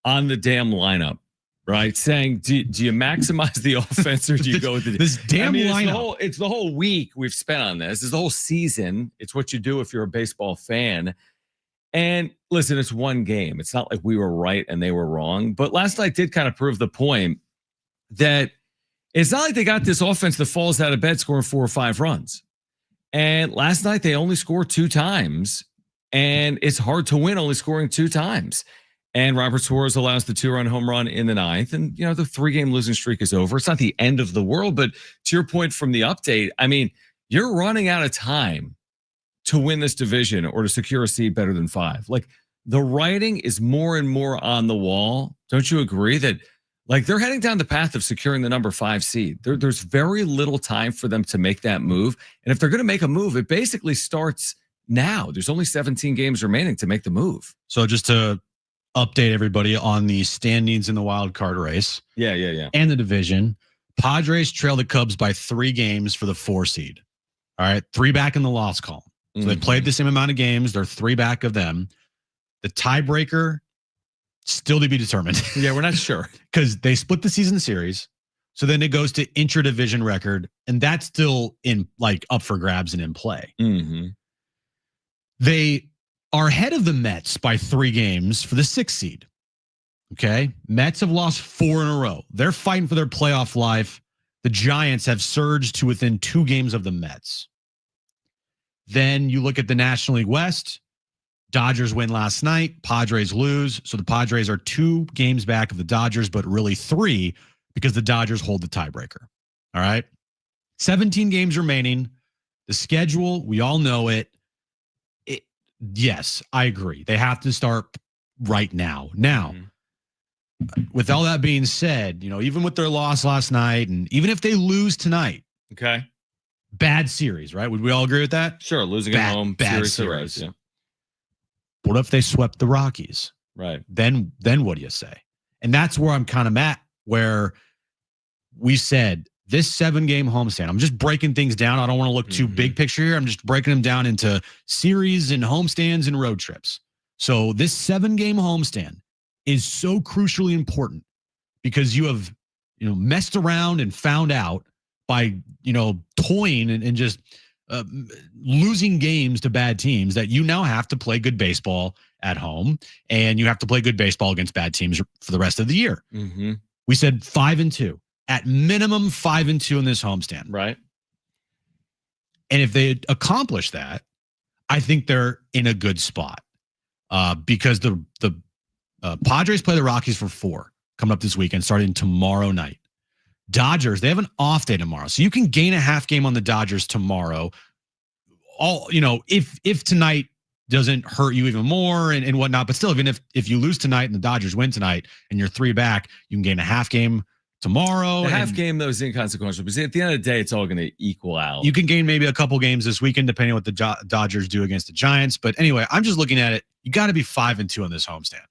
on the damn lineup, right? Saying, do you maximize the offense or do you go with this damn lineup? It's the whole week we've spent on this. It's the whole season. It's what you do if you're a baseball fan. And listen, it's one game. It's not like we were right and they were wrong. But last night did kind of prove the point that it's not like they got this offense that falls out of bed scoring 4 or 5 runs. And last night they only scored 2 times. And it's hard to win only scoring 2 times. And Robert Suarez allows the 2-run home run in the 9th. And, the 3-game losing streak is over. It's not the end of the world. But to your point from the update, I mean, you're running out of time to win this division or to secure a seed better than 5. Like, the writing is more and more on the wall. Don't you agree that, like, they're heading down the path of securing the number 5 seed? There's very little time for them to make that move. And if they're going to make a move, it basically starts now. There's only 17 games remaining to make the move. So just to update everybody on the standings in the wild card race. Yeah. And the division, Padres trail the Cubs by 3 games for the 4 seed. All right. 3 back in the loss column. So they played the same amount of games. They're 3 back of them. The tiebreaker still to be determined. Yeah, we're not sure. Because they split the season series. So then it goes to intra-division record. And that's still up for grabs and in play. Mm-hmm. They are ahead of the Mets by 3 games for the 6th seed. Okay. Mets have lost 4 in a row. They're fighting for their playoff life. The Giants have surged to within 2 games of the Mets. Then you look at the National League West. Dodgers win last night. Padres lose. So the Padres are 2 games back of the Dodgers, but really 3 because the Dodgers hold the tiebreaker. All right. 17 games remaining. The schedule, we all know it. Yes, I agree. They have to start right now. Now, with all that being said, even with their loss last night, and even if they lose tonight, okay, bad series, right? Would we all agree with that? Sure, losing at home, bad series. Yeah. What if they swept the Rockies? Right. Then what do you say? And that's where I'm kind of at, where we said this 7-game homestand. I'm just breaking things down. I don't want to look too big picture here. I'm just breaking them down into series and homestands and road trips. So this 7-game homestand is so crucially important because you have, messed around and found out by, toying and just losing games to bad teams that you now have to play good baseball at home and you have to play good baseball against bad teams for the rest of the year. Mm-hmm. We said 5-2. At minimum 5-2 in this homestand. Right. And if they accomplish that, I think they're in a good spot because the Padres play the Rockies for 4 coming up this weekend, starting tomorrow night. Dodgers, they have an off day tomorrow. So you can gain a half game on the Dodgers tomorrow. If tonight doesn't hurt you even more and whatnot, but still, even if you lose tonight and the Dodgers win tonight and you're 3 back, you can gain a half game tomorrow. The half game, though, is inconsequential because at the end of the day, it's all going to equal out. You can gain maybe a couple games this weekend, depending on what the Dodgers do against the Giants. But anyway, I'm just looking at it. You got to be 5-2 on this homestand.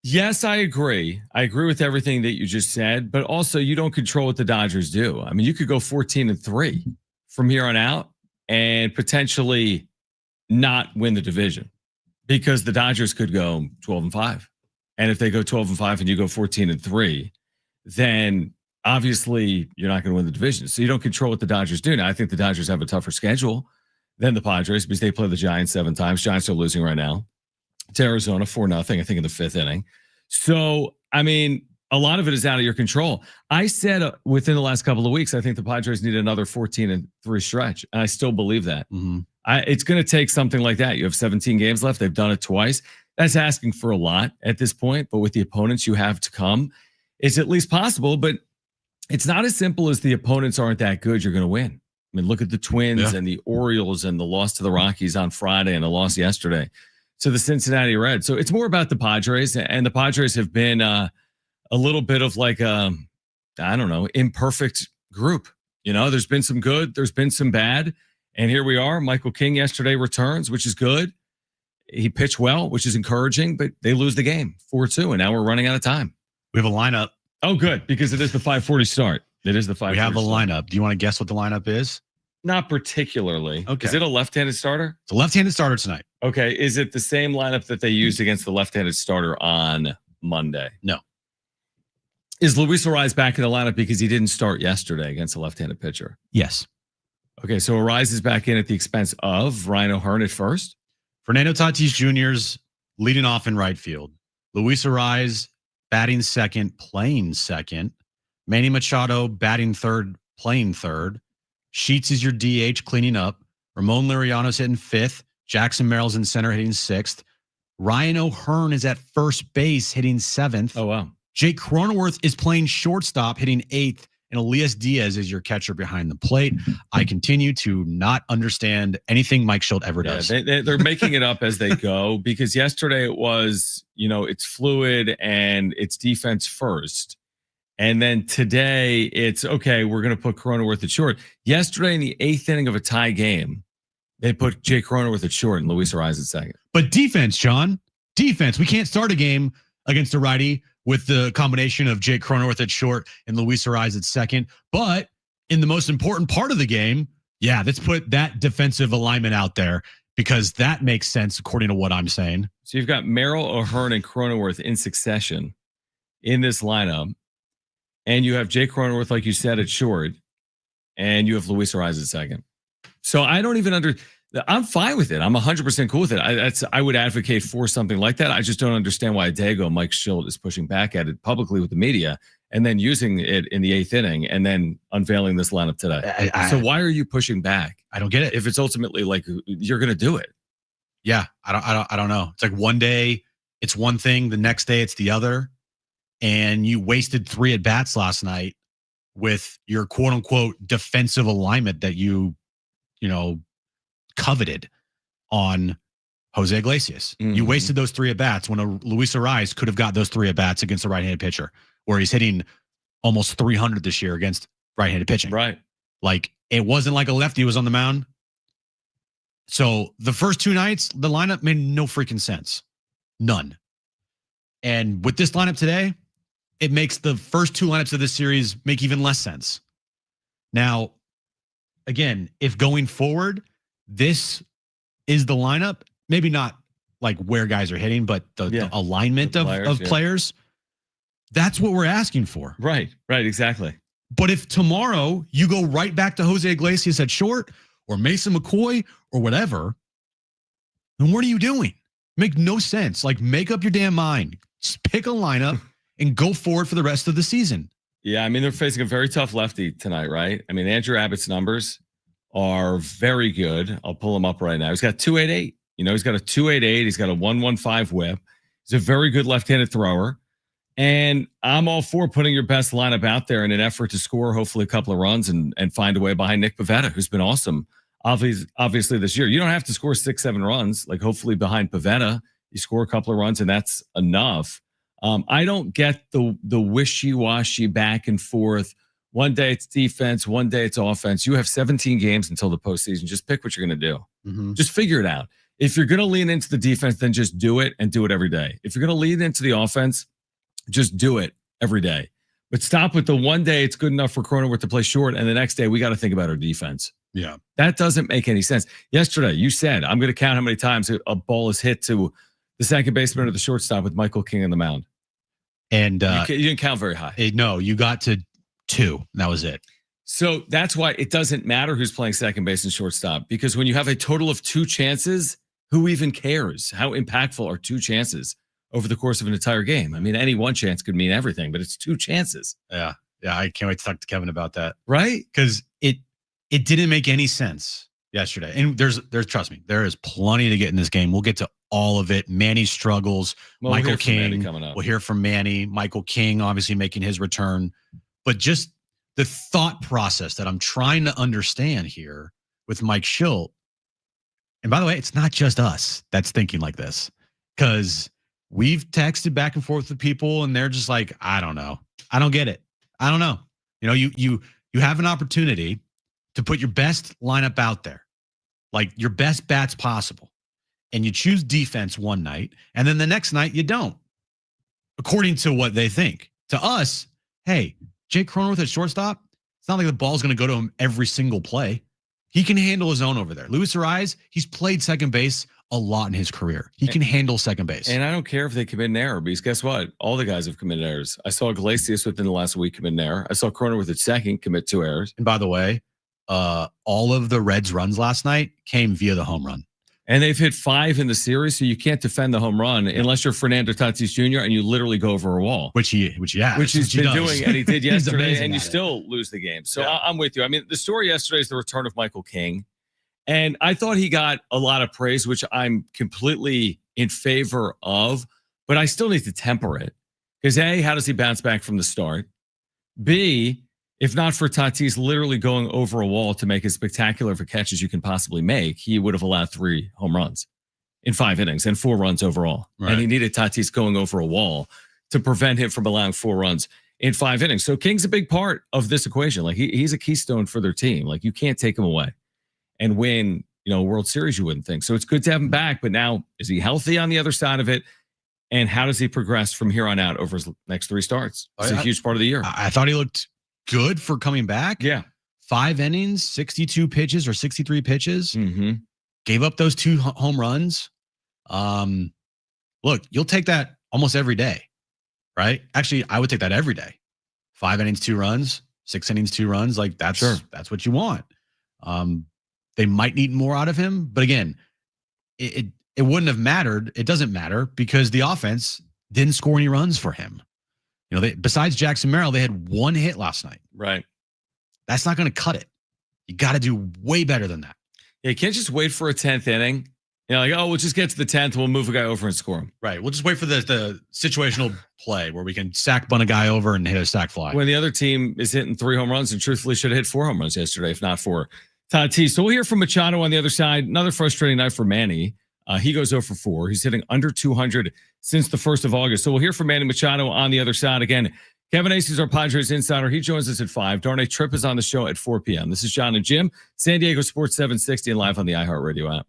Yes, I agree. I agree with everything that you just said, but also you don't control what the Dodgers do. I mean, you could go 14-3 from here on out and potentially not win the division because the Dodgers could go 12-5. And if they go 12-5 and you go 14-3, then obviously you're not going to win the division. So you don't control what the Dodgers do. Now, I think the Dodgers have a tougher schedule than the Padres because they play the Giants 7 times. Giants are losing right now to Arizona 4-0, I think in the 5th inning. So, I mean, a lot of it is out of your control. I said within the last couple of weeks, I think the Padres need another 14-3 stretch. And I still believe that. Mm-hmm. It's going to take something like that. You have 17 games left. They've done it twice. That's asking for a lot at this point. But with the opponents you have to come, it's at least possible, but it's not as simple as the opponents aren't that good. You're going to win. I mean, look at the Twins and the Orioles and the loss to the Rockies on Friday and the loss yesterday to the Cincinnati Reds. So it's more about the Padres, and the Padres have been a little bit of like imperfect group. There's been some good, there's been some bad, and here we are. Michael King yesterday returns, which is good. He pitched well, which is encouraging, but they lose the game 4-2, and now we're running out of time. We have a lineup. Oh, good, because it is the 5:40 start. It is the 5:40. We have a lineup. Do you want to guess what the lineup is? Not particularly. Okay. Is it a left-handed starter? It's a left-handed starter tonight. Okay. Is it the same lineup that they used against the left-handed starter on Monday. No. Is Luis Ariz back in the lineup because he didn't start yesterday against a left-handed pitcher? Yes. Okay, so Ariz is back in at the expense of Ryan O'Hearn at first. Fernando Tatis Jr.'s leading off in right field. Luis Ariz batting second, playing second. Manny Machado batting third, playing third. Sheets is your DH cleaning up. Ramon Liriano's hitting fifth. Jackson Merrill's in center hitting sixth. Ryan O'Hearn is at first base hitting seventh. Oh, wow. Jake Cronenworth is playing shortstop hitting eighth. And Elias Diaz is your catcher behind the plate. I continue to not understand anything Mike Schilt ever does. They're making it up as they go, because yesterday it was, it's fluid and it's defense first. And then today it's, okay, we're going to put Cronenworth at short. Yesterday in the eighth inning of a tie game, they put Jake Cronenworth at short and Luis Ariz at second. But defense, John, defense. We can't start a game against a righty with the combination of Jake Cronenworth at short and Luis Ariz at second. But in the most important part of the game, let's put that defensive alignment out there, because that makes sense according to what I'm saying. So you've got Merrill, O'Hearn, and Cronenworth in succession in this lineup. And you have Jake Cronenworth, like you said, at short. And you have Luis Ariz at second. So I don't even I'm fine with it. I'm 100% cool with it. I would advocate for something like that. I just don't understand why a day ago Mike Schilt is pushing back at it publicly with the media and then using it in the eighth inning and then unveiling this lineup today. So why are you pushing back? I don't get it. If it's ultimately like you're going to do it. Yeah, I don't know. It's like one day it's one thing, the next day it's the other, and you wasted 3 at bats last night with your quote unquote defensive alignment that you coveted on Jose Iglesias. Mm-hmm. You wasted those 3 at bats when a Luis Ariz could have got those 3 at bats against a right-handed pitcher, where he's hitting almost 300 this year against right-handed pitching. Right. Like, it wasn't like a lefty was on the mound. So the first 2 nights, the lineup made no freaking sense. None. And with this lineup today, it makes the first 2 lineups of this series make even less sense. Now, again, if going forward, this is the lineup, maybe not like where guys are hitting, but the alignment of players, that's what we're asking for. Right, exactly. But if tomorrow you go right back to Jose Iglesias at short or Mason McCoy or whatever, then what are you doing? Make no sense. Like, make up your damn mind. Just pick a lineup and go forward for the rest of the season. Yeah, I mean, they're facing a very tough lefty tonight, right? I mean, Andrew Abbott's numbers are very good. I'll pull him up right now. He's got 288. He's got a 288. He's got a 115 whip. He's a very good left-handed thrower. And I'm all for putting your best lineup out there in an effort to score hopefully a couple of runs and find a way behind Nick Pivetta, who's been awesome, obviously this year. You don't have to score 6-7 runs. Like, hopefully behind Pivetta, you score a couple of runs and that's enough. I don't get the wishy-washy back and forth. One day it's defense, one day it's offense. You have 17 games until the postseason. Just pick what you're going to do. Mm-hmm. Just figure it out. If you're going to lean into the defense, then just do it and do it every day. If you're going to lean into the offense, just do it every day. But stop with the one day it's good enough for Cronenworth to play short, and the next day we got to think about our defense. Yeah. That doesn't make any sense. Yesterday, you said, I'm going to count how many times a ball is hit to the second baseman or the shortstop with Michael King on the mound. And you didn't count very high. No, you got to 2. That was it. So that's why it doesn't matter who's playing second base and shortstop, because when you have a total of 2 chances, who even cares? How impactful are 2 chances over the course of an entire game? I mean, any one chance could mean everything, but it's 2 chances. Yeah. I can't wait to talk to Kevin about that. Right? Because it didn't make any sense yesterday. And there's trust me, there is plenty to get in this game. We'll get to all of it. Manny struggles. Well, Michael King coming up. We'll hear from Manny. Michael King obviously making his return. But just the thought process that I'm trying to understand here with Mike Schilt. And by the way, it's not just us that's thinking like this, because we've texted back and forth with people and they're just like, I don't know. I don't get it. I don't know. You have an opportunity to put your best lineup out there, like your best bats possible. And you choose defense one night, and then the next night you don't, according to what they think. To us, hey, Jake Cronenworth at shortstop, it's not like the ball's going to go to him every single play. He can handle his own over there. Luis Ariz, he's played second base a lot in his career. He can handle second base. And I don't care if they commit an error because guess what? All the guys have committed errors. I saw Iglesias within the last week commit an error. I saw Croner with his second commit 2 errors. And by the way, all of the Reds' runs last night came via the home run. And they've hit 5 in the series, so you can't defend the home run unless you're Fernando Tatis Jr. and you literally go over a wall. Which he's been doing, and he did yesterday, and you it. still lose the game. So I'm with you. I mean, the story yesterday is the return of Michael King. And I thought he got a lot of praise, which I'm completely in favor of, but I still need to temper it. Because A, how does he bounce back from the start? B, if not for Tatis literally going over a wall to make as spectacular of a catch as you can possibly make, he would have allowed 3 home runs in 5 innings and 4 runs overall. Right. And he needed Tatis going over a wall to prevent him from allowing 4 runs in 5 innings. So King's a big part of this equation. Like he's a keystone for their team. Like you can't take him away and win, World Series, you wouldn't think. So it's good to have him back, but now is he healthy on the other side of it? And how does he progress from here on out over his next 3 starts? It's a huge part of the year. I thought he looked good for coming back. Yeah. 5 innings, 62 pitches or 63 pitches. Mm-hmm. Gave up those 2 home runs. Look, you'll take that almost every day, right? Actually, I would take that every day. 5 innings, 2 runs, 6 innings, 2 runs. Like that's what you want. They might need more out of him, but again, it wouldn't have mattered. It doesn't matter because the offense didn't score any runs for him. Besides Jackson Merrill, they had 1 hit last night. Right. That's not going to cut it. You got to do way better than that. Yeah, you can't just wait for a 10th inning. We'll just get to the 10th. We'll move a guy over and score him. Right. We'll just wait for the situational play where we can sack bunt a guy over and hit a sack fly. When the other team is hitting 3 home runs and truthfully should have hit 4 home runs yesterday, if not for Tatis. So we'll hear from Machado on the other side. Another frustrating night for Manny. He goes 0 for 4. He's hitting under 200 since the 1st of August. So we'll hear from Manny Machado on the other side. Again, Kevin Acee is our Padres insider. He joins us at 5. Darnay Tripp is on the show at 4 p.m. This is John and Jim, San Diego Sports 760 and live on the iHeartRadio app.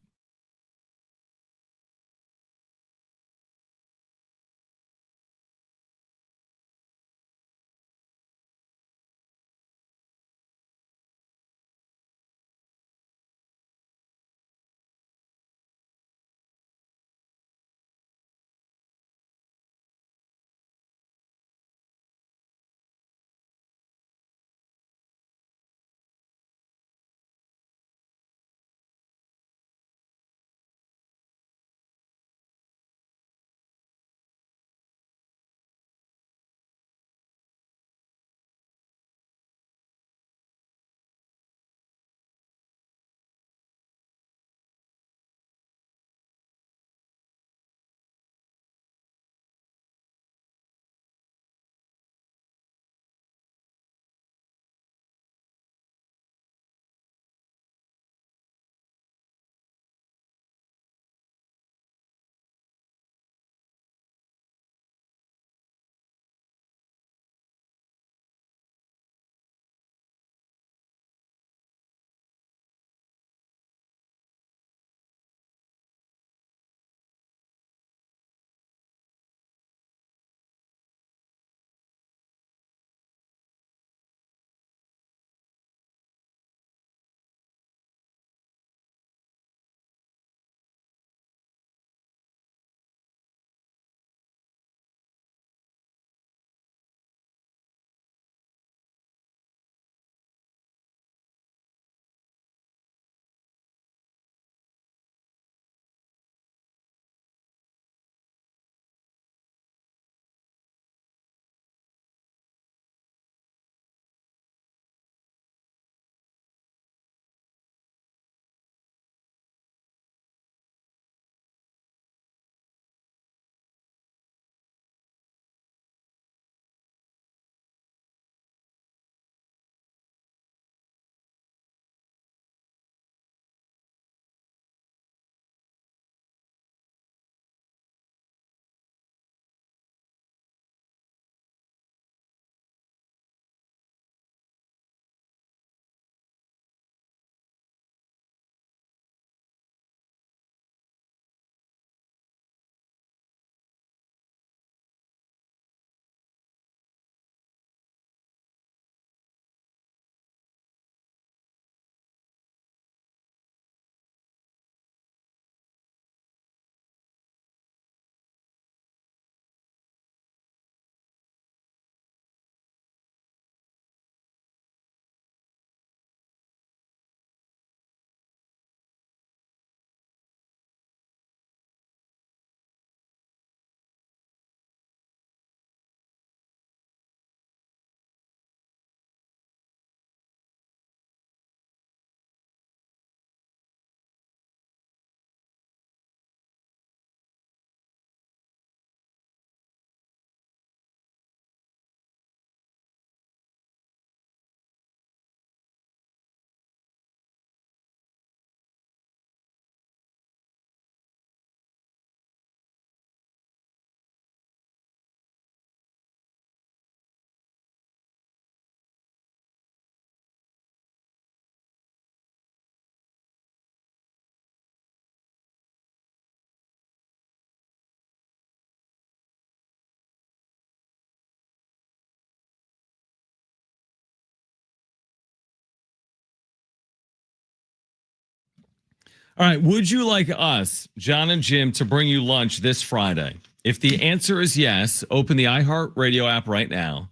All right. Would you like us, John and Jim, to bring you lunch this Friday? If the answer is yes, open the iHeartRadio app right now.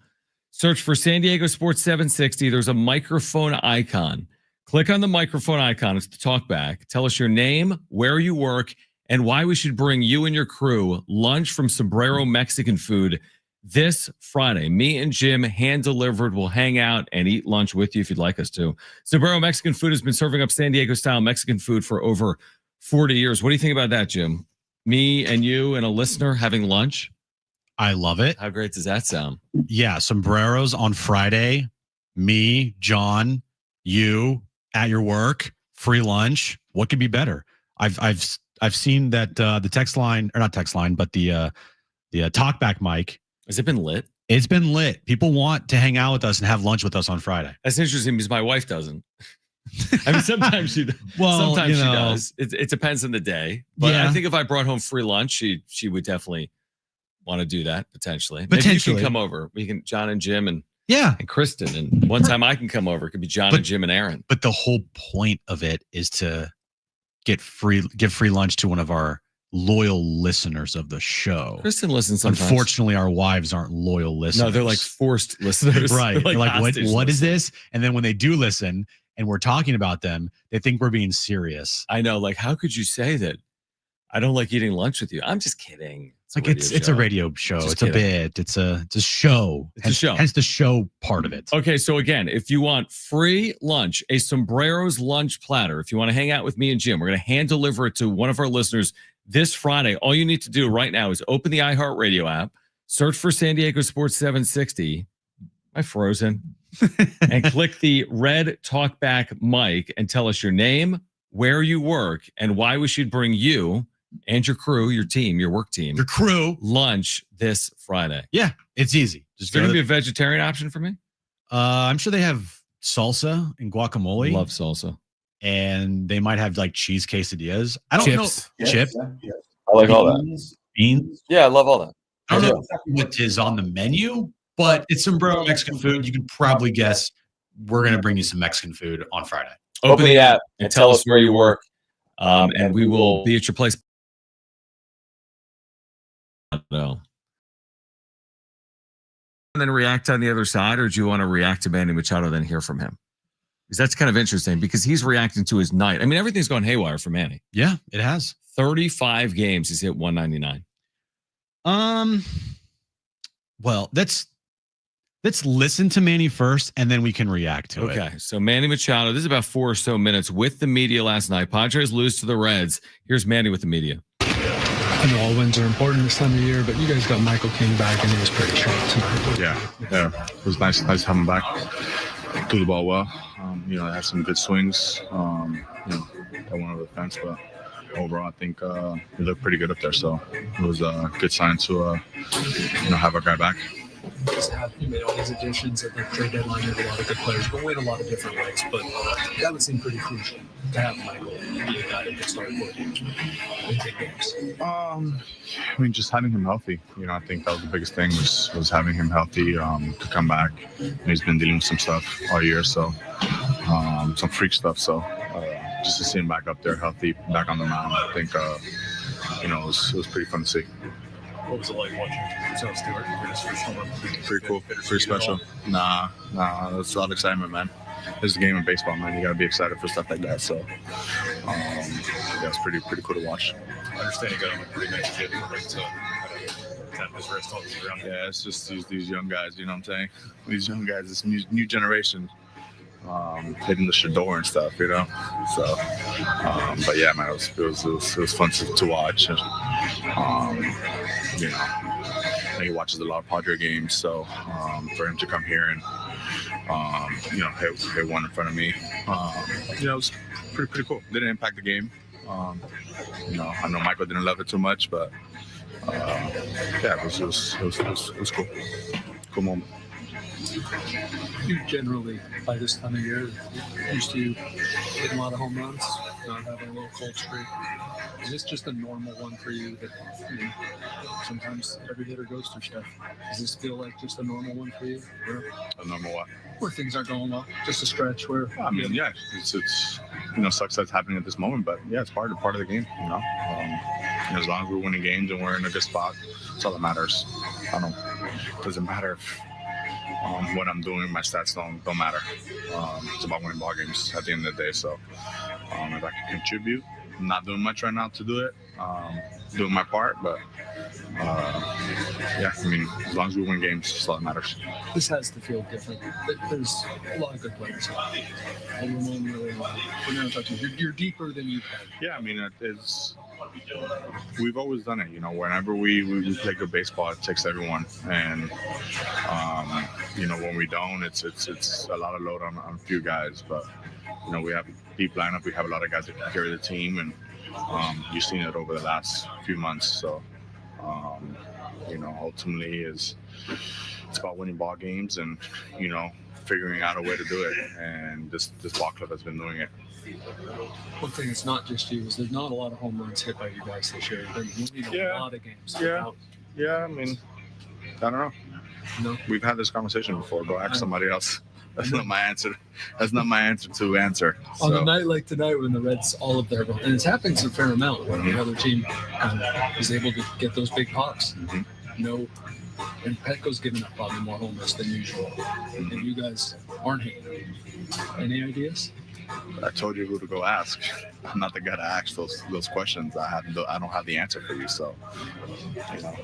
Search for San Diego Sports 760. There's a microphone icon. Click on the microphone icon. It's the talk back. Tell us your name, where you work, and why we should bring you and your crew lunch from Sombrero Mexican Food this Friday. Me and Jim, hand delivered, will hang out and eat lunch with you if you'd like us to. Sombrero Mexican Food has been serving up San Diego style Mexican food for over 40 years. What do you think about that, Jim? Me and you and a listener having lunch? I love it. How great does that sound? Yeah, sombreros on Friday. Me, John, you at your work, free lunch. What could be better? I've seen that the text line, or not text line, but the talkback mic. Has it been lit? It's been lit. People want to hang out with us and have lunch with us on Friday. That's interesting because my wife doesn't. I mean, sometimes she does. Well, sometimes you she know, does. It depends on the day. But Yeah. I think if I brought home free lunch, she would definitely want to do that potentially. Maybe you Potentially. can come over. We can, John and Jim and Yeah. Kristen. And one time I can come over. It could be John and Jim and Aaron. But the whole point of it is to give free lunch to one of our loyal listeners of the show. Kristen listens sometimes. Unfortunately, our wives aren't loyal listeners. No, they're like forced listeners. Right. They're Like what hostage is listeners. this? And then when they do listen and we're talking about them, they think we're being serious. I know. Like, how could you say that? I don't like eating lunch with you. I'm just kidding. It's a radio show. Just It's a bit. It's a show. It's a show. Hence the show part of it. Okay, so again, if you want free lunch, a Sombrero's lunch platter, if you want to hang out with me and Jim, we're going to hand deliver it to one of our listeners this Friday. All you need to do right now is open the iHeartRadio app, search for San Diego Sports 760. Am I frozen? And click the red talkback mic and tell us your name, where you work, and why we should bring you and your crew, your team, your work team, Your crew. lunch this Friday. Yeah, it's easy. Is Just there go going to to be a vegetarian option for me? I'm sure they have salsa and guacamole. Love salsa. And they might have like cheese quesadillas. I don't Chips. know. Chips. I like all that. Beans. Yeah, I love all that. I don't know exactly what is on the menu, but it's Sombrero Mexican food. You can probably guess we're going to bring you some Mexican food on Friday. Open the app and tell us where you work. And we will be at your place. No. And then react on the other side, or do you want to react to Manny Machado, then hear from him? Because that's kind of interesting because he's reacting to his night. I mean, everything's going haywire for Manny. Yeah, it has. 35 games, he's hit 199. Well, let's listen to Manny first, and then we can react to it. Okay, so Manny Machado, this is about 4 or so minutes with the media last night. Padres lose to the Reds. Here's Manny with the media. I know all wins are important this time of year, but you guys got Michael King back, and he was pretty sharp tonight. Yeah, it was nice to have him back. Threw the ball well. I had some good swings. Got one over the fence, but overall, I think he looked pretty good up there. So it was a good sign to have our guy back. You made all these additions at the trade deadline. You have a lot of good players, but win a lot of different ways. But that would seem pretty crucial to have Michael be a guy that can start for you in big games. Just having him healthy. I think that was the biggest thing was having him healthy to come back. He's been dealing with some stuff all year, so some freak stuff. So just to see him back up there healthy, back on the mound, I think it was pretty fun to see. What was it like watching John Stewart in his first home run? Pretty cool, pretty special. Nah, it's a lot of excitement, man. This is a game of baseball, man. You gotta be excited for stuff like that. So, it's pretty cool to watch. I understand he got him a pretty nice hit to tap his wrist all the way around. Yeah, it's just these young guys. You know what I'm saying? These young guys, this new generation, hitting the Shador and stuff. So, but yeah, man, it was fun to watch. He watches a lot of Padre games, so for him to come here and hit one in front of me, it was pretty cool. Didn't impact the game. I know Michael didn't love it too much, but it was cool. Cool moment. You generally, by this time of year, used to hitting a lot of home runs, not having a little cold streak. Is this just a normal one for you that sometimes every hitter goes through stuff? Does this feel like just a normal one for you? A number one. Where things aren't going well, just a stretch where I mean, yeah, it's sucks that's happening at this moment, but yeah, it's part of the game. As long as we're winning games and we're in a good spot, that's all that matters. It doesn't matter if what I'm doing, my stats don't matter. It's about winning ball games at the end of the day. So if I can contribute, I'm not doing much right now to do it. Doing my part, but yeah, I mean, as long as we win games, that's all that matters. this has to feel different. There's a lot of good players. Everyone really well. We're not talking. You're deeper than you've had. Yeah, I mean, we've always done it. Whenever we play good baseball, it takes everyone, and when we don't, it's a lot of load on a few guys. But we have a deep lineup. We have a lot of guys that can carry the team, and you've seen it over the last few months. So ultimately, it's about winning ball games and figuring out a way to do it. And this ball club has been doing it. One thing that's not just you is there's not a lot of home runs hit by you guys this year. You're winning a lot of games. Yeah, I mean, I don't know. No. We've had this conversation before. Go ask somebody else. That's not my answer. That's not my answer to answer. On a night like tonight when the Reds all of their and it's happened a fair amount when the other team is able to get those big pops. No, and Petco's giving up probably more homers than usual, and you guys aren't hitting. Any ideas? I told you who to go ask. I'm not the guy to ask those questions. I don't have the answer for you. So,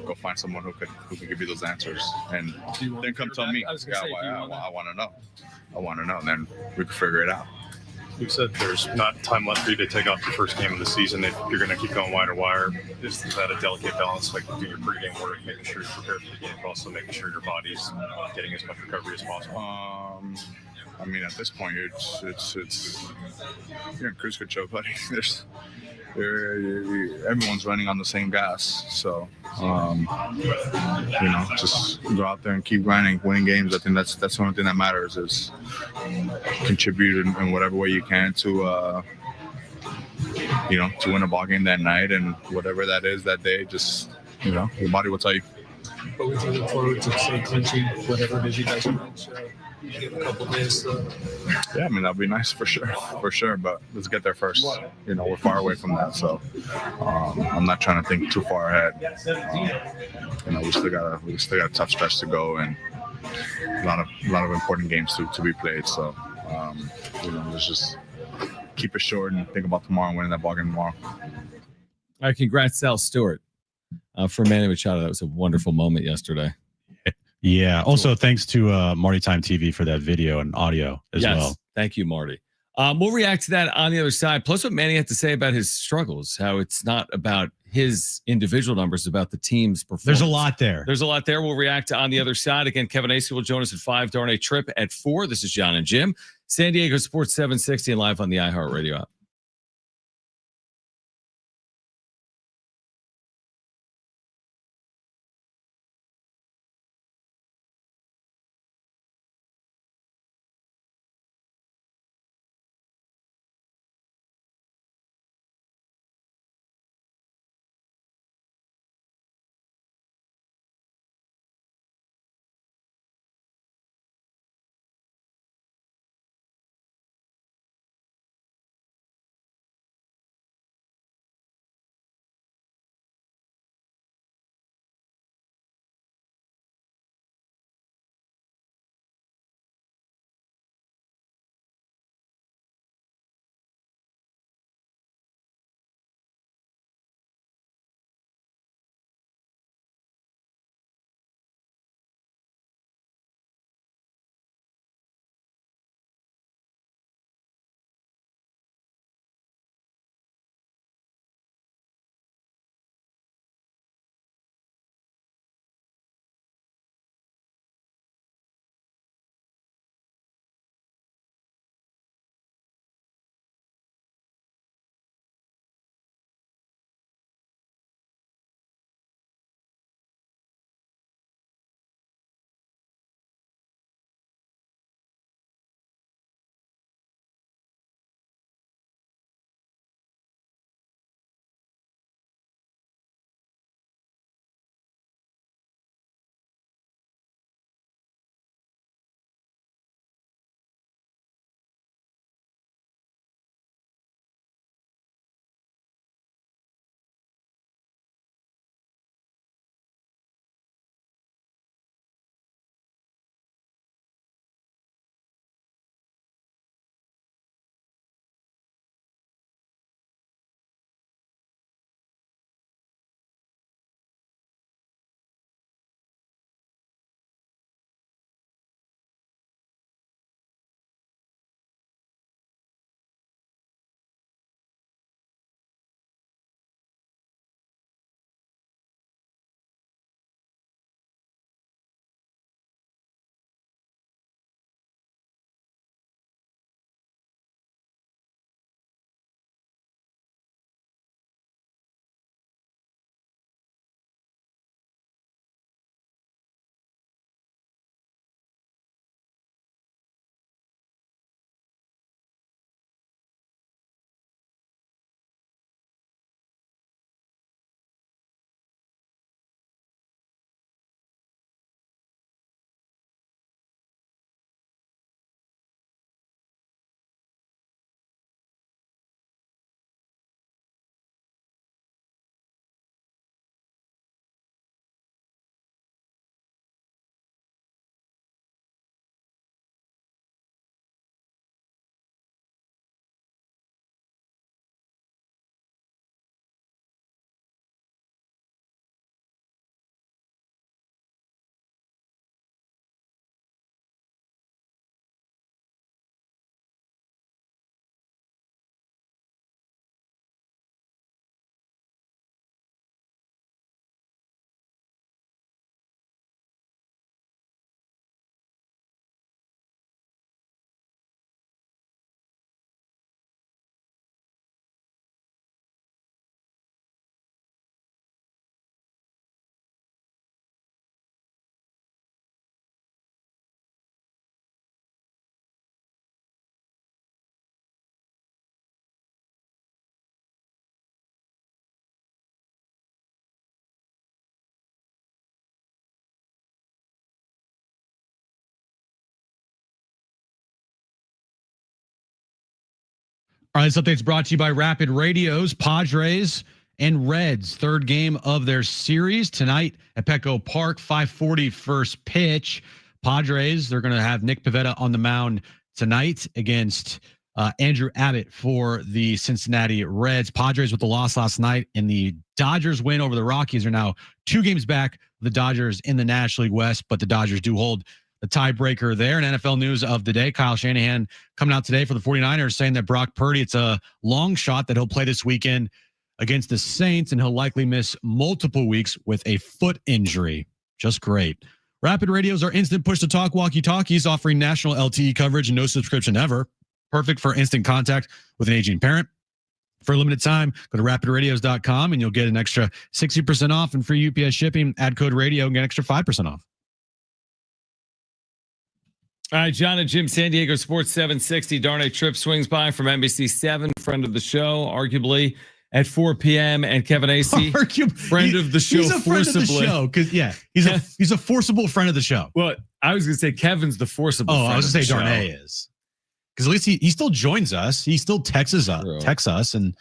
go find someone who can give you those answers, and then come tell me. I want to know. I want to know. And then we can figure it out. You said there's not time left for you to take off the first game of the season. If you're going to keep going wire to wire, is that a delicate balance? Like do your pregame work, making sure you're prepared for the game, but also making sure your body's getting as much recovery as possible. I mean, at this point, it's you're in cruise control, buddy. Everyone's running on the same gas, so just go out there and keep grinding, winning games. I think that's the only thing that matters is contribute in whatever way you can to to win a ball game that night, and whatever that is that day, just your body will tell you. But we can look forward to say clinching whatever it is you guys clinch. You give a couple days. Yeah, I mean that'd be nice for sure. But let's get there first. We're far away from that, so I'm not trying to think too far ahead. We still got a tough stretch to go, and a lot of important games to be played. So let's just keep it short and think about tomorrow and winning that ball game tomorrow. All right, congrats, Sal Stewart, for Manny Machado. That was a wonderful moment yesterday. Yeah. Also, thanks to Marty Time TV for that video and audio as well. Thank you, Marty. We'll react to that on the other side. Plus, what Manny had to say about his struggles, how it's not about his individual numbers, it's about the team's performance. There's a lot there. We'll react to on the other side. Again, Kevin Acey will join us at 5. Darnay Tripp at 4. This is John and Jim. San Diego Sports 760 and live on the iHeartRadio app. All right, this update's brought to you by Rapid Radios, Padres, and Reds. Third game of their series tonight at Petco Park, 5:40 first pitch. Padres, they're going to have Nick Pivetta on the mound tonight against Andrew Abbott for the Cincinnati Reds. Padres with the loss last night, and the Dodgers win over the Rockies are now 2 games back. The Dodgers in the National League West, but the Dodgers do hold the tiebreaker there. And NFL news of the day, Kyle Shanahan coming out today for the 49ers saying that Brock Purdy, it's a long shot that he'll play this weekend against the Saints, and he'll likely miss multiple weeks with a foot injury. Just great. Rapid Radios are instant push-to-talk walkie-talkies offering national LTE coverage and no subscription ever. Perfect for instant contact with an aging parent. For a limited time, go to rapidradios.com and you'll get an extra 60% off and free UPS shipping. Add code radio and get an extra 5% off. All right, John and Jim, San Diego Sports 760. Darnay Tripp swings by from NBC7, friend of the show, arguably at 4 p.m. And Kevin Acee, friend of the show, he's a friend forcibly. Of the show, because he's a forcible friend of the show. Well, I was going to say Kevin's the forcible. Oh, friend I was going to say of the Darnay show. is, because at least he still joins us. He still texts us, and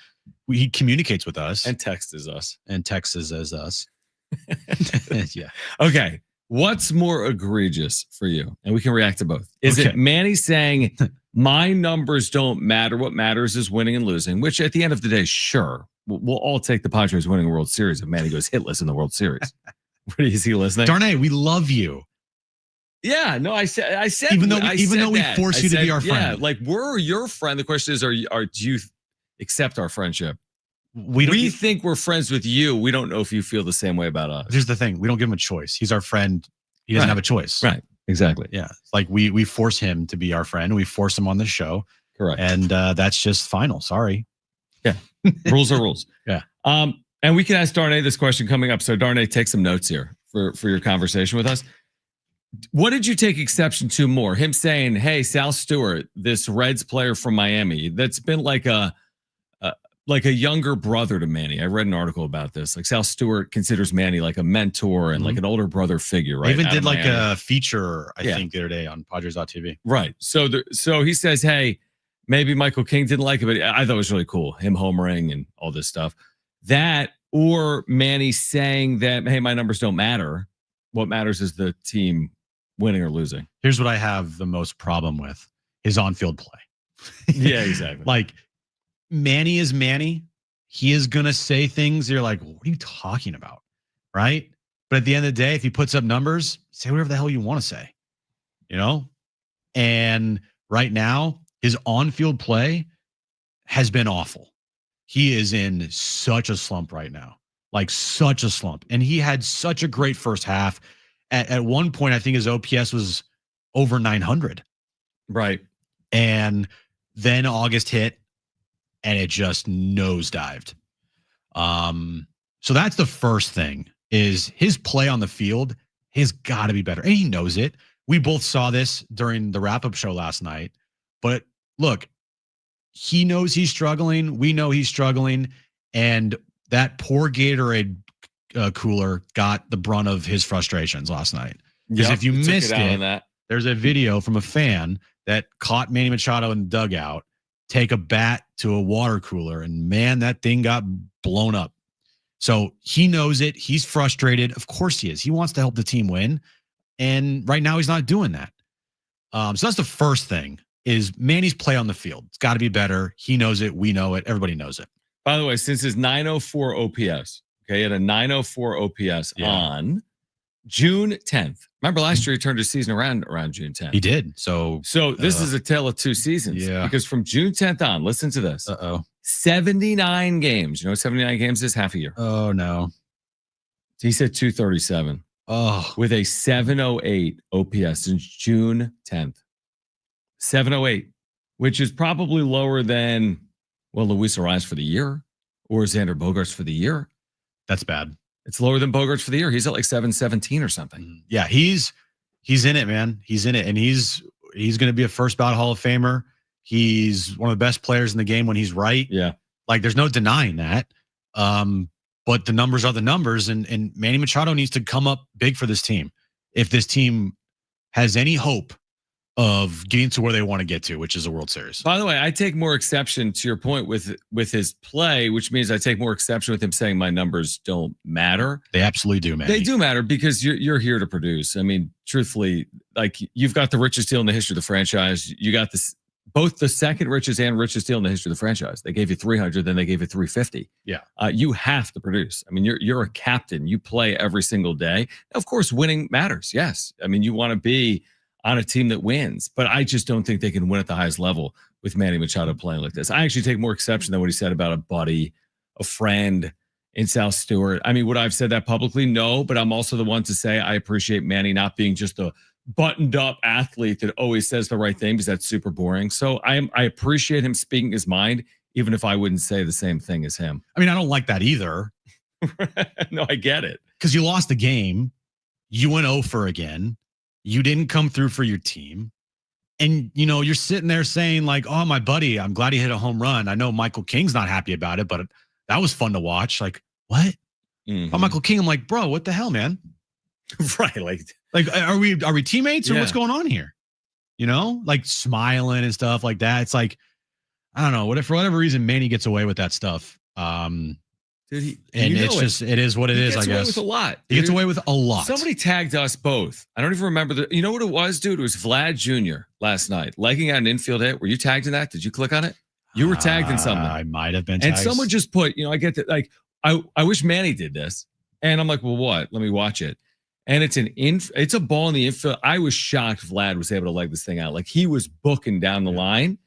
he communicates with us And texts us. and texts as us. Yeah. Okay. What's more egregious for you? And we can react to both. Is Okay. it Manny saying, my numbers don't matter. What matters is winning and losing, which at the end of the day, sure, we'll all take the Padres winning a World Series if Manny goes hitless in the World Series. Is he listening? Darnay, we love you. Yeah, no, I said, Even though we that. force you to be our Yeah, friend. like we're your friend. The question is, do you accept our friendship? We think we're friends with you. We don't know if you feel the same way about us. Here's the thing: we don't give him a choice. He's our friend. He doesn't Right. have a choice. Right. Exactly. Yeah. It's like we force him to be our friend. We force him on the show, Correct. and that's just final. Sorry. Rules are rules. Yeah. And we can ask Darnay this question coming up. So Darnay, take some notes here for your conversation with us. What did you take exception to more? Him saying, "Hey, Sal Stewart, this Reds player from Miami, that's been like a younger brother to Manny." I read an article about this. Like Sal Stewart considers Manny like a mentor and like an older brother figure, right? I even Out did of like Miami. a feature, I think, the other day on Padres.tv. Right. So he says, hey, maybe Michael King didn't like it, but I thought it was really cool. Him homering and all this stuff. That or Manny saying that, hey, my numbers don't matter. What matters is the team winning or losing. Here's what I have the most problem with: his on-field play. Yeah, exactly. Like Manny is Manny. He is gonna say things you're like, what are you talking about? Right? But at the end of the day, if he puts up numbers, say whatever the hell you want to say. You know? And right now, his on-field play has been awful. He is in such a slump right now. Like such a slump. And he had such a great first half. At one point, I think his OPS was over 900. Right. And then August hit and it just nosedived. So that's the first thing, is his play on the field has got to be better. And he knows it. We both saw this during the wrap-up show last night. But look, he knows he's struggling. We know he's struggling. And that poor Gatorade cooler got the brunt of his frustrations last night. Because if you missed it, there's a video from a fan that caught Manny Machado in the dugout take a bat to a water cooler, and man, that thing got blown up. So he knows it. He's frustrated. Of course he is. He wants to help the team win. And right now he's not doing that. So that's the first thing, is Manny's play on the field. It's got to be better. He knows it. We know it. Everybody knows it. By the way, since his 904 OPS, okay, he had a 904 OPS on June 10th. Remember last year he turned his season around June 10th. He did. So this is a tale of two seasons. Yeah. Because from June 10th on, listen to this. 79 games. You know what 79 games is? Half a year. Oh, no. He said 237. Oh. With a 708 OPS since June 10th. 708, which is probably lower than, well, Luis Arias for the year or Xander Bogaerts for the year. That's bad. It's lower than Bogaerts for the year. He's at like 717 or something. Yeah, he's in it, man. He's in it. And he's going to be a first ballot Hall of Famer. He's one of the best players in the game when he's right. Yeah. Like there's no denying that. But the numbers are the numbers, and Manny Machado needs to come up big for this team. If this team has any hope of getting to where they want to get to, which is a World Series. By the way, I take more exception to your point with his play, which means I take more exception with him saying my numbers don't matter. They absolutely do, man. They do matter because you're here to produce. I mean, truthfully, like you've got the richest deal in the history of the franchise. You got this both the second richest and richest deal in the history of the franchise. They gave you 300, then they gave you 350. Yeah. You have to produce. I mean, you're a captain. You play every single day. Of course, winning matters. Yes. I mean, you want to be on a team that wins, but I just don't think they can win at the highest level with Manny Machado playing like this. I actually take more exception than what he said about a buddy, a friend in South Stewart. I mean, would I have said that publicly? No, but I'm also the one to say I appreciate Manny not being just a buttoned up athlete that always says the right thing because that's super boring. So I appreciate him speaking his mind, even if I wouldn't say the same thing as him. I mean, I don't like that either. No, I get it. Because you lost the game. You went 0 for again. You didn't come through for your team. And, you know, you're sitting there saying like, oh, my buddy, I'm glad he hit a home run. I know Michael King's not happy about it, but that was fun to watch. Like, what? Oh, Michael King. I'm like, bro, what the hell, man? Right. Like, are we teammates or what's going on here? You know, like smiling and stuff like that. It's like, I don't know. For whatever reason, Manny gets away with that stuff. Dude, it is what it is, I guess. He gets away with a lot. He gets away with a lot. Somebody tagged us both. I don't even remember you know what it was, dude? It was Vlad Jr. last night, legging out an infield hit. Were you tagged in that? Did you click on it? You were tagged in something. I might have been tagged. And someone just put, I get that. Like, I wish Manny did this. And I'm like, well, what? Let me watch it. And it's a ball in the infield. I was shocked Vlad was able to leg this thing out. Like he was booking down the line.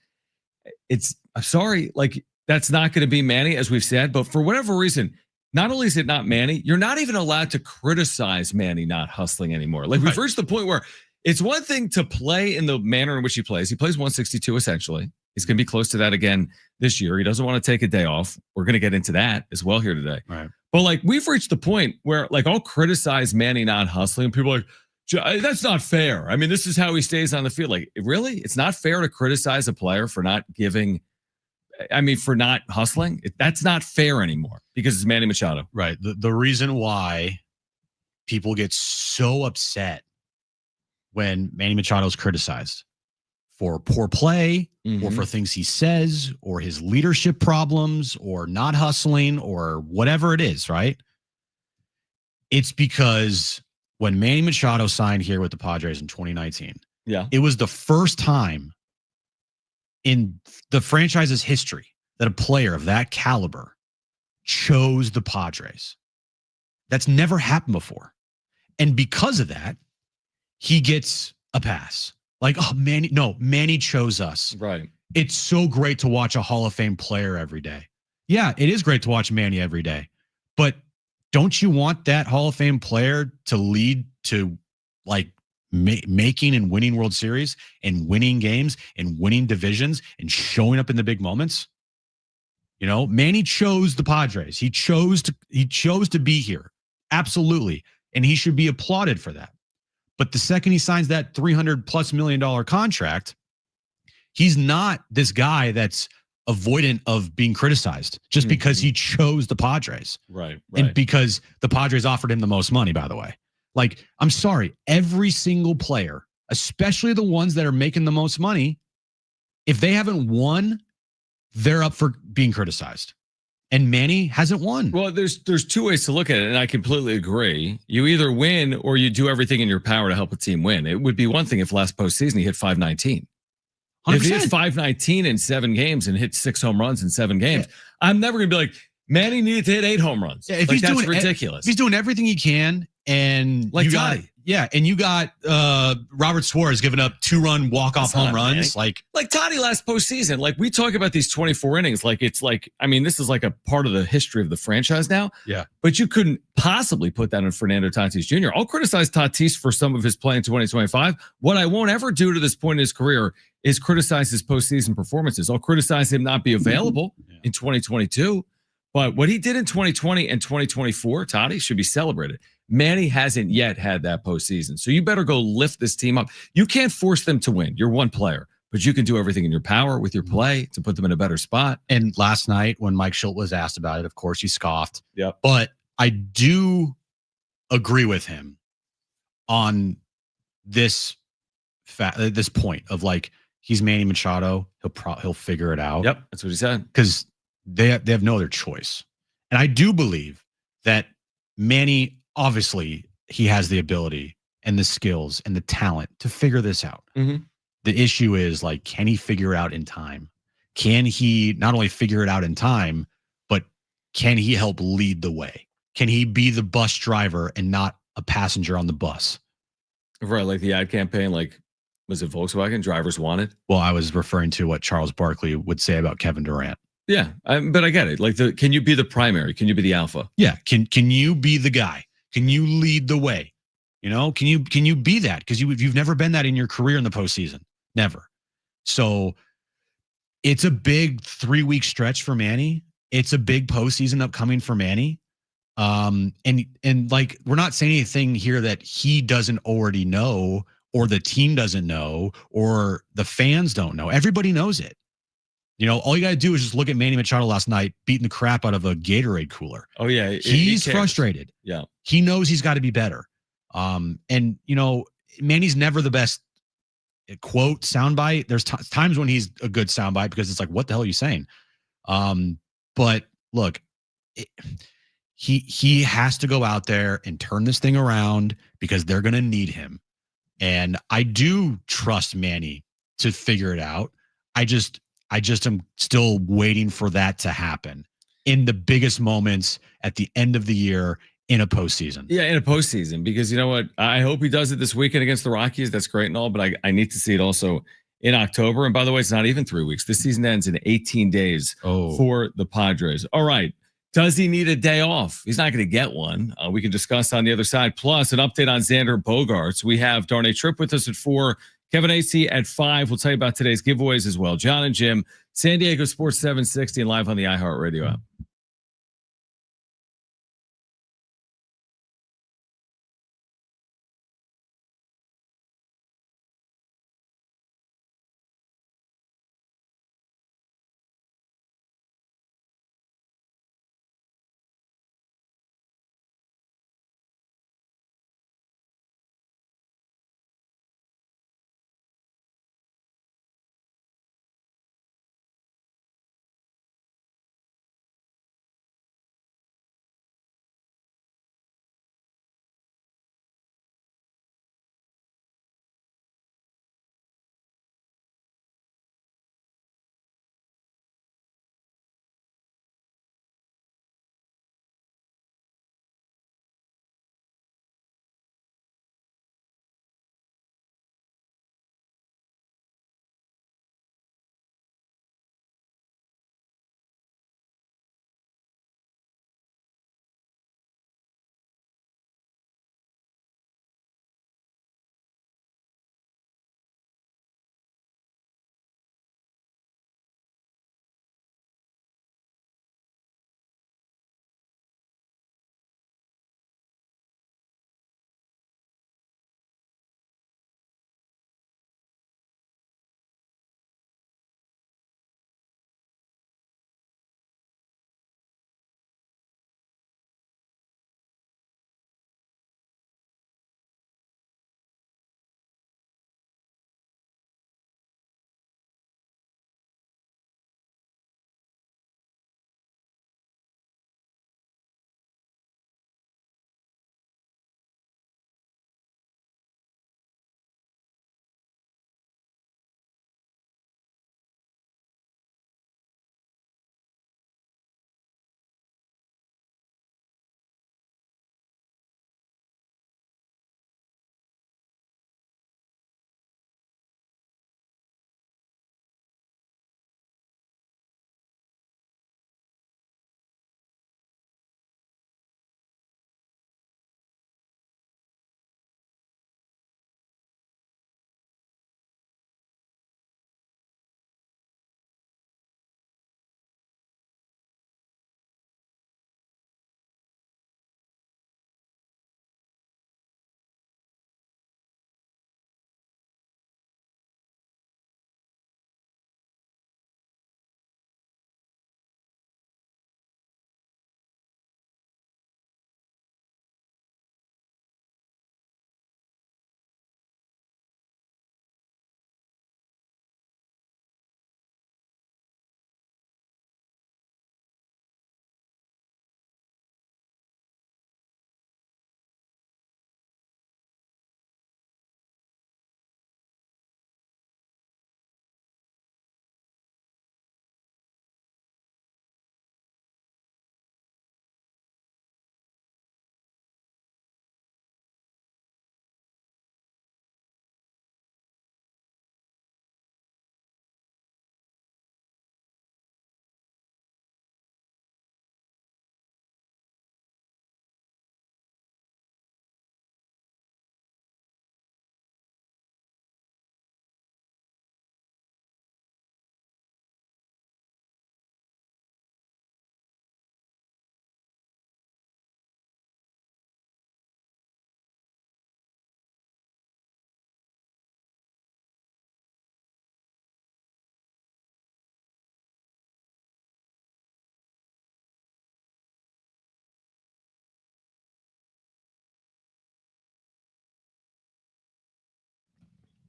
I'm sorry, like that's not going to be Manny, as we've said, but for whatever reason, not only is it not Manny, you're not even allowed to criticize Manny not hustling anymore. Like we've reached the point where it's one thing to play in the manner in which he plays. He plays 162 essentially. He's going to be close to that again this year. He doesn't want to take a day off. We're going to get into that as well here today. Right. But like we've reached the point where like I'll criticize Manny not hustling. People are like, that's not fair. I mean, this is how he stays on the field. Like, really? It's not fair to criticize a player for not for not hustling. That's not fair anymore because it's Manny Machado. Right. The reason why people get so upset when Manny Machado is criticized for poor play or for things he says or his leadership problems or not hustling or whatever it is, right? It's because when Manny Machado signed here with the Padres in 2019, it was the first time in the franchise's history that a player of that caliber chose the Padres. That's never happened before. And because of that, he gets a pass. Like, oh, Manny chose us. Right. It's so great to watch a Hall of Fame player every day. Yeah, it is great to watch Manny every day. But don't you want that Hall of Fame player to lead to like making and winning World Series and winning games and winning divisions and showing up in the big moments? You know, Manny chose the Padres. He chose to be here. Absolutely. And he should be applauded for that. But the second he signs that $300+ million contract, he's not this guy that's avoidant of being criticized just because he chose the Padres. Right. And because the Padres offered him the most money, by the way. Like, I'm sorry, every single player, especially the ones that are making the most money, if they haven't won, they're up for being criticized. And Manny hasn't won. Well, there's two ways to look at it, and I completely agree. You either win or you do everything in your power to help a team win. It would be one thing if last postseason he hit 519. 100%. If he hit 519 in 7 games and hit 6 home runs in 7 games, I'm never going to be like, Manny needed to hit 8 home runs. Yeah, if he's that's doing ridiculous. If he's doing everything he can, and like you got Toddy. and you got Robert Suarez giving up 2-run walk-off home runs. Like Toddy last postseason. Like we talk about these 24 innings, like it's like, I mean, this is like a part of the history of the franchise now. Yeah. But you couldn't possibly put that on Fernando Tatis Jr. I'll criticize Tatis for some of his play in 2025. What I won't ever do to this point in his career is criticize his postseason performances. I'll criticize him not be available in 2022. But what he did in 2020 and 2024, Toddy, should be celebrated. Manny hasn't yet had that postseason. So you better go lift this team up. You can't force them to win. You're one player, but you can do everything in your power with your play to put them in a better spot. And last night when Mike Schultz was asked about it, of course he scoffed. Yep. But I do agree with him on this at this point of like he's Manny Machado. He'll figure it out. Yep, that's what he said. Because they have no other choice. And I do believe that Manny, obviously, he has the ability and the skills and the talent to figure this out. Mhm. The issue is like, can he figure it out in time? Can he not only figure it out in time, but can he help lead the way? Can he be the bus driver and not a passenger on the bus? Right, like the ad campaign, like was it Volkswagen drivers wanted? Well, I was referring to what Charles Barkley would say about Kevin Durant. Yeah, but I get it. Like, can you be the primary? Can you be the alpha? Yeah, can you be the guy? Can you lead the way? You know, can you be that? Because you've never been that in your career in the postseason, never. So it's a big 3-week stretch for Manny. It's a big postseason upcoming for Manny. And like we're not saying anything here that he doesn't already know, or the team doesn't know, or the fans don't know. Everybody knows it. You know, all you got to do is just look at Manny Machado last night beating the crap out of a Gatorade cooler. Oh yeah, he's frustrated. Yeah, he knows he's got to be better. And you know, Manny's never the best quote soundbite. There's times when he's a good soundbite because it's like, what the hell are you saying? But look, he has to go out there and turn this thing around because they're going to need him. And I do trust Manny to figure it out. I just am still waiting for that to happen in the biggest moments at the end of the year in a postseason. Yeah, in a postseason, because you know what? I hope he does it this weekend against the Rockies. That's great and all, but I need to see it also in October. And by the way, it's not even 3 weeks. This season ends in 18 days for the Padres. All right. Does he need a day off? He's not going to get one. We can discuss on the other side. Plus, an update on Xander Bogaerts. We have Darnay Tripp with us at 4. Kevin AC at 5. We'll tell you about today's giveaways as well. John and Jim, San Diego Sports 760 and live on the iHeartRadio app.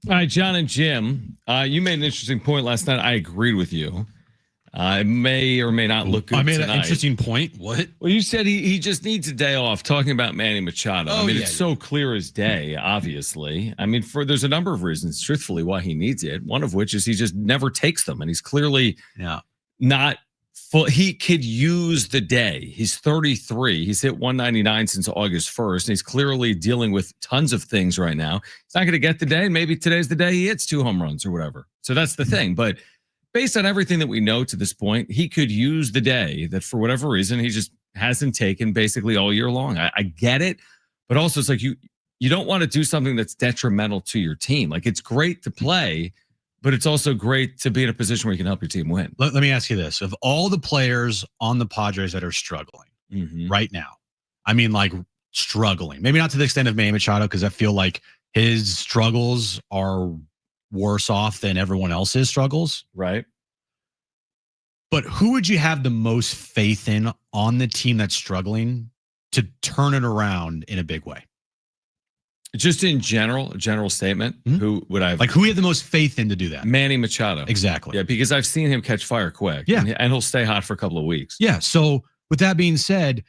All right, John and Jim, you made an interesting point last night. I agreed with you. It may or may not look good I made tonight. an interesting point. What? Well, you said he just needs a day off. Talking about Manny Machado. Oh, I mean, yeah, it's so clear as day, obviously. I mean, there's a number of reasons, truthfully, why he needs it. One of which is he just never takes them. And he's clearly not full. He could use the day. He's 33. He's hit 199 since August 1st. And he's clearly dealing with tons of things right now. He's not going to get the day. Maybe today's the day he hits 2 home runs or whatever. So that's the thing. But based on everything that we know to this point, he could use the day that for whatever reason he just hasn't taken basically all year long. I get it, but also it's like you don't want to do something that's detrimental to your team. Like it's great to play, but it's also great to be in a position where you can help your team win. Let me ask you this. Of all the players on the Padres that are struggling right now, I mean like struggling, maybe not to the extent of Manny Machado because I feel like his struggles are worse off than everyone else's struggles. Right. But who would you have the most faith in on the team that's struggling to turn it around in a big way? Just in general, a general statement, who would I have? Like who you have the most faith in to do that? Manny Machado. Exactly. Yeah, because I've seen him catch fire quick. Yeah. And he'll stay hot for a couple of weeks. Yeah. So with that being said,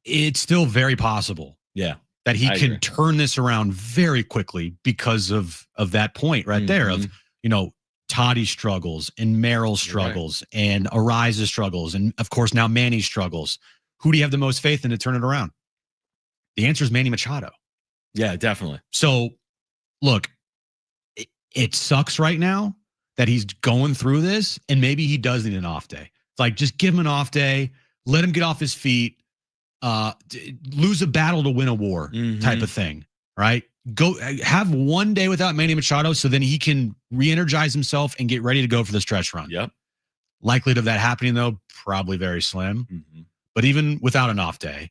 it's still very possible. Yeah. That he can turn this around very quickly because of that point right there of, Toddy struggles and Merrill struggles and Ariza struggles. And of course, now Manny struggles. Who do you have the most faith in to turn it around? The answer is Manny Machado. Yeah, definitely. So look, it sucks right now that he's going through this and maybe he does need an off day. It's like, just give him an off day, let him get off his feet. Lose a battle to win a war type of thing, right? Go have one day without Manny Machado so then he can re-energize himself and get ready to go for the stretch run. Yep. Likelihood of that happening though, probably very slim. But even without an off day,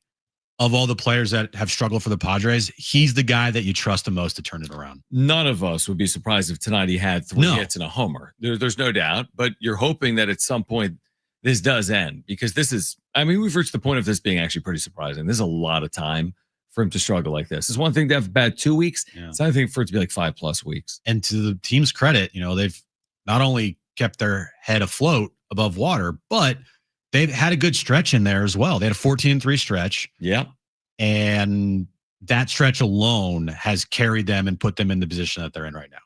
of all the players that have struggled for the Padres, he's the guy that you trust the most to turn it around. None of us would be surprised if tonight he had 3 hits and a homer. There's no doubt, but you're hoping that at some point this does end because we've reached the point of this being actually pretty surprising. There's a lot of time for him to struggle like this. It's one thing to have bad 2 weeks. Yeah. It's another thing for it to be like 5+ weeks. And to the team's credit, they've not only kept their head afloat above water, but they've had a good stretch in there as well. They had a 14-3 stretch. Yeah. And that stretch alone has carried them and put them in the position that they're in right now,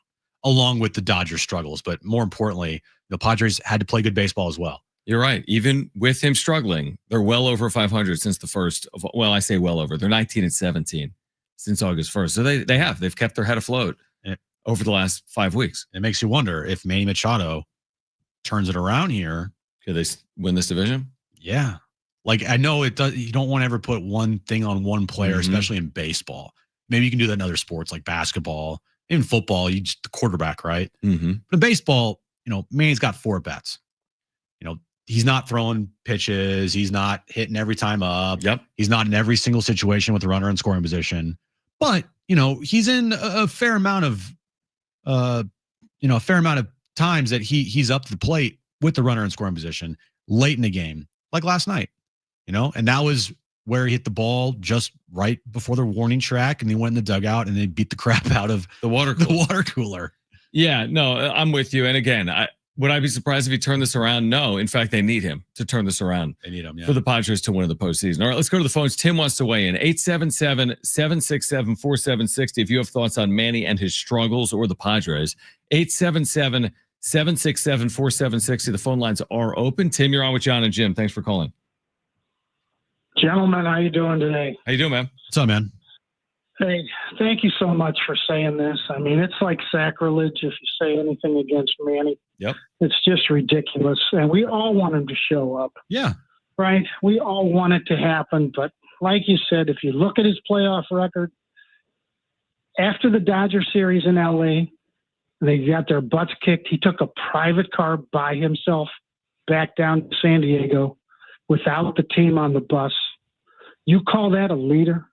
along with the Dodgers struggles. But more importantly, the Padres had to play good baseball as well. You're right. Even with him struggling, they're well over 500 since the first of, I say well over. They're 19-17 since August 1st. So they've kept their head afloat over the last 5 weeks. It makes you wonder if Manny Machado turns it around here. Could they win this division? Yeah. Like I know it does. You don't want to ever put one thing on one player, especially in baseball. Maybe you can do that in other sports like basketball, even football. You just the quarterback, right? But in baseball, Manny's got 4 bats. He's not throwing pitches. He's not hitting every time up. Yep. He's not in every single situation with the runner in scoring position. But, he's in a fair amount of, times that he's up to the plate with the runner in scoring position late in the game, like last night, and that was where he hit the ball just right before the warning track and he went in the dugout and they beat the crap out of the water cooler. Yeah, no, I'm with you. And again, would I be surprised if he turned this around? No. In fact, they need him to turn this around. They need him, for the Padres to win in the postseason. All right, let's go to the phones. Tim wants to weigh in. 877-767-4760. If you have thoughts on Manny and his struggles or the Padres, 877-767-4760. The phone lines are open. Tim, you're on with John and Jim. Thanks for calling. Gentlemen, how you doing today? How you doing, man? What's up, man? Hey, thank you so much for saying this. I mean, it's like sacrilege if you say anything against Manny. Yep. It's just ridiculous. And we all want him to show up. Yeah. Right? We all want it to happen. But like you said, if you look at his playoff record, after the Dodger series in L.A., they got their butts kicked. He took a private car by himself back down to San Diego without the team on the bus. You call that a leader?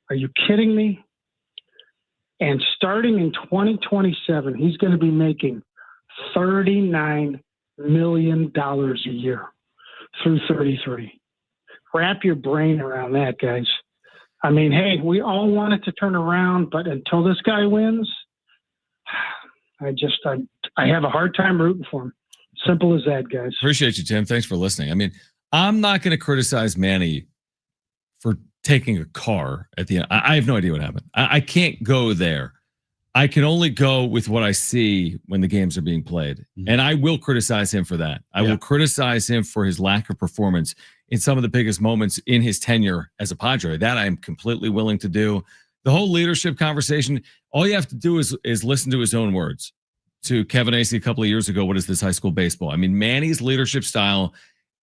Are you kidding me? And starting in 2027, he's going to be making $39 million a year through 33. Wrap your brain around that, guys. I mean, hey, we all want it to turn around, but until this guy wins, I have a hard time rooting for him. Simple as that, guys. Appreciate you, Tim. Thanks for listening. I mean, I'm not going to criticize Manny for taking a car at the end. I have no idea what happened. I can't go there. I can only go with what I see when the games are being played. And I will criticize him for that. I will criticize him for his lack of performance in some of the biggest moments in his tenure as a Padre. That I am completely willing to do. The whole leadership conversation, all you have to do is listen to his own words to Kevin Acee a couple of years ago. What is this high school baseball? I mean, Manny's leadership style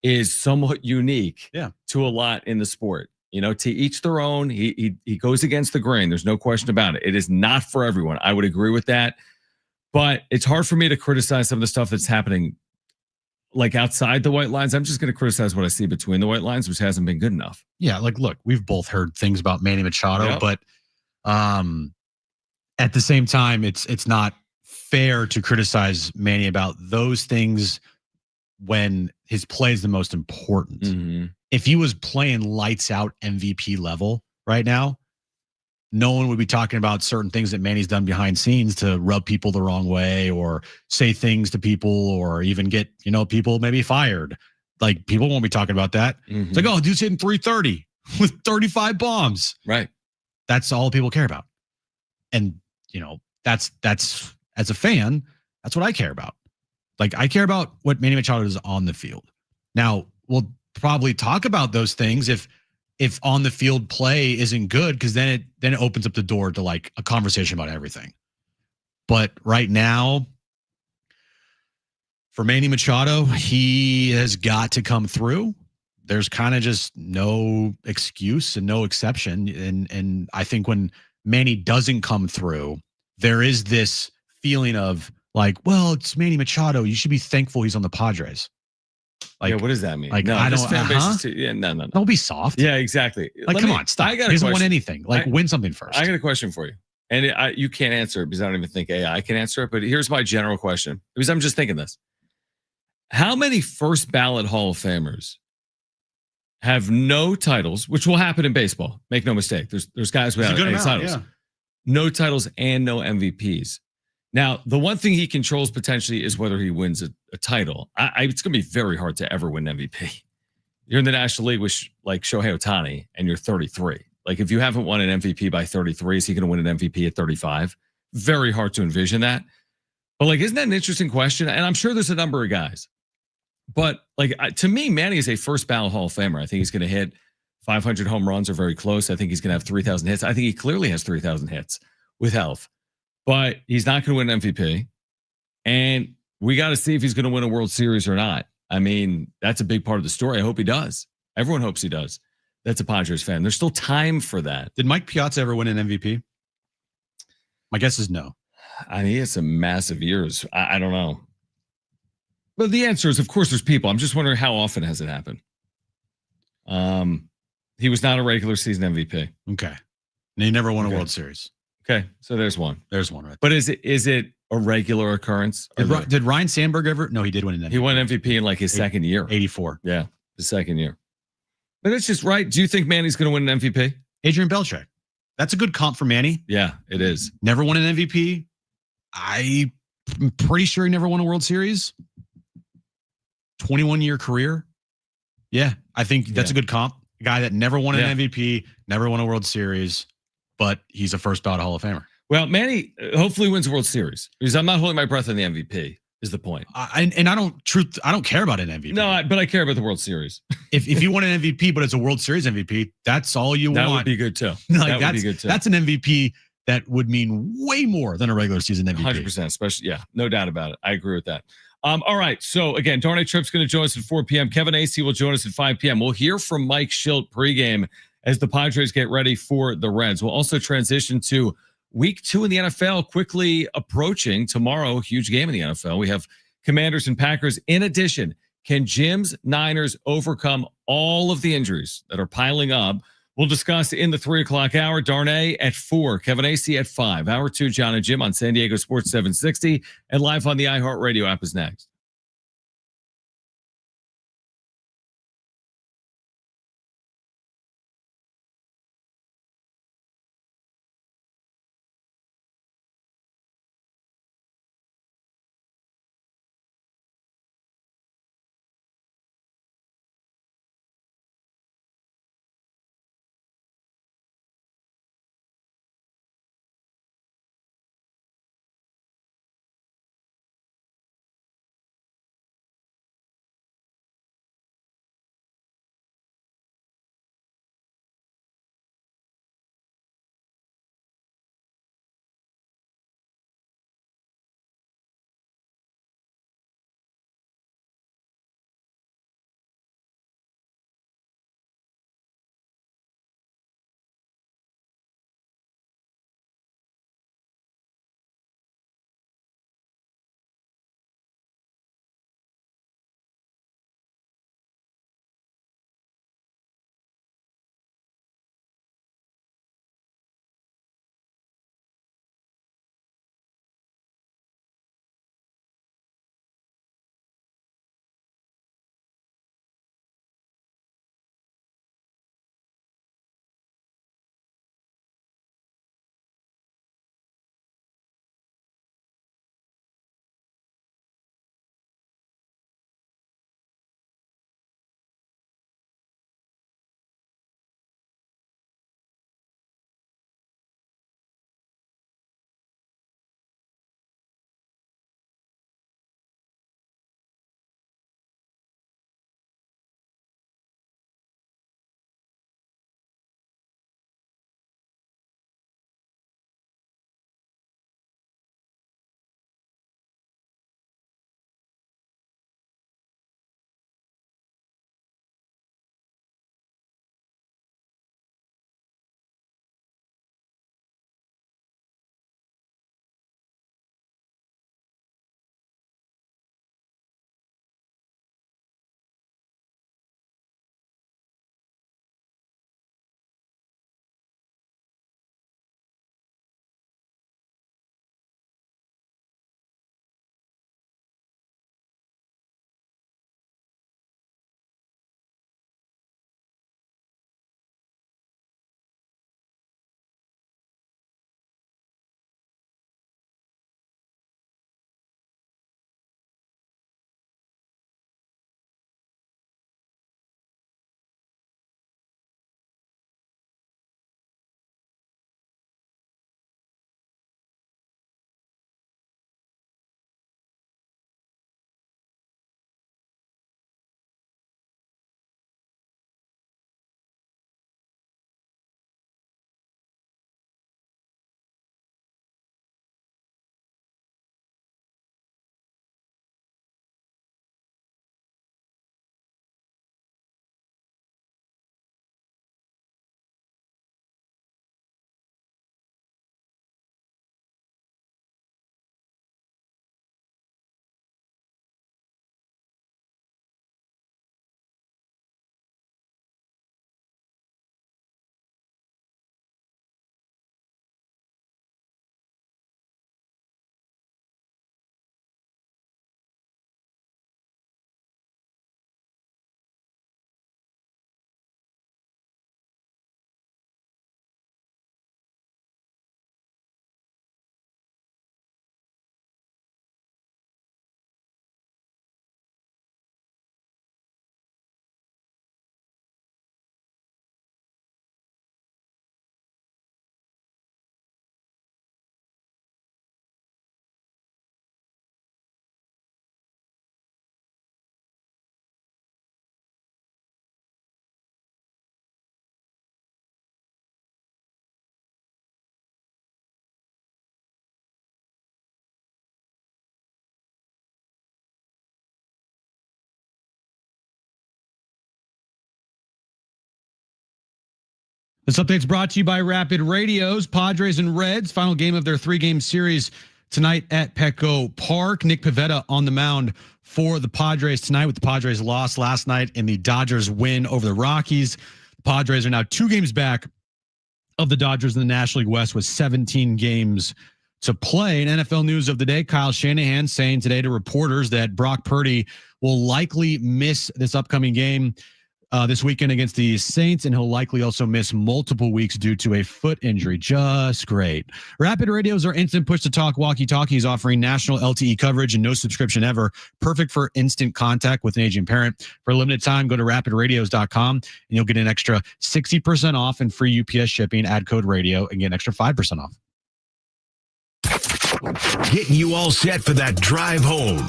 is somewhat unique to a lot in the sport. You know, to each their own. He goes against the grain. There's no question about it. It is not for everyone. I would agree with that. But it's hard for me to criticize some of the stuff that's happening like outside the white lines. I'm just going to criticize what I see between the white lines, which hasn't been good enough. Yeah, like, look, we've both heard things about Manny Machado, but at the same time, it's not fair to criticize Manny about those things when his play is the most important. If he was playing lights out MVP level right now, no one would be talking about certain things that Manny's done behind scenes to rub people the wrong way or say things to people or even get, people maybe fired. Like, people won't be talking about that. It's like, oh, dude's hitting 330 with 35 bombs. Right. That's all people care about. And, that's as a fan, that's what I care about. Like, I care about what Manny Machado does on the field. Now, we'll probably talk about those things if on the field play isn't good, because then it opens up the door to like a conversation about everything. But right now, for Manny Machado, he has got to come through. There's kind of just no excuse and no exception. And I think when Manny doesn't come through, there is this feeling of like, well, it's Manny Machado. You should be thankful he's on the Padres. Like, what does that mean? Like, no, I this don't. fan base is too, no. Don't be soft. Yeah, exactly. Like, come on, stop. He doesn't win anything. Like, win something first. I got a question for you, and you can't answer it because I don't even think AI can answer it. But here's my general question, because I'm just thinking this: how many first ballot Hall of Famers have no titles, which will happen in baseball? Make no mistake. There's guys without any titles, no titles, and no MVPs. Now, the one thing he controls potentially is whether he wins a title. It's going to be very hard to ever win MVP. You're in the National League with like Shohei Ohtani, and you're 33. Like, if you haven't won an MVP by 33, is he going to win an MVP at 35? Very hard to envision that. But like, isn't that an interesting question? And I'm sure there's a number of guys. But like, to me, Manny is a first ballot Hall of Famer. I think he's going to hit 500 home runs or very close. I think he's going to have 3,000 hits. I think he clearly has 3,000 hits with health. But he's not going to win an MVP. And we got to see if he's going to win a World Series or not. I mean, that's a big part of the story. I hope he does. Everyone hopes he does. That's a Padres fan. There's still time for that. Did Mike Piazza ever win an MVP? My guess is no. I mean, he has some massive years. I don't know. But the answer is, of course, there's people. I'm just wondering, how often has it happened? He was not a regular season MVP. Okay. And he never won a World Series. Okay, so there's one. There's one, right? But is it a regular occurrence? Did Ryan Sandberg ever? No, he did win an MVP. He won MVP in like his second year. 84. Yeah, his second year. But it's just right. Do you think Manny's going to win an MVP? Adrian Beltre. That's a good comp for Manny. Yeah, it is. Never won an MVP. I'm pretty sure he never won a World Series. 21-year career. Yeah, I think that's a good comp. A guy that never won an MVP, never won a World Series, but he's a first ballot Hall of Famer. Well, Manny hopefully wins a World Series, because I'm not holding my breath on the MVP. Is the point? I don't care about an MVP. No, but I care about the World Series. if you want an MVP, but it's a World Series MVP, that's all you want. That would be good too. Like, that would be good too. That's an MVP that would mean way more than a regular season MVP. 100%, especially, no doubt about it. I agree with that. All right. So again, Darnay Tripp's going to join us at 4 p.m. Kevin Acee will join us at 5 p.m. We'll hear from Mike Schilt pregame as the Padres get ready for the Reds. We'll also transition to week 2 in the NFL, quickly approaching tomorrow. Huge game in the NFL. We have Commanders and Packers. In addition, can Jim's Niners overcome all of the injuries that are piling up? We'll discuss in the 3 o'clock hour. Darnay at 4, Kevin Acee at 5. Hour 2, John and Jim on San Diego Sports 760, and live on the iHeartRadio app is next. This update's brought to you by Rapid Radios. Padres and Reds, final game of their 3-game series tonight at Petco Park. Nick Pivetta on the mound for the Padres tonight, with the Padres loss last night and the Dodgers win over the Rockies. The Padres are now 2 games back of the Dodgers in the National League West with 17 games to play. In NFL news of the day, Kyle Shanahan saying today to reporters that Brock Purdy will likely miss this upcoming game this weekend against the Saints, and he'll likely also miss multiple weeks due to a foot injury. Just great. Rapid Radios are instant push-to-talk walkie-talkies offering national LTE coverage and no subscription ever. Perfect for instant contact with an aging parent. For a limited time, go to rapidradios.com and you'll get an extra 60% off and free UPS shipping. Add code radio and get an extra 5% off. Getting you all set for that drive home.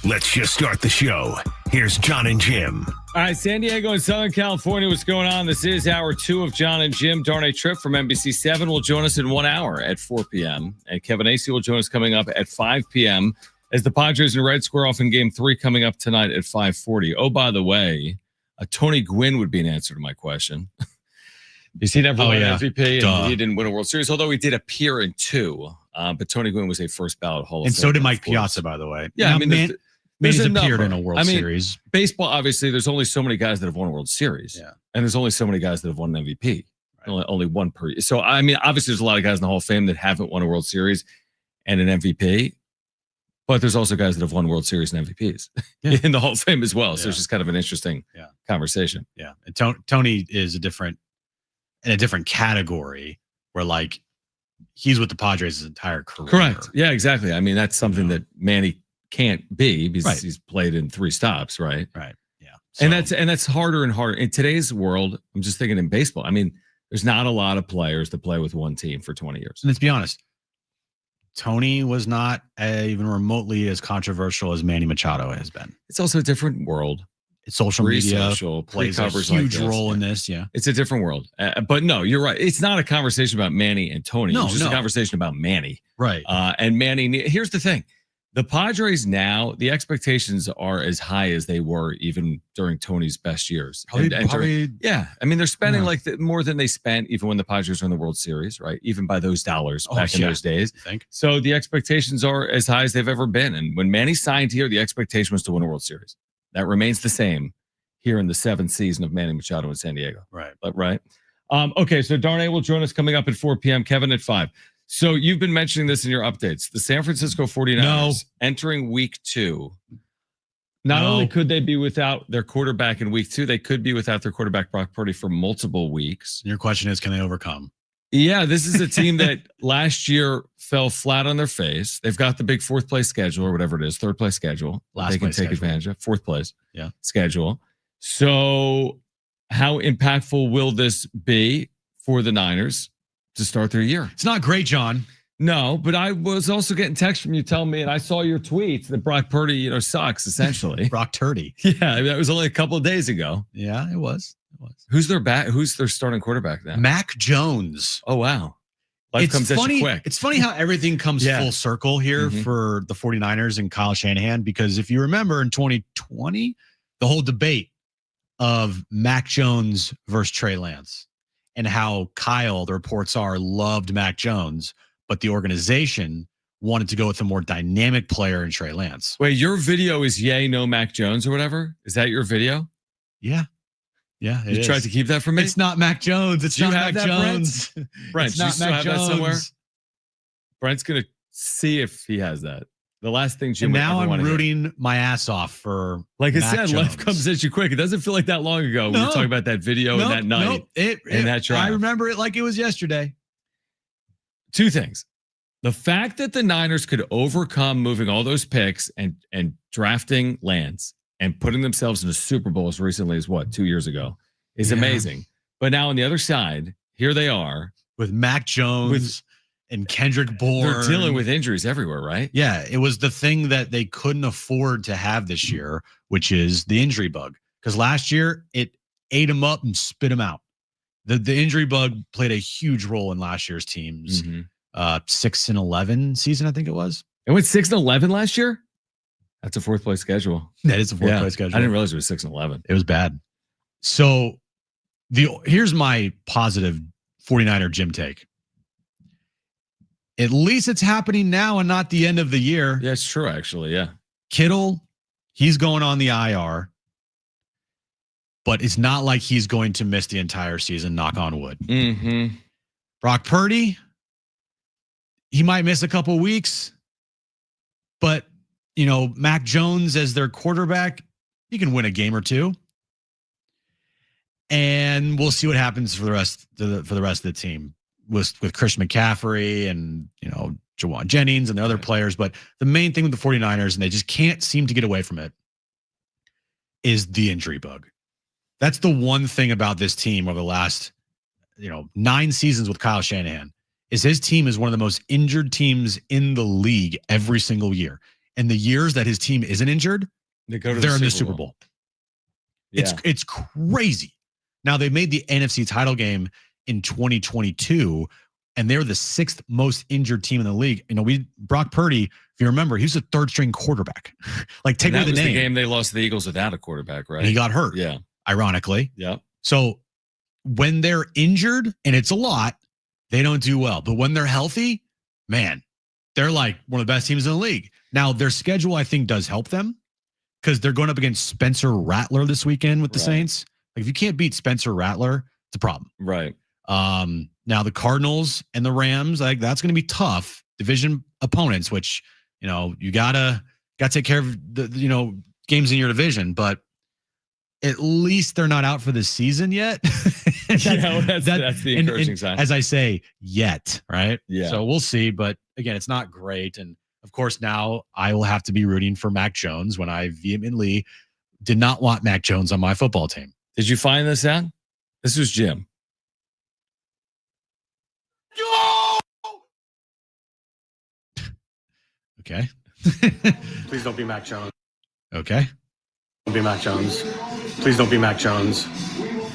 Let's just start the show. Here's John and Jim. All right, San Diego and Southern California, what's going on? This is hour 2 of John and Jim. Darnay Tripp from NBC7 will join us in 1 hour at 4 p.m. And Kevin Acee will join us coming up at 5 p.m. as the Padres and Reds square off in Game 3 coming up tonight at 5:40. Oh, by the way, Tony Gwynn would be an answer to my question. Because he never won an MVP and he didn't win a World Series, although he did appear in 2. But Tony Gwynn was a first ballot Hall of Famer. And so did Mike Piazza, by the way. Yeah, I mean, Manny's appeared in a World Series. Baseball, obviously, there's only so many guys that have won a World Series. Yeah. And there's only so many guys that have won an MVP. Right. Only one per year. So, I mean, obviously, there's a lot of guys in the Hall of Fame that haven't won a World Series and an MVP. But there's also guys that have won World Series and MVPs in the Hall of Fame as well. So it's just kind of an interesting conversation. Yeah. And Tony is in a different category where, like, he's with the Padres his entire career. Correct. Yeah, exactly. I mean, that's something that Manny can't be because he's played in 3 stops, right? Right. Yeah. So, and that's harder and harder. In today's world, I'm just thinking in baseball. I mean, there's not a lot of players that play with one team for 20 years. And let's be honest, Tony was not even remotely as controversial as Manny Machado has been. It's also a different world. It's social media plays a huge role in this. Yeah. It's a different world. But no, you're right. It's not a conversation about Manny and Tony. It's just a conversation about Manny. Right. And Manny, here's the thing. The Padres now, the expectations are as high as they were even during Tony's best years. Probably, I mean, they're spending more than they spent even when the Padres were in the World Series, right? Even by those dollars back in those days. So the expectations are as high as they've ever been. And when Manny signed here, the expectation was to win a World Series. That remains the same here in the 7th season of Manny Machado in San Diego. Right. Right. Okay, so Darnay will join us coming up at 4 p.m. Kevin at 5. So you've been mentioning this in your updates. The San Francisco 49ers entering week 2. Not only could they be without their quarterback in week 2, they could be without their quarterback Brock Purdy for multiple weeks. Your question is, can they overcome? Yeah, this is a team that last year fell flat on their face. They've got the big 4th place schedule or whatever it is, 3rd place schedule. They can take advantage of 4th place schedule. So how impactful will this be for the Niners to start their year? It's not great, John. No, but I was also getting texts from you telling me, and I saw your tweets that Brock Purdy, sucks essentially. Brock Purdy. Yeah, that was only a couple of days ago. Yeah, it was. Who's their starting quarterback now? Mac Jones. Oh wow. Life comes at you quick. It's funny how everything comes full circle here for the 49ers and Kyle Shanahan, because if you remember in 2020, the whole debate of Mac Jones versus Trey Lance and how Kyle, the reports are, loved Mac Jones, but the organization wanted to go with a more dynamic player in Trey Lance. Wait, your video is yay, no Mac Jones or whatever? Is that your video? Yeah. Yeah, you tried to keep that from me? It's not Mac Jones. It's not Mac Jones. Brent, you still have that somewhere? Brent's going to see if he has that. The last thing Jim. And now I'm rooting my ass off for Like I said, life comes at you quick. It doesn't feel like that long ago. We were talking about that video and that night. And that drive. I remember it like it was yesterday. 2 things. The fact that the Niners could overcome moving all those picks and drafting Lance and putting themselves in a Super Bowl as recently as 2 years ago is amazing. But now on the other side, here they are with Mac Jones and Kendrick Bourne. They're dealing with injuries everywhere, right? Yeah, it was the thing that they couldn't afford to have this year, which is the injury bug. Because last year it ate them up and spit them out. The injury bug played a huge role in last year's team's 6-11 season, I think it was. It went 6-11 last year. That's a 4th place schedule. That is a 4th place schedule. I didn't realize it was 6-11. It was bad. So Here's my positive 49er Jim take. At least it's happening now and not the end of the year. Yeah, it's true, actually. Yeah. Kittle, he's going on the IR, but it's not like he's going to miss the entire season, knock on wood. Mm-hmm. Brock Purdy, he might miss a couple weeks, but, Mac Jones as their quarterback, he can win a game or two. And we'll see what happens for the rest of the team with Chris McCaffrey and, Jawan Jennings and the other players. But the main thing with the 49ers, and they just can't seem to get away from it, is the injury bug. That's the one thing about this team over the last, 9 seasons with Kyle Shanahan, is his team is one of the most injured teams in the league every single year. And the years that his team isn't injured, they're in the Super Bowl. Yeah. It's crazy. Now, they made the NFC title game in 2022, and they're the 6th most injured team in the league. Brock Purdy, if you remember, he was a 3rd-string quarterback. Take away the name. The game they lost to the Eagles without a quarterback, right? And he got hurt. Yeah. Ironically. Yeah. So when they're injured, and it's a lot, they don't do well. But when they're healthy, man, they're like one of the best teams in the league. Now, their schedule, I think, does help them because they're going up against Spencer Rattler this weekend with the Saints. Like, if you can't beat Spencer Rattler, it's a problem. Right. Now the Cardinals and the Rams, that's going to be tough division opponents, which, you gotta take care of the, games in your division, but at least they're not out for the season yet. That's the encouraging sign. As I say, yet, right? Yeah. So we'll see, but again, it's not great. And of course, now I will have to be rooting for Mac Jones when I vehemently did not want Mac Jones on my football team. Did you find this out? This was Jim. Okay. Please don't be Mac Jones. Okay. Don't be Mac Jones. Please don't be Mac Jones.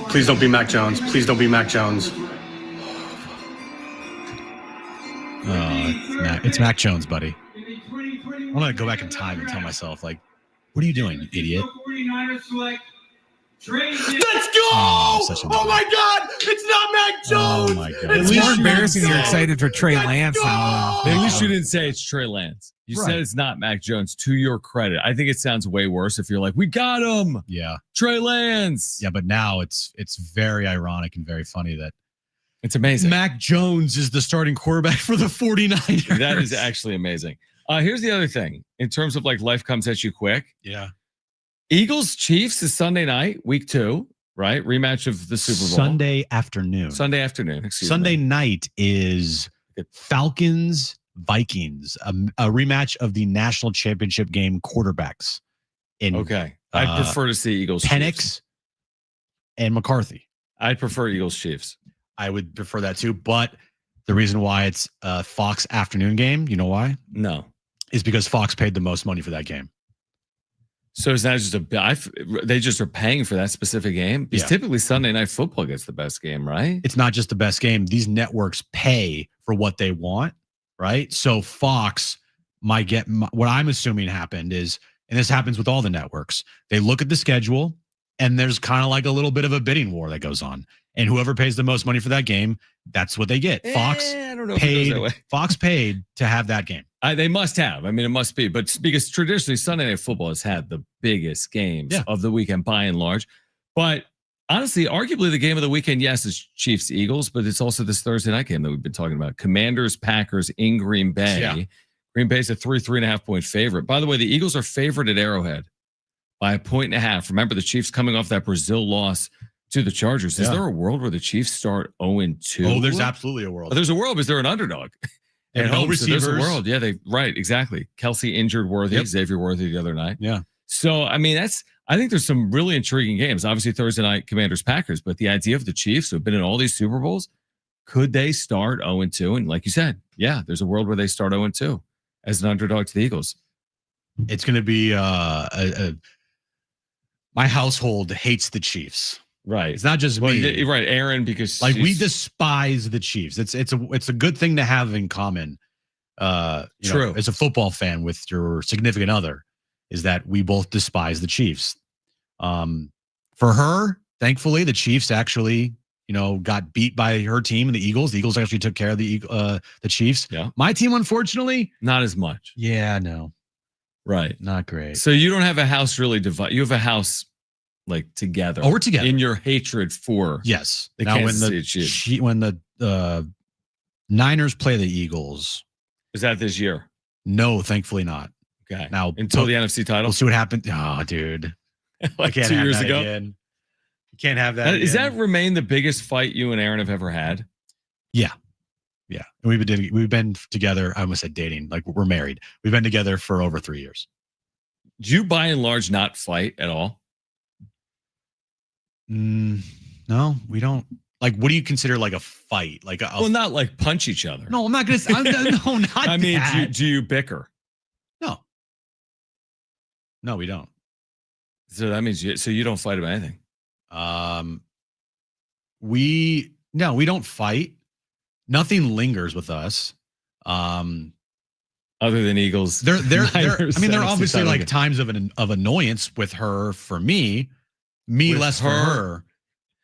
Please don't be Mac Jones. Please don't be Mac Jones. It's Mac Jones, buddy. I'm going to go back in time and tell myself, what are you doing, you idiot? Let's go! Oh my God! It's not Mac Jones! Oh my God. It's more embarrassing you're excited for Trey Lance now. At least you didn't say it's Trey Lance. You said it's not Mac Jones, to your credit. I think it sounds way worse if you're like, we got him. Yeah. Trey Lance. Yeah, but now it's very ironic and very funny that it's amazing. Mac Jones is the starting quarterback for the 49ers. That is actually amazing. Here's the other thing. In terms of life comes at you quick. Yeah. Eagles Chiefs is Sunday night, week 2, right? Rematch of the Super Bowl. Sunday afternoon. Sunday night is Falcons Vikings, a rematch of the national championship game quarterbacks. Okay. I'd prefer to see Eagles Penix Chiefs. And McCarthy. I'd prefer Eagles Chiefs. I would prefer that too, but the reason why it's a Fox afternoon game, you know why? No. Is because Fox paid the most money for that game. So is that just they just are paying for that specific game? Because typically Sunday Night Football gets the best game, right? It's not just the best game. These networks pay for what they want, right? So Fox might get what I'm assuming happened is, and this happens with all the networks, they look at the schedule and there's kind of like a little bit of a bidding war that goes on. And whoever pays the most money for that game, that's what they get. Fox paid to have that game. They must have. I mean, it must be. But because traditionally Sunday Night Football has had the biggest games of the weekend by and large. But honestly, arguably the game of the weekend, yes, is Chiefs Eagles, but it's also this Thursday night game that we've been talking about. Commanders Packers in Green Bay. Yeah. Green Bay's a 3.5 point favorite. By the way, the Eagles are favored at Arrowhead by 1.5. Remember, the Chiefs coming off that Brazil loss to the Chargers. Is there a world where the Chiefs start 0-2? Oh, there's absolutely a world. There's a world because they're an underdog. And no receivers. So there's a world. Yeah, right, exactly. Kelsey injured Worthy, Xavier Worthy the other night. Yeah. So, I mean, I think there's some really intriguing games. Obviously, Thursday night, Commanders Packers, but the idea of the Chiefs who have been in all these Super Bowls, could they start 0-2? And like you said, there's a world where they start 0-2 as an underdog to the Eagles. It's going to be my household hates the Chiefs. Right. It's not just me. Right, Aaron, because we despise the Chiefs. It's a good thing to have in common. True. As a football fan with your significant other, is that we both despise the Chiefs. For her, Thankfully, the Chiefs actually, got beat by her team and the Eagles. The Eagles actually took care of the Chiefs. Yeah. My team, unfortunately, not as much. Yeah, no. Right. Not great. So you don't have a house really divided. You have a house like together. Oh, we're together. In your hatred for Yes. the now Kansas City Chiefs. when the Niners play the Eagles. Is that this year? No, thankfully not. Okay. Now until the NFC title. We'll see what happens. Oh, dude. like 2 years ago. Again. You can't have that. Does that remain the biggest fight you and Aaron have ever had? Yeah. Yeah. And we've been together. I almost said dating. Like we're married. We've been together for over 3 years. Do you by and large not fight at all? No, we don't. Like, what do you consider like a fight? Like, well, not like punch each other. No, I'm not going to. No, not. I mean, that. do you bicker? No, we don't. So that means you don't fight about anything. We don't fight. Nothing lingers with us. Other than Eagles, there are obviously like times of annoyance with her for me with less her. For her.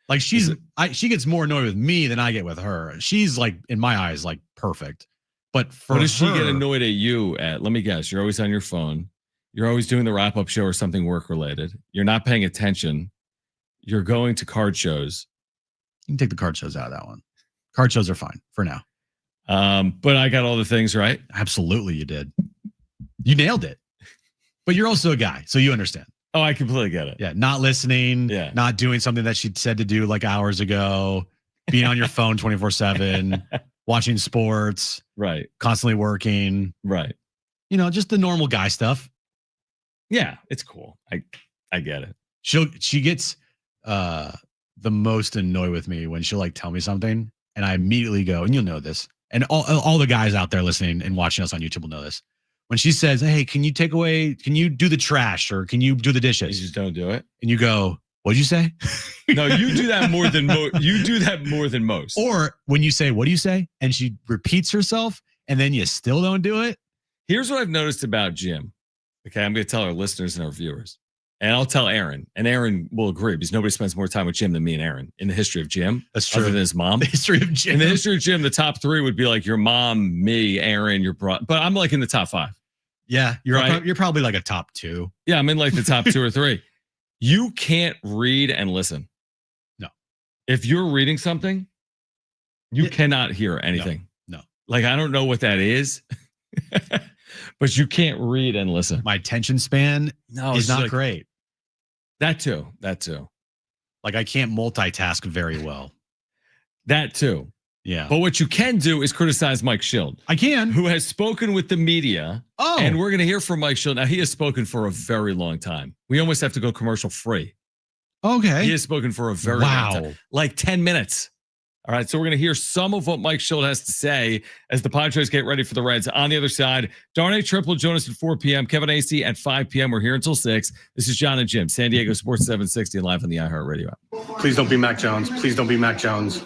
Like she gets more annoyed with me than I get with her. She's like, in my eyes, like perfect. But for what does her, she get annoyed at you at? Let me guess. You're always on your phone. You're always doing the wrap-up show or something work-related. You're not paying attention. You're going to card shows. You can take the card shows out of that one. Card shows are fine for now. But I got all the things right. Absolutely, you did. You nailed it. But you're also a guy, so you understand. Oh, I completely get it. Yeah, not listening. Yeah. Not doing something that she said to do like hours ago. Being on your phone 24/7. Watching sports. Right. Constantly working. Right. Just the normal guy stuff. Yeah, it's cool. I get it. She gets the most annoyed with me when she'll like tell me something and I immediately go, and you'll know this, and all the guys out there listening and watching us on YouTube will know this. When she says, "Hey, can you do the trash or can you do the dishes?" You just don't do it. And you go, "What'd you say?" No, you do that more than you do that more than most. Or when you say, "What do you say?" and she repeats herself and then you still don't do it. Here's what I've noticed about Jim. Okay, I'm going to tell our listeners and our viewers, and I'll tell Aaron, and Aaron will agree because nobody spends more time with Jim than me and Aaron in the history of Jim. That's true. Other than his mom. The history of Jim. In the history of Jim, the top three would be like your mom, me, Aaron, your brother. But I'm like in the top 5. Yeah, you're probably like a top 2. Yeah, I'm in like the top 2 or 3. You can't read and listen. No. If you're reading something, you cannot hear anything. No. Like, I don't know what that is. But you can't read and listen. My attention span is not great. That too. Like I can't multitask very well. That too. Yeah. But what you can do is criticize Mike Schild. I can. Who has spoken with the media. Oh. And we're going to hear from Mike Schild. Now, he has spoken for a very long time. We almost have to go commercial free. Okay. He has spoken for a very long time. Like 10 minutes. All right, so we're going to hear some of what Mike Schild has to say as the Padres get ready for the Reds. On the other side, Darnay Triple, Jonas at 4 p.m., Kevin AC at 5 p.m. We're here until 6. This is John and Jim, San Diego Sports 760, live on the iHeartRadio app. Please don't be Mac Jones. Please don't be Mac Jones.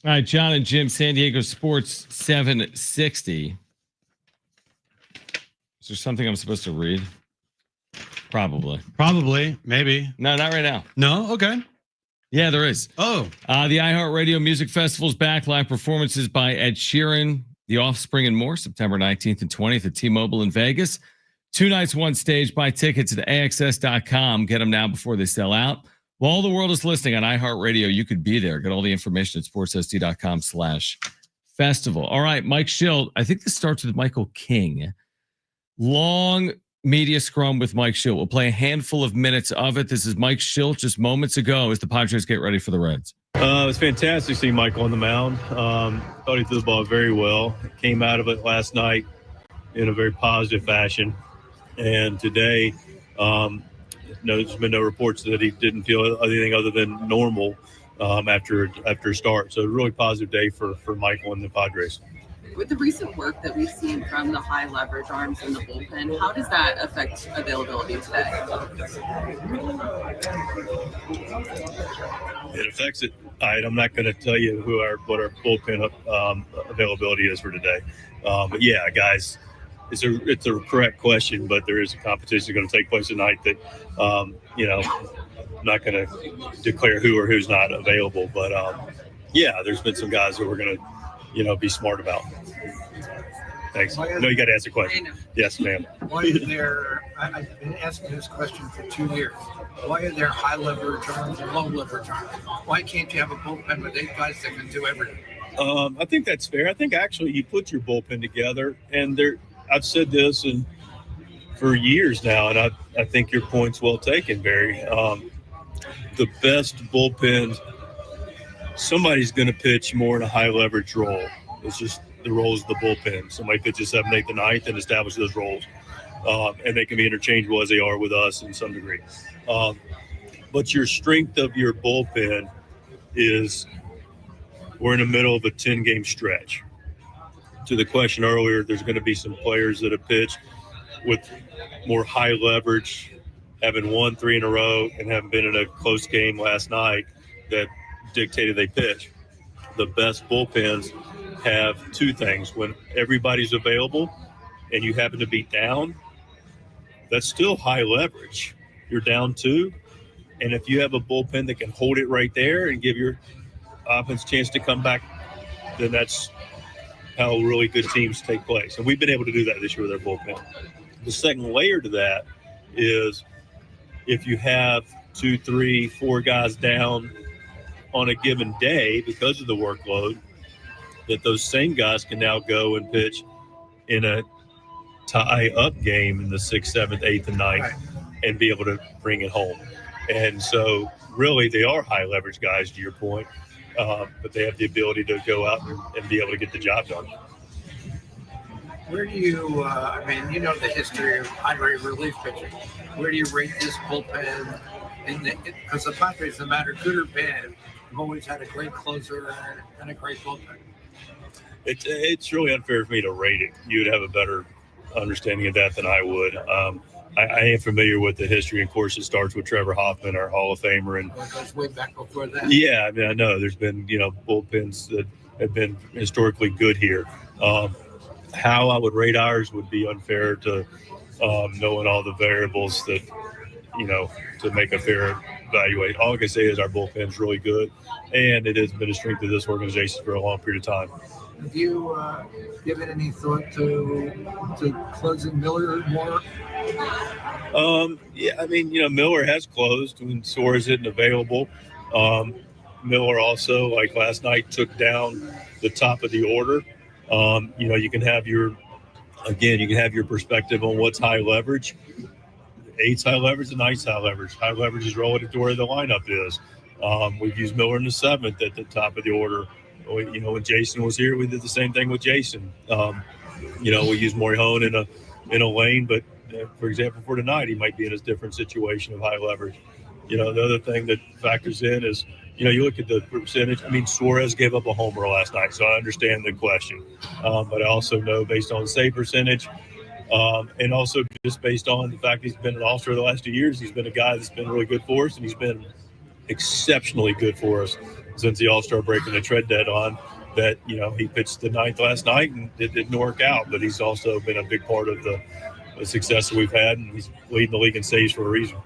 All right, John and Jim, San Diego Sports 760. Is there something I'm supposed to read? Probably. Maybe. No, not right now. No? Okay. Yeah, there is. Oh. The iHeartRadio Music Festival's back. Live performances by Ed Sheeran, The Offspring, and more. September 19th and 20th at T-Mobile in Vegas. 2 nights, 1 stage. Buy tickets at AXS.com. Get them now before they sell out. While all the world is listening on iHeartRadio, you could be there. Get all the information at sportsSD.com/festival. All right, Mike Schill. I think this starts with Michael King. Long media scrum with Mike Schill. We'll play a handful of minutes of it. This is Mike Schill just moments ago as the Padres get ready for the Reds. It was fantastic to see Michael on the mound. Thought he threw the ball very well. Came out of it last night in a very positive fashion. And today, there's been no reports that he didn't feel anything other than normal after a start. So a really positive day for Michael and the Padres. With the recent work that we've seen from the high leverage arms in the bullpen, how does that affect availability today? It affects it. I'm not going to tell you what our bullpen availability is for today. But yeah, guys, it's a correct question, but there is a competition going to take place tonight that, I'm not going to declare who or who's not available. But yeah, there's been some guys that we're going to, be smart about. Thanks. No, you got to ask the question. Yes, ma'am. Why is there, I've been asking this question for 2 years. Why are there high leverage arms and low leverage arms? Why can't you have a bullpen with 8 guys that can do everything? I think that's fair. I think actually you put your bullpen together, and I've said this for years now, and I think your point's well taken, Barry. The best bullpens, somebody's going to pitch more in a high leverage role. It's just the roles of the bullpen. Somebody pitches 7th, 8th, and 9th and establish those roles. And they can be interchangeable as they are with us in some degree. But your strength of your bullpen is we're in the middle of a 10-game stretch. To the question earlier, there's going to be some players that have pitched with more high leverage, having won 3 in a row and having been in a close game last night that dictated they pitch. The best bullpens have 2 things. When everybody's available and you happen to be down, that's still high leverage. You're down 2. And if you have a bullpen that can hold it right there and give your offense a chance to come back, then that's how really good teams take place. And we've been able to do that this year with our bullpen. The second layer to that is if you have 2, 3, 4 guys down on a given day because of the workload, that those same guys can now go and pitch in a tie-up game in the 6th, 7th, 8th, and 9th and be able to bring it home. And so really they are high leverage guys, to your point, but they have the ability to go out and be able to get the job done. Where do you, the history of Padres relief pitching. Where do you rate this bullpen? Because the Padres, no matter good or bad, have always had a great closer and a great bullpen. It's really unfair for me to rate it. You would have a better understanding of that than I would. I am familiar with the history. Of course, it starts with Trevor Hoffman, our Hall of Famer. And it goes way back before that. Yeah, I know there's been, bullpens that have been historically good here. How I would rate ours would be unfair to knowing all the variables that, to make a fair evaluate. All I can say is our bullpen is really good, and it has been a strength of this organization for a long period of time. Have you given any thought to closing Miller more? Yeah, Miller has closed when Suarez isn't available. Miller also, like last night, took down the top of the order. You can have your perspective on what's high leverage. 8's high leverage and 9's high leverage. High leverage is relative to where the lineup is. We've used Miller in the 7th at the top of the order. When Jason was here, we did the same thing with Jason. We used Morihone in a lane, but for example, for tonight, he might be in a different situation of high leverage. The other thing that factors in is, you look at the percentage. Suarez gave up a homer last night, so I understand the question. But I also know based on save percentage, and also just based on the fact he's been an all-star the last 2 years, he's been a guy that's been really good for us, and he's been exceptionally good for us since the All-Star break and the trade deadline. That he pitched the ninth last night and it didn't work out, but he's also been a big part of the success that we've had, and he's leading the league in saves for a reason.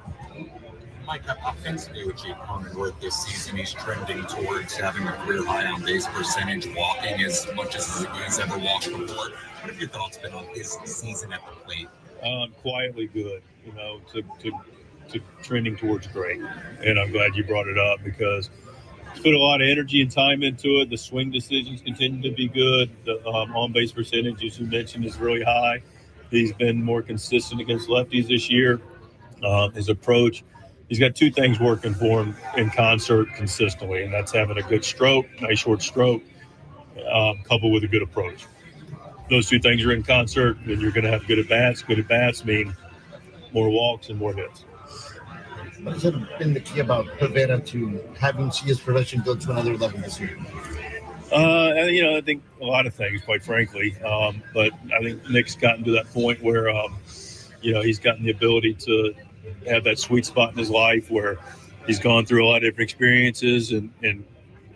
Mike, offensively with Jake Cronenworth this season, he's trending towards having a career high on base percentage, walking as much as he's ever walked before. What have your thoughts been on his season at the plate? Quietly good, to trending towards great. And I'm glad you brought it up because he's put a lot of energy and time into it. The swing decisions continue to be good. The on-base percentage, as you mentioned, is really high. He's been more consistent against lefties this year. His approach, he's got two things working for him in concert consistently, and that's having a good stroke, nice short stroke, coupled with a good approach. Those two things are in concert, then you're going to have good at-bats. Good at-bats mean more walks and more hits. What has been the key about Pavetta to having see his production go to another level this year? I think a lot of things, quite frankly. But I think Nick's gotten to that point where, he's gotten the ability to have that sweet spot in his life where he's gone through a lot of different experiences and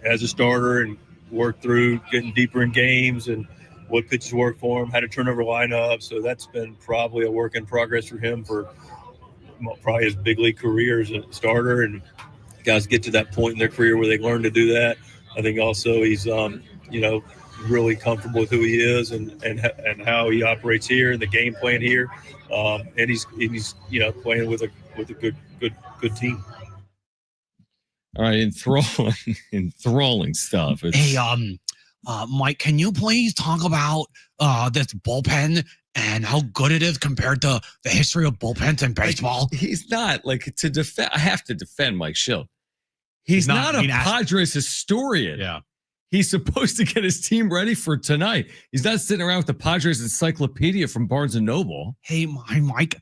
as a starter and worked through getting deeper in games and what pitches work for him, how to turn over lineups. So that's been probably a work in progress for him for probably his big league career as a starter. And guys get to that point in their career where they learn to do that. I think also he's, really comfortable with who he is and how he operates here and the game plan here. And he's playing with a good team. All right, enthralling stuff. Hey, Mike, can you please talk about this bullpen and how good it is compared to the history of bullpens in baseball? He's not to defend. I have to defend Mike Schill. He's not a Padres historian. Yeah. He's supposed to get his team ready for tonight. He's not sitting around with the Padres encyclopedia from Barnes & Noble. Hey, Mike,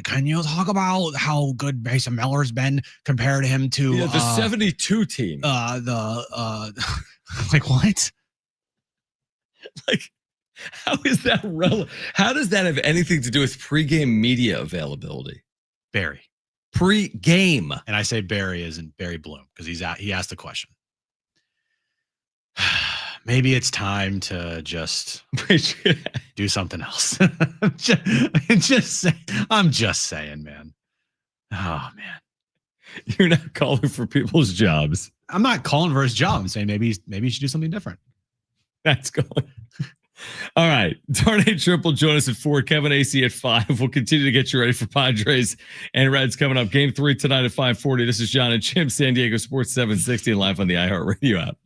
can you talk about how good Mason Miller's been compared to him to the 72 team? Like what? Like, how is that relevant? How does that have anything to do with pregame media availability? Barry. Pre-game. And I say Barry isn't Barry Bloom because he asked the question. Maybe it's time to just do something else. I'm just saying, man. Oh, man. You're not calling for people's jobs. I'm not calling for his job. I'm saying maybe you should do something different. That's going. All right. Tornado Triple, join us at 4. Kevin AC at 5. We'll continue to get you ready for Padres and Reds coming up. Game 3 tonight at 5:40. This is John and Jim, San Diego Sports 760, live on the iHeartRadio app.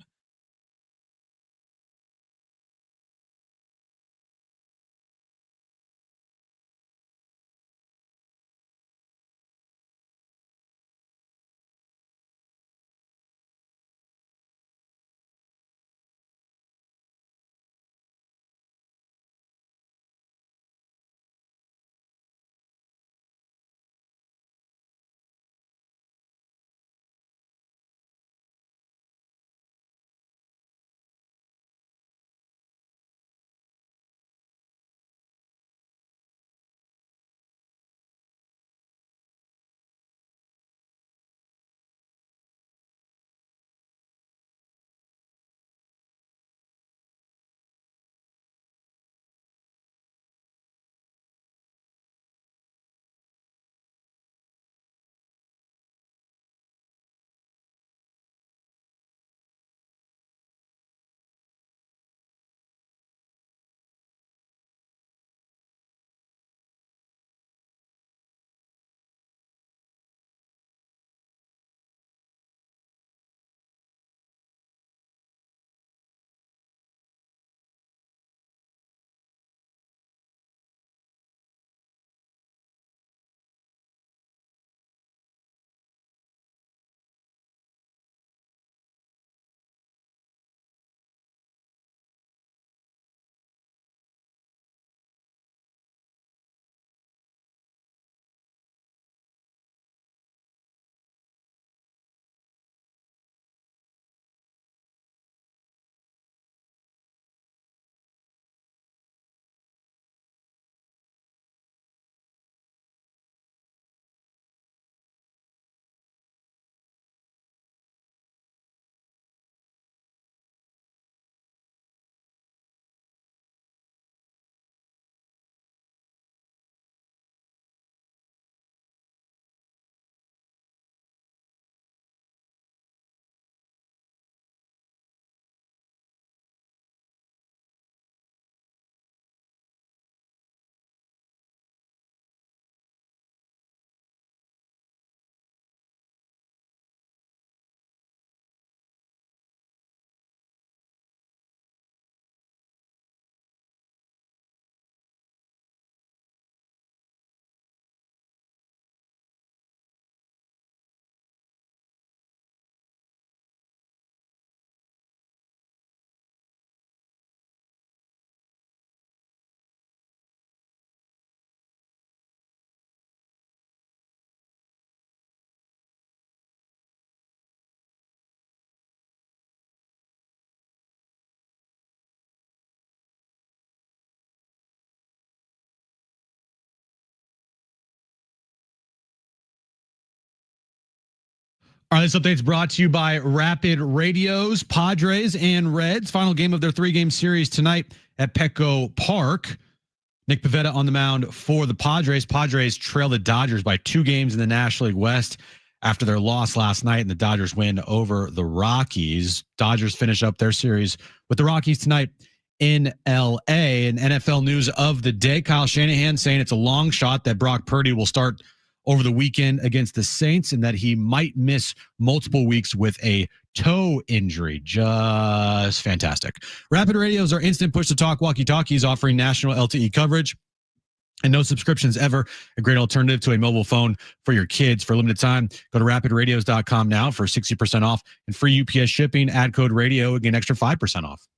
All right, this update's brought to you by Rapid Radios, Padres and Reds. Final game of their 3-game series tonight at Petco Park. Nick Pivetta on the mound for the Padres. Padres trail the Dodgers by 2 games in the National League West after their loss last night, and the Dodgers win over the Rockies. Dodgers finish up their series with the Rockies tonight in L.A. And NFL news of the day, Kyle Shanahan saying it's a long shot that Brock Purdy will start over the weekend against the Saints and that he might miss multiple weeks with a toe injury. Just fantastic. Rapid Radios are instant push-to-talk walkie-talkies offering national LTE coverage and no subscriptions ever. A great alternative to a mobile phone for your kids. For a limited time, go to rapidradios.com now for 60% off and free UPS shipping. Add code radio, again, extra 5% off.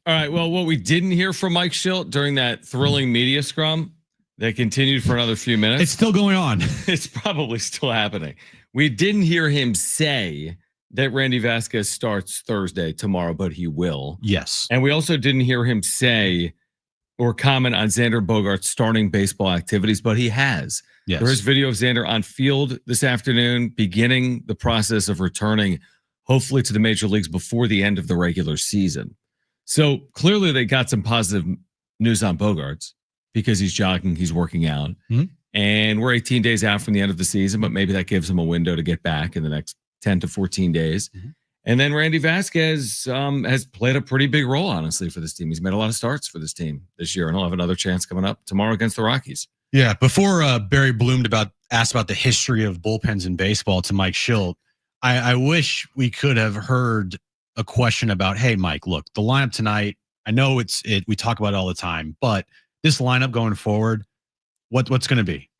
All right. Well, what we didn't hear from Mike Schilt during that thrilling media scrum that continued for another few minutes. It's still going on. It's probably still happening. We didn't hear him say that Randy Vasquez starts Thursday tomorrow, but he will. Yes. And we also didn't hear him say or comment on Xander Bogaerts starting baseball activities, but he has. Yes. There is video of Xander on field this afternoon, beginning the process of returning, hopefully to the major leagues before the end of the regular season. So clearly they got some positive news on Bogaerts because he's jogging, he's working out. Mm-hmm. And we're 18 days out from the end of the season, but maybe that gives him a window to get back in the next 10 to 14 days. Mm-hmm. And then Randy Vasquez has played a pretty big role, honestly, for this team. He's made a lot of starts for this team this year, and he'll have another chance coming up tomorrow against the Rockies. Yeah, before Barry Bloom asked about the history of bullpens in baseball to Mike Schilt, I wish we could have heard a question about, hey, Mike, look, the lineup tonight, I know we talk about it all the time, but this lineup going forward, what's going to be?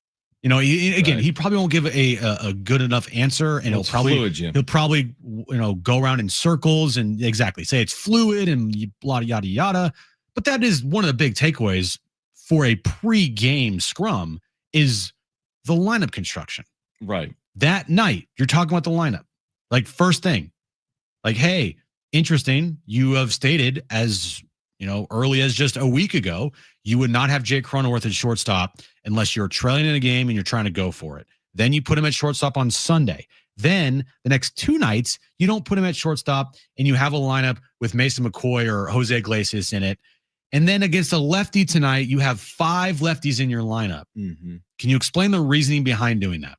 You know, he probably won't give a good enough answer, and he'll probably go around in circles and exactly say it's fluid and yada yada yada. But that is one of the big takeaways for a pre-game scrum is the lineup construction. Right. That night, you're talking about the lineup. Like first thing, like, hey, interesting. You have stated as early as just a week ago, you would not have Jake Cronenworth at shortstop unless you're trailing in a game and you're trying to go for it. Then you put him at shortstop on Sunday. Then the next 2 nights, you don't put him at shortstop and you have a lineup with Mason McCoy or Jose Iglesias in it. And then against a lefty tonight, you have 5 lefties in your lineup. Mm-hmm. Can you explain the reasoning behind doing that?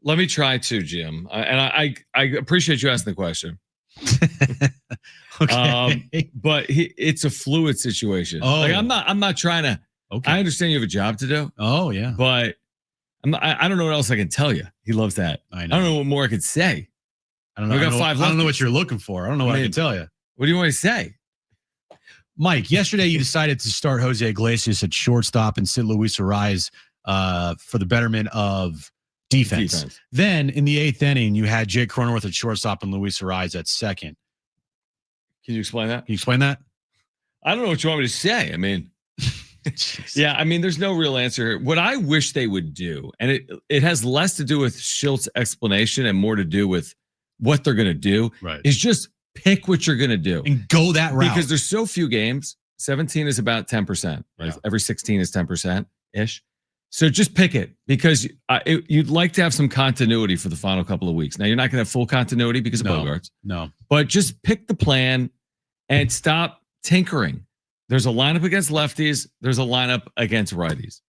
Let me try to, Jim. And I appreciate you asking the question. Okay. But it's a fluid situation. Oh. Like I'm not trying to. Okay. I understand you have a job to do. Oh yeah. But I don't know what else I can tell you. He loves that. I know. I don't know what more I could say. I don't know. We got 5 left. I don't know what you're looking for. I don't know what I can tell you. What do you want to say? Mike, yesterday you decided to start Jose Iglesias at shortstop and sit Luis Ariz for the betterment of defense. Then in the 8th inning, you had Jake Cronenworth at shortstop and Luis Ariz at second. Can you explain that? Can you explain that? I don't know what you want me to say. I mean, yeah, I mean, there's no real answer here. What I wish they would do, and it has less to do with Schilt's explanation and more to do with what they're going to do, right, is just pick what you're going to do and go that route. Because there's so few games. 17 is about 10%. Right? Yeah. Every 16 is 10%-ish. So just pick it because you'd like to have some continuity for the final couple of weeks. Now, you're not going to have full continuity because of Bogaerts. No. But just pick the plan and stop tinkering. There's a lineup against lefties. There's a lineup against righties.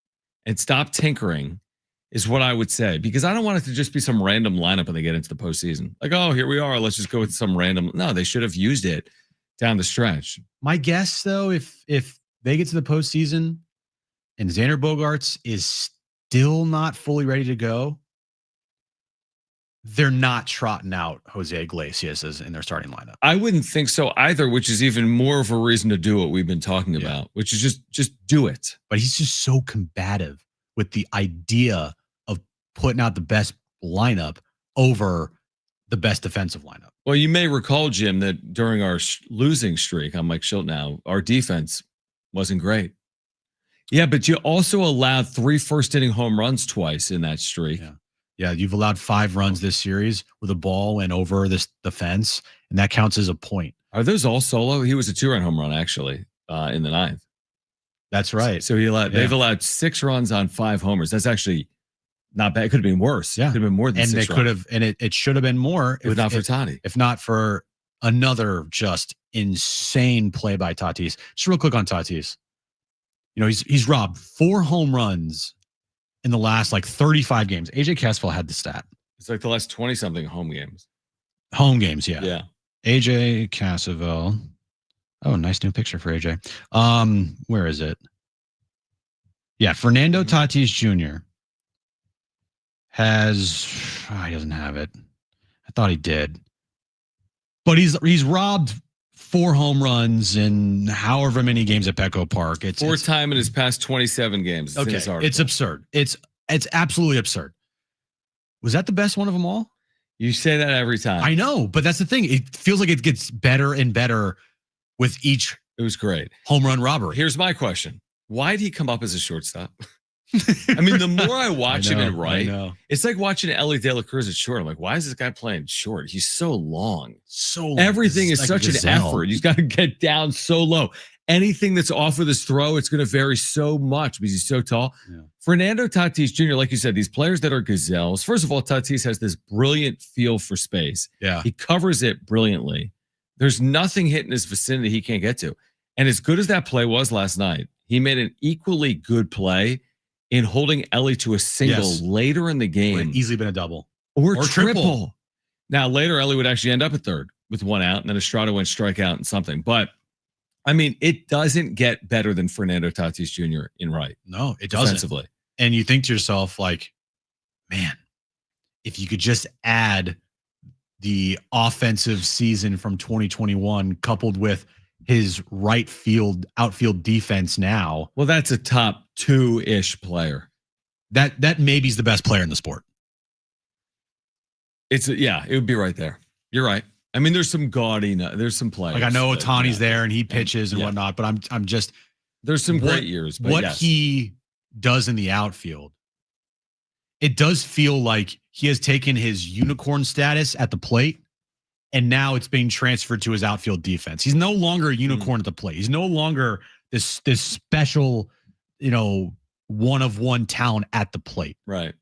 And stop tinkering is what I would say. Because I don't want it to just be some random lineup when they get into the postseason. Like, oh, here we are. Let's just go with some random. No, they should have used it down the stretch. My guess, though, if they get to the postseason and Xander Bogaerts is still not fully ready to go, they're not trotting out Jose Iglesias as in their starting lineup. I wouldn't think so either, which is even more of a reason to do what we've been talking about, which is just do it. But he's just so combative with the idea of putting out the best lineup over the best defensive lineup. Well, you may recall, Jim, that during our losing streak, I'm Mike Schilt now, our defense wasn't great. Yeah, but you also allowed 3 first-inning home runs twice in that streak. Yeah, you've allowed 5 runs this series where the ball went over the fence, and that counts as a point. Are those all solo? He was a 2-run home run, actually, in the 9th. That's right. So they've allowed 6 runs on 5 homers. That's actually not bad. It could have been worse. Yeah. It could have been more than And 6 they could have, and it should have been more if not for Tati. If not for another just insane play by Tatis. Just real quick on Tatis. You know, he's robbed 4 home runs in the last like 35 games. AJ Caswell had the stat. It's like the last 20-something home games. Home games, yeah. Yeah. AJ Caswell. Oh, nice new picture for AJ. Where is it? Yeah, Fernando Tatis Jr. has he doesn't have it. I thought he did. But he's robbed 4 home runs in however many games at Petco Park. It's 4 times in his past 27 games. okay. It's absurd. It's absolutely absurd. Was that the best one of them all? You say that every time. I know, but that's the thing. It feels like it gets better and better with each. It was great. Home run robbery. Here's my question. Why did he come up as a shortstop? I mean, the more I watch him in right, it's like watching Ellie De La Cruz at short. I'm like, why is this guy playing short? He's so long. Everything is like such an effort. He's got to get down so low. Anything that's off of this throw, it's going to vary so much because he's so tall. Yeah. Fernando Tatis Jr., like you said, these players that are gazelles. First of all, Tatis has this brilliant feel for space. Yeah. He covers it brilliantly. There's nothing hitting his vicinity he can't get to. And as good as that play was last night, he made an equally good play in holding Ellie to a single later in the game. Would have easily been a double. Or triple. Now, later, Ellie would actually end up at third with 1 out, and then Estrada went strikeout and something. But, I mean, it doesn't get better than Fernando Tatis Jr. in right. No, it doesn't. Defensively. And you think to yourself, like, man, if you could just add the offensive season from 2021 coupled with his right field, outfield defense now. Well, that's a top 2-ish player. That maybe is the best player in the sport. It would be right there. You're right. I mean, there's some gaudy, there's some players. Like I know Otani's there and he pitches and whatnot, but I'm just there's some great years. But what he does in the outfield, it does feel like he has taken his unicorn status at the plate, and now it's being transferred to his outfield defense. He's no longer a unicorn at the plate. He's no longer this special, one-of-one talent at the plate. Right.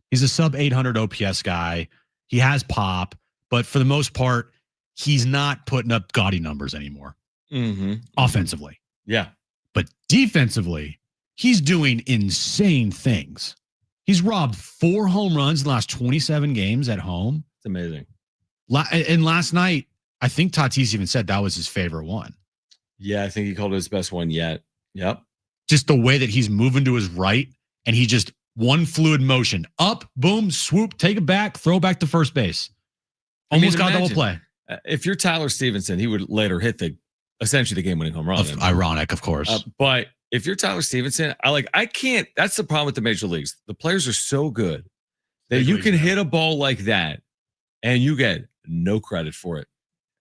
He's a sub 800 OPS guy. He has pop, but for the most part, he's not putting up gaudy numbers anymore. Offensively. Yeah. But defensively, he's doing insane things. He's robbed 4 home runs in the last 27 games at home. It's amazing. And last night, I think Tatis even said that was his favorite one. Yeah, I think he called it his best one yet. Yep. Just the way that he's moving to his right, and he just one fluid motion. Up, boom, swoop, take it back, throw back to first base. Almost got a double play. If you're Tyler Stevenson, he would later hit essentially the game-winning home run. Ironic, of course. But if you're Tyler Stevenson, I can't. That's the problem with the major leagues. The players are so good that you can hit a ball like that, and you get no credit for it.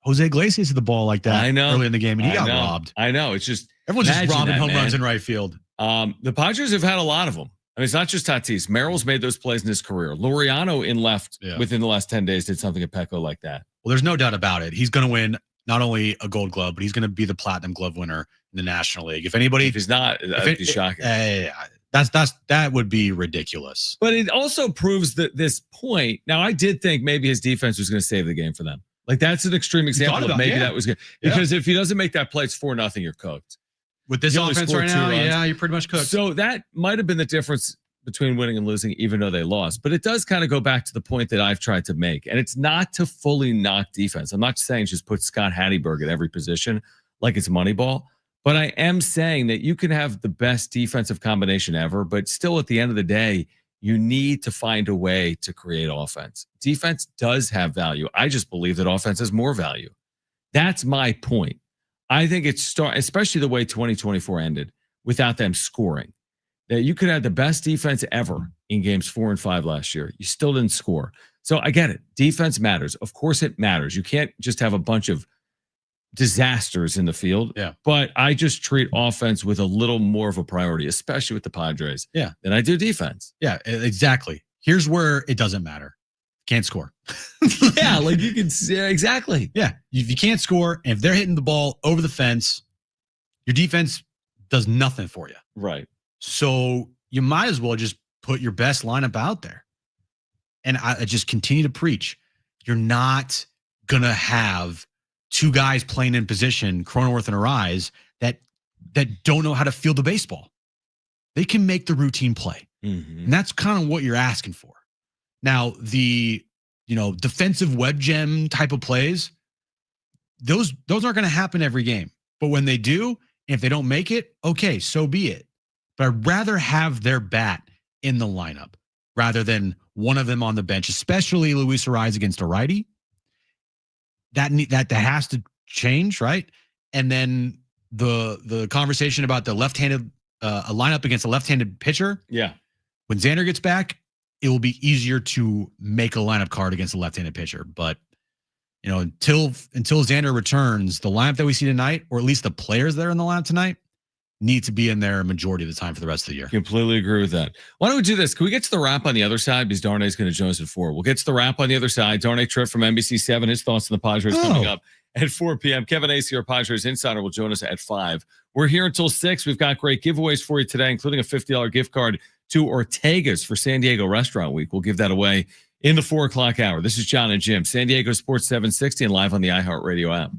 Jose Iglesias hit the ball like that early in the game, and he got robbed. I know. It's just everyone's just robbing home runs in right field. The Padres have had a lot of them. I mean, it's not just Tatis. Merrill's made those plays in his career. Laureano in left within the last 10 days did something at Petco like that. Well, there's no doubt about it. He's going to win not only a Gold Glove, but he's going to be the Platinum Glove winner in the National League. If he's not, that'd be shocking. That would be ridiculous. But it also proves that this point. Now, I did think maybe his defense was going to save the game for them. Like that's an extreme example of maybe that was good. Because if he doesn't make that play, it's 4-0, you're cooked. With this offense right now, you're pretty much cooked. So that might have been the difference between winning and losing, even though they lost. But it does kind of go back to the point that I've tried to make. And it's not to fully knock defense. I'm not saying just put Scott Hatteberg at every position like it's Moneyball. But I am saying that you can have the best defensive combination ever, but still at the end of the day, you need to find a way to create offense. Defense does have value. I just believe that offense has more value. That's my point. I think it's especially the way 2024 ended without them scoring. That you could have the best defense ever in games 4 and 5 last year. You still didn't score. So I get it. Defense matters. Of course it matters. You can't just have a bunch of disasters in the field. Yeah. But I just treat offense with a little more of a priority, especially with the Padres. Yeah. Than I do defense. Yeah, exactly. Here's where it doesn't matter. Can't score. Yeah, like you can see exactly. Yeah. If you can't score, and if they're hitting the ball over the fence, your defense does nothing for you. Right. So you might as well just put your best lineup out there. And I just continue to preach. You're not going to have two guys playing in position, Cronenworth and Arise, that don't know how to field the baseball. They can make the routine play. Mm-hmm. And that's kind of what you're asking for. Now, the defensive web gem type of plays, those aren't going to happen every game. But when they do, if they don't make it, okay, so be it. But I'd rather have their bat in the lineup rather than one of them on the bench, especially Luis Ariz against a righty. That has to change, right? And then the conversation about the left-handed a lineup against a left-handed pitcher. Yeah. When Xander gets back, it will be easier to make a lineup card against a left-handed pitcher. But until Xander returns, the lineup that we see tonight, or at least the players that are in the lineup tonight, need to be in there a majority of the time for the rest of the year. Completely agree with that. Why don't we do this? Can we get to the wrap on the other side? Because Darnay's going to join us at 4. We'll get to the wrap on the other side. Darnay Tripp from NBC7, his thoughts on the Padres coming up at 4 p.m. Kevin Acey, our Padres insider, will join us at 5. We're here until 6. We've got great giveaways for you today, including a $50 gift card to Ortega's for San Diego Restaurant Week. We'll give that away in the 4 o'clock hour. This is John and Jim, San Diego Sports 760 and live on the iHeartRadio app.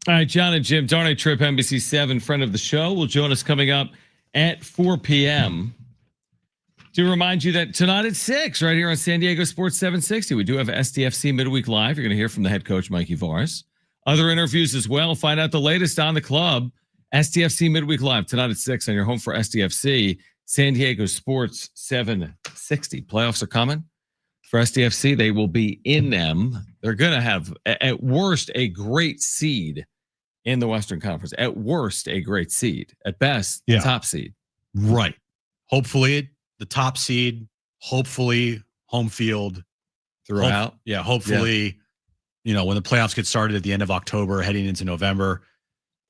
All right, John and Jim, Darnay Trip, NBC7, friend of the show, will join us coming up at 4 p.m. To remind you that tonight at 6, right here on San Diego Sports 760, we do have SDFC Midweek Live. You're going to hear from the head coach, Mikey Varas. Other interviews as well. Find out the latest on the club. SDFC Midweek Live tonight at 6 on your home for SDFC, San Diego Sports 760. Playoffs are coming for SDFC. They will be in them. They're going to have, at worst, a great seed in the Western Conference. At worst, a great seed. At best, the top seed. Right. Hopefully, the top seed. Hopefully, home field throughout. Hopefully, when the playoffs get started at the end of October, heading into November,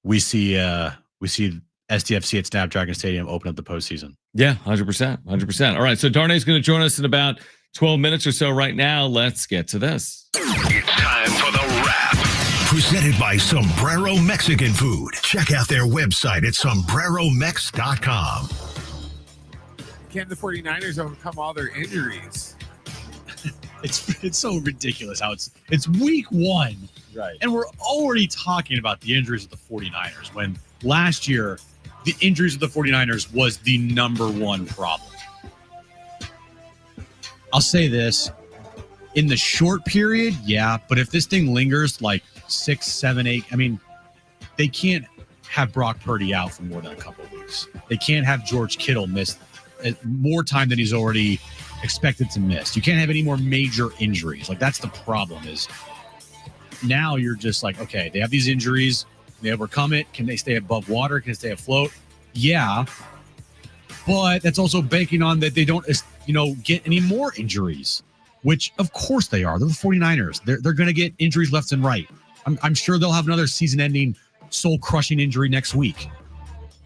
we see SDFC at Snapdragon Stadium open up the postseason. Yeah, 100%. 100%. All right, so Darnay's going to join us in about 12 minutes or so right now. Let's get to this. It's time for the wrap. Presented by Sombrero Mexican Food. Check out their website at sombreromex.com. Can the 49ers overcome all their injuries? It's so ridiculous how it's week 1. Right. And we're already talking about the injuries of the 49ers when last year the injuries of the 49ers was the number one problem. I'll say this. In the short period, yeah, but if this thing lingers like 6, 7, 8, I mean, they can't have Brock Purdy out for more than a couple of weeks. They can't have George Kittle miss more time than he's already expected to miss. You can't have any more major injuries. Like, that's the problem is now you're just like, okay, they have these injuries. They overcome it. Can they stay above water? Can they stay afloat? Yeah. But that's also banking on that they don't, get any more injuries, which of course they are. They're the 49ers. They're going to get injuries left and right. I'm sure they'll have another season-ending, soul-crushing injury next week.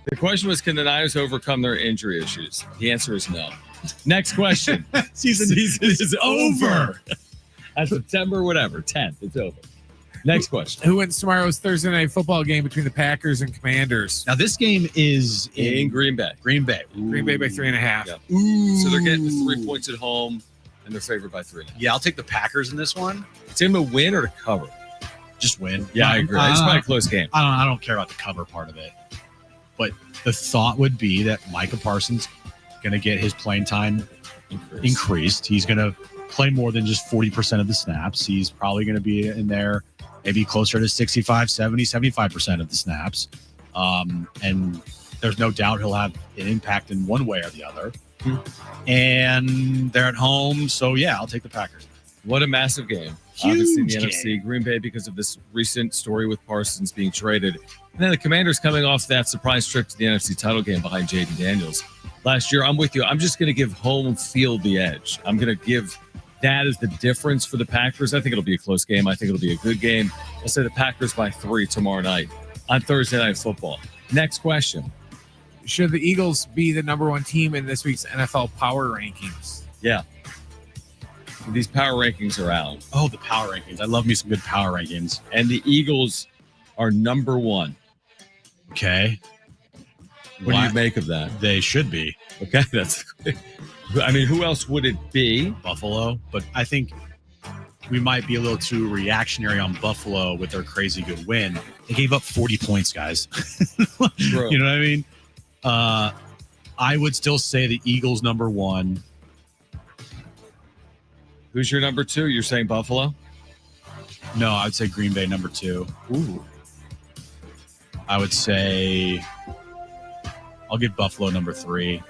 The question was, can the Niners overcome their injury issues? The answer is no. Next question. Season is over. At September, 10th, it's over. Next question. Who wins tomorrow's Thursday night football game between the Packers and Commanders? Now, this game is in Green Bay. Green Bay by 3.5. Yeah. So they're getting 3 points at home, and they're favored by 3. Yeah, I'll take the Packers in this one. It's him to win or to cover? Just win. Yeah, I agree. It's probably a close game. I don't care about the cover part of it. But the thought would be that Micah Parsons going to get his playing time increased. He's going to play more than just 40% of the snaps. He's probably going to be in there maybe closer to 65, 70, 75% of the snaps. And there's no doubt he'll have an impact in one way or the other. And they're at home. So, yeah, I'll take the Packers. What a massive game. Huge Obviously in the game. NFC. Green Bay because of this recent story with Parsons being traded. And then the Commanders coming off that surprise trip to the NFC title game behind Jaden Daniels last year. I'm with you. I'm just going to give home field the edge. I'm going to give that as the difference for the Packers. I think it'll be a close game. I think it'll be a good game. I'll say the Packers by 3 tomorrow night on Thursday Night Football. Next question. Should the Eagles be the number one team in this week's NFL power rankings? Yeah. These power rankings are out. Oh, the power rankings. I love me some good power rankings. And the Eagles are number 1. Okay. What do you make of that? They should be. Okay, that's. I mean, who else would it be? Buffalo, but I think we might be a little too reactionary on Buffalo with their crazy good win. They gave up 40 points, guys. True. You know what I mean? I would still say the Eagles number 1. Who's your number 2? You're saying Buffalo? No, I would say Green Bay number 2. Ooh. I would say I'll give Buffalo number 3.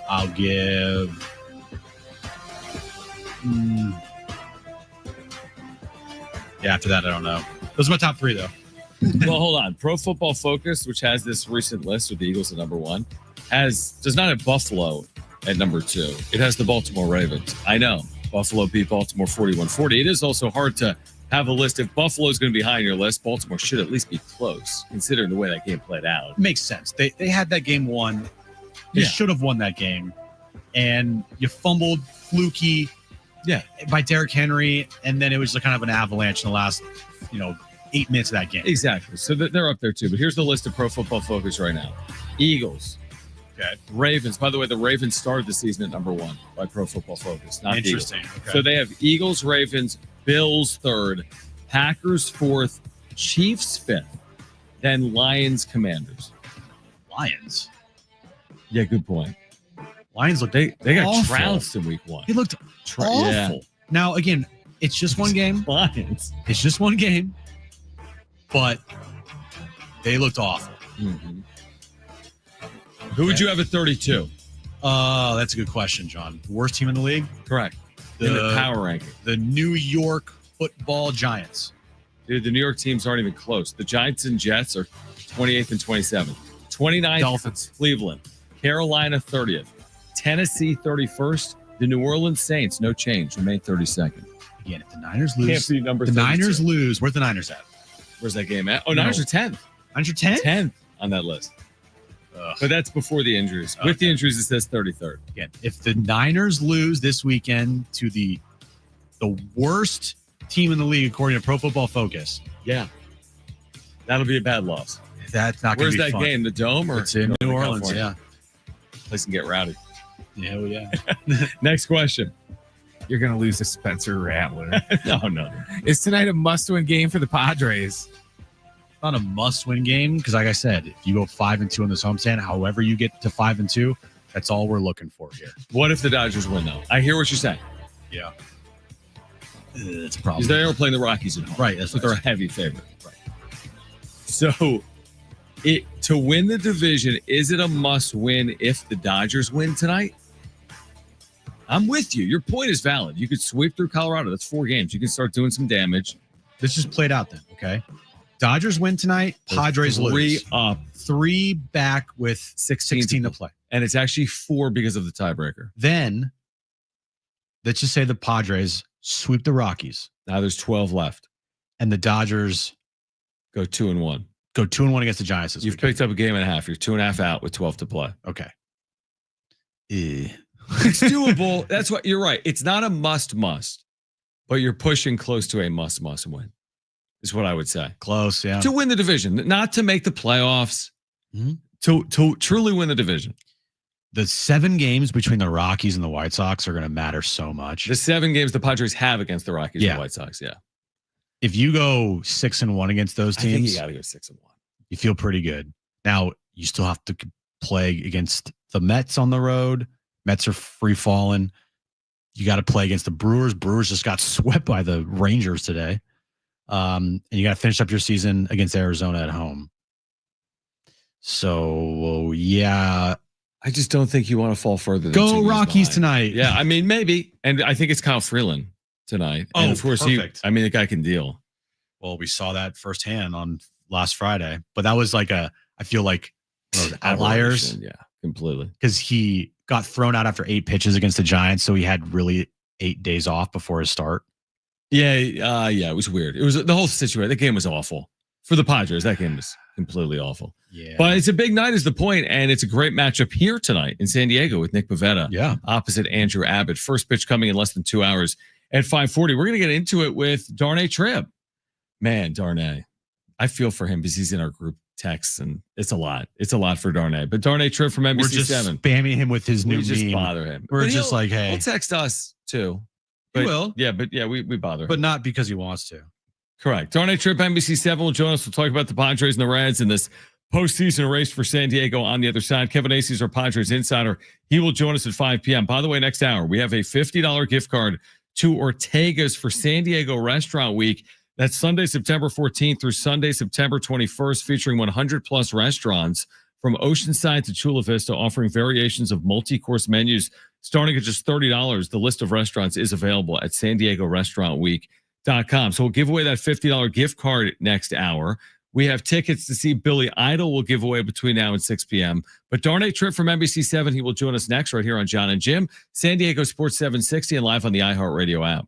I'll give after that, I don't know. Those are my top 3, though. Well, hold on. Pro Football Focus, which has this recent list with the Eagles at number 1, does not have Buffalo at number 2. It has the Baltimore Ravens. I know. Buffalo beat Baltimore 41-40. It is also hard to have a list. If Buffalo is going to be high on your list, Baltimore should at least be close, considering the way that game played out. Makes sense. They had that game won. You should have won that game. And you fumbled fluky by Derrick Henry, and then it was kind of an avalanche in the last, 8 minutes of that game. Exactly. So they're up there too. But here's the list of Pro Football Focus right now. Eagles. Okay. Ravens. By the way, the Ravens started the season at number 1 by Pro Football Focus. Not Interesting. Eagles. Okay. So they have Eagles, Ravens, Bills 3rd, Packers 4th, Chiefs 5th, then Lions, Commanders. Lions. Yeah, good point. Lions look They got awful. trounced in week 1. He looked awful. Yeah. Now, again, it's just one game. Lions. It's just one game. But they looked awful. Mm-hmm. Who would you have at 32? That's a good question, John. Worst team in the league? Correct. In the power ranking. The New York Football Giants. Dude, the New York teams aren't even close. The Giants and Jets are 28th and 27th. 29th, Dolphins. Cleveland. Carolina, 30th. Tennessee, 31st. The New Orleans Saints, no change, remain 32nd. Again, if the Niners lose, Can't be number the 32. Niners lose. Where's the Niners at? Where's that game at? Oh, Niners are 10th. Niners are 10th? 10th on that list. But that's before the injuries. With the injuries, it says 33rd. Again, if the Niners lose this weekend to the worst team in the league, according to Pro Football Focus, yeah, that'll be a bad loss. That's not going Where's to be that fun. game? The Dome or It's in New Northern Orleans? California? Place can get rowdy. Yeah, well, yeah. Next question. You're going to lose to Spencer Rattler. No. Is tonight a must-win game for the Padres? Not a must-win game because, like I said, if you go 5-2 in this homestand, however you get to 5-2, that's all we're looking for here. What if the Dodgers win, though? I hear what you're saying. Yeah, it's a problem. Because they are playing the Rockies at home. Right, that's but what they're a heavy favorite. Right. So, to win the division, is it a must-win if the Dodgers win tonight? I'm with you. Your point is valid. You could sweep through Colorado. That's 4 games. You can start doing some damage. This just played out then, okay? Dodgers win tonight. Padres lose. 3 up. 3 back with 16 to play. And it's actually 4 because of the tiebreaker. Then, let's just say the Padres sweep the Rockies. Now there's 12 left. And the Dodgers go 2-1. Go 2-1 against the Giants this You've weekend. picked up a game and a half. You're 2.5 out with 12 to play. Okay. It's doable. That's what you're right. It's not a must, but you're pushing close to a must win, is what I would say. Close, yeah. To win the division, not to make the playoffs, to truly win the division. The 7 games between the Rockies and the White Sox are going to matter so much. The 7 games the Padres have against the Rockies and the White Sox, yeah. If you go 6-1 against those teams, I think you got to go 6-1. You feel pretty good. Now, you still have to play against the Mets on the road. Mets are free falling. You got to play against the Brewers. Brewers just got swept by the Rangers today. And you got to finish up your season against Arizona at home. So, yeah. I just don't think you want to fall further than Go Rockies tonight. Yeah, I mean, maybe. And I think it's Kyle Freeland tonight. And of course, perfect. the guy can deal. Well, we saw that firsthand on last Friday. But that was like I feel like one of those outliers. Yeah, completely. Because he got thrown out after 8 pitches against the Giants. So he had really 8 days off before his start. Yeah, it was weird. It was the whole situation. The game was awful. For the Padres, that game was completely awful. Yeah. But it's a big night is the point, and it's a great matchup here tonight in San Diego with Nick Pivetta. Yeah. Opposite Andrew Abbott. First pitch coming in less than 2 hours at 5:40. We're going to get into it with Darnay Tribb. Man, Darnay. I feel for him because he's in our group texts, and it's a lot. It's a lot for Darnay. But Darnay Tribb from NBC7. We're just spamming him with his new We just meme. bother him. We're But just like, hey. He'll text us too. He will. Yeah, we bother him. But not because he wants to. Correct. Darnay Tripp, NBC7 will join us. We'll talk about the Padres and the Reds in this postseason race for San Diego on the other side. Kevin Acey is our Padres insider. He will join us at 5 p.m. By the way, next hour, we have a $50 gift card to Ortega's for San Diego Restaurant Week. That's Sunday, September 14th through Sunday, September 21st, featuring 100 plus restaurants from Oceanside to Chula Vista, offering variations of multi-course menus starting at just $30. The list of restaurants is available at San Diego Restaurant Week.com. So we'll give away that $50 gift card next hour. We have tickets to see Billy Idol. We'll give away between now and 6 p.m. But Darnay Tripp from NBC7, he will join us next right here on John and Jim, San Diego Sports 760, and live on the iHeartRadio app.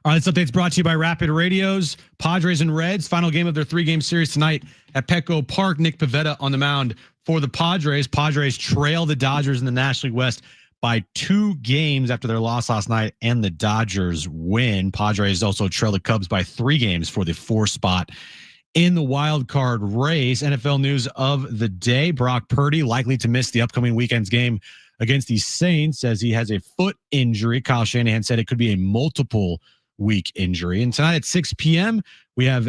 All right, this update's brought to you by Rapid Radios. Padres and Reds, final game of their 3-game series tonight at Petco Park. Nick Pivetta on the mound for the Padres. Padres trail the Dodgers in the National League West by 2 games after their loss last night, and the Dodgers win. Padres also trail the Cubs by 3 games for the 4th spot in the wild card race. NFL news of the day: Brock Purdy likely to miss the upcoming weekend's game against the Saints as he has a foot injury. Kyle Shanahan said it could be a multiple week injury. And tonight at 6 p.m., we have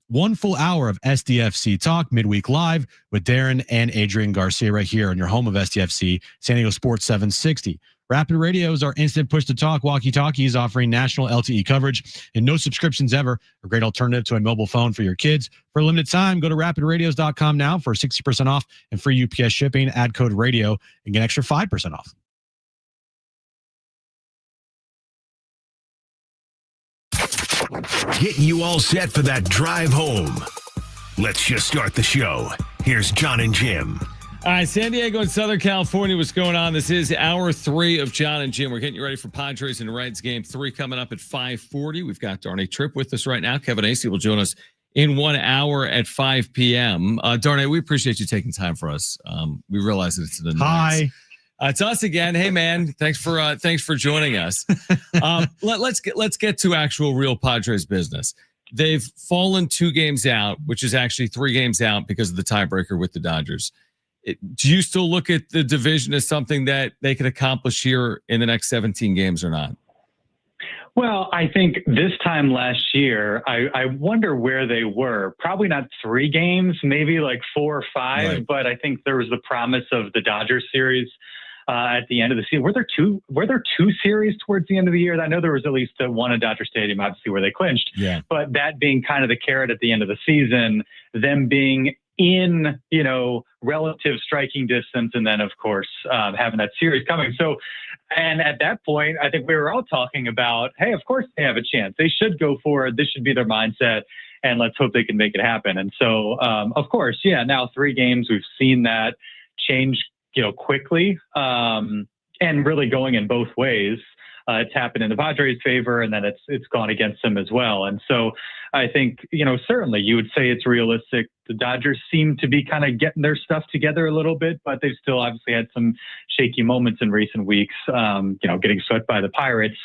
1 full hour of SDFC Talk midweek live with Darren and Adrian Garcia right here on your home of SDFC, San Diego Sports 760. Rapid Radio is our instant push-to-talk walkie-talkies offering national LTE coverage and no subscriptions ever. A great alternative to a mobile phone for your kids. For a limited time, go to rapidradios.com now for 60% off and free UPS shipping. Add code radio and get an extra 5% off. Getting you all set for that drive home. Let's just start the show. Here's John and Jim. All right, San Diego and Southern California, what's going on? This is hour 3 of John and Jim. We're getting you ready for Padres and Reds game 3 coming up at 5:40. We've got Darnay Tripp with us right now. Kevin Acey will join us in 1 hour at 5 p.m. Darnay, we appreciate you taking time for us. We realize that it's an annoyance. Hi. It's us again. Hey, man. Thanks for joining us. Let's get to actual real Padres business. They've fallen 2 games out, which is actually 3 games out because of the tiebreaker with the Dodgers. Do you still look at the division as something that they could accomplish here in the next 17 games or not? Well, I think this time last year, I wonder where they were. Probably not 3 games, maybe like 4 or 5. Right. But I think there was the promise of the Dodgers series at the end of the season. Were there two series towards the end of the year? I know there was at least one at Dodger Stadium, obviously, where they clinched. Yeah. But that being kind of the carrot at the end of the season, them being in, relative striking distance, and then of course having that series coming. So, and at that point, I think we were all talking about, hey, of course they have a chance. They should go for it. This should be their mindset, and let's hope they can make it happen. And so, of course, now 3 games, we've seen that change, quickly, and really going in both ways. It's happened in the Padres' favor, and then it's gone against them as well. And so I think, certainly you would say it's realistic. The Dodgers seem to be kind of getting their stuff together a little bit, but they've still obviously had some shaky moments in recent weeks, getting swept by the Pirates,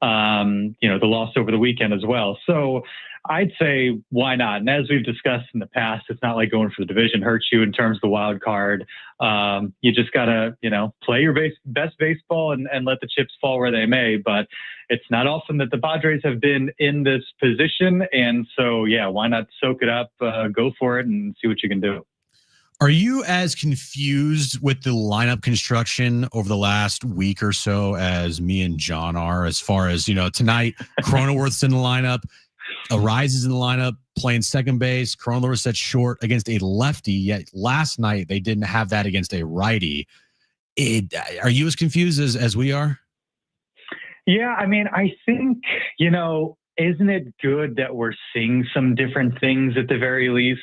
the loss over the weekend as well. So I'd say, why not? And as we've discussed in the past, it's not like going for the division hurts you in terms of the wild card. You just got to, play your best baseball and let the chips fall where they may. But it's not often that the Padres have been in this position. And so, why not soak it up, go for it, and see what you can do. Are you as confused with the lineup construction over the last week or so as me and John are, as far as, tonight, Cronenworth's in the lineup, Arise is in the lineup, playing second base. Cronenworth set short against a lefty, yet last night they didn't have that against a righty. Are you as confused as we are? Yeah, I mean, I think, isn't it good that we're seeing some different things at the very least?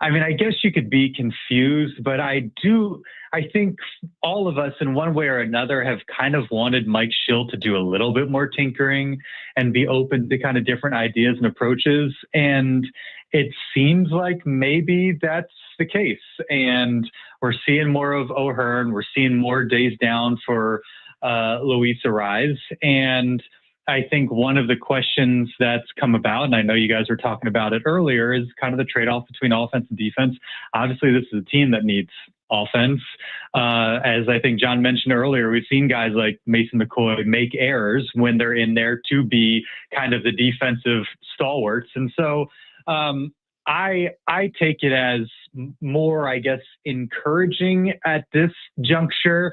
I mean, I guess you could be confused, but I think all of us in one way or another have kind of wanted Mike Schill to do a little bit more tinkering and be open to kind of different ideas and approaches. And it seems like maybe that's the case. And we're seeing more of O'Hearn. We're seeing more days down for Luis Arise. And I think one of the questions that's come about, and I know you guys were talking about it earlier, is kind of the trade-off between offense and defense. Obviously, this is a team that needs offense. As I think John mentioned earlier, we've seen guys like Mason McCoy make errors when they're in there to be kind of the defensive stalwarts. And so I take it as more, I guess, encouraging at this juncture.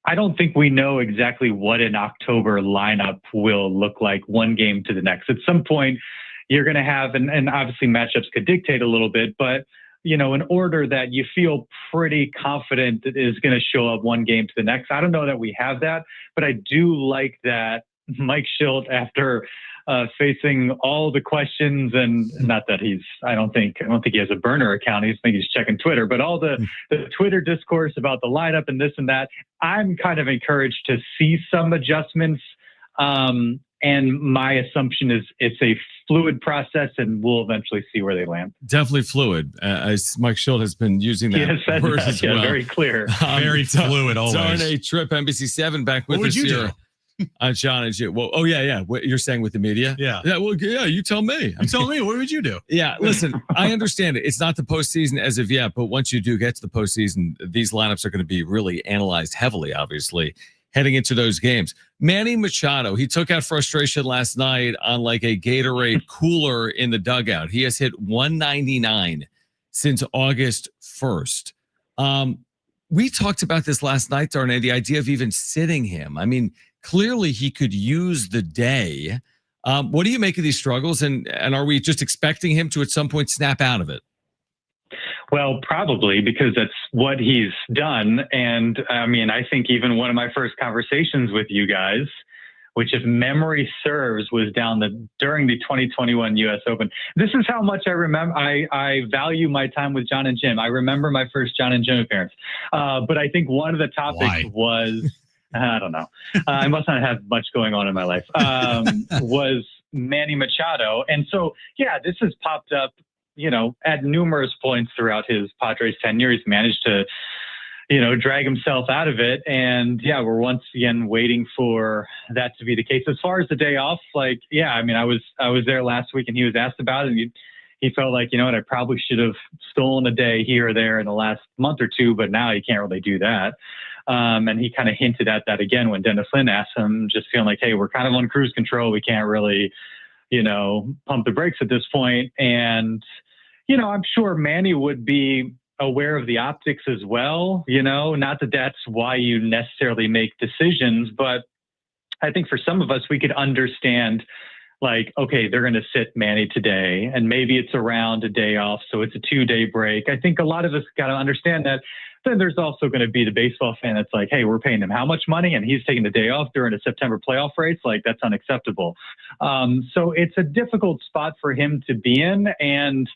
I don't think we know exactly what an October lineup will look like one game to the next. At some point, you're going to have, and obviously matchups could dictate a little bit, but, an order that you feel pretty confident that is going to show up one game to the next. I don't know that we have that, but I do like that Mike Schilt, after facing all the questions, and not that I don't think he has a burner account. I think he's checking Twitter, but all the Twitter discourse about the lineup and this and that, I'm kind of encouraged to see some adjustments And my assumption is it's a fluid process, and we'll eventually see where they land. Definitely fluid, as Mike Schilt has been using that Yes, that's word as well. very clear. Very fluid always. Darnay Tripp, NBC7, back with What would us you here. do? John and Jim. Well, yeah. What you're saying with the media? Yeah. Well, yeah. You tell me. You tell me. What would you do? Yeah. Listen, I understand it. It's not the postseason as of yet, but once you do get to the postseason, these lineups are going to be really analyzed heavily, obviously, heading into those games. Manny Machado, he took out frustration last night on like a Gatorade cooler in the dugout. He has hit 199 since August 1st. We talked about this last night, Darnay, the idea of even sitting him. I mean, clearly he could use the day. What do you make of these struggles? And are we just expecting him to at some point snap out of it? Well, probably, because that's what he's done. And I mean, I think even one of my first conversations with you guys, which if memory serves was during the 2021 US Open. This is how much I remember. I value my time with John and Jim. I remember my first John and Jim appearance. But I think one of the topics was, I don't know. I must not have much going on in my life. Was Manny Machado. And so, yeah, this has popped up, at numerous points throughout his Padres tenure. He's managed to, drag himself out of it. And yeah, we're once again waiting for that to be the case. As far as the day off, I was there last week and he was asked about it. And he felt like, I probably should have stolen a day here or there in the last month or two, but now you can't really do that. And he kind of hinted at that again when Dennis Lynn asked him, just feeling like, hey, we're kind of on cruise control. We can't really, pump the brakes at this point. And, I'm sure Manny would be aware of the optics as well, not that that's why you necessarily make decisions, but I think for some of us, we could understand okay, they're going to sit Manny today and maybe it's around a day off. So it's a 2-day break. I think a lot of us got to understand that. Then there's also going to be the baseball fan that's like, hey, we're paying him how much money? And he's taking the day off during a September playoff race. That's unacceptable. So it's a difficult spot for him to be in. And,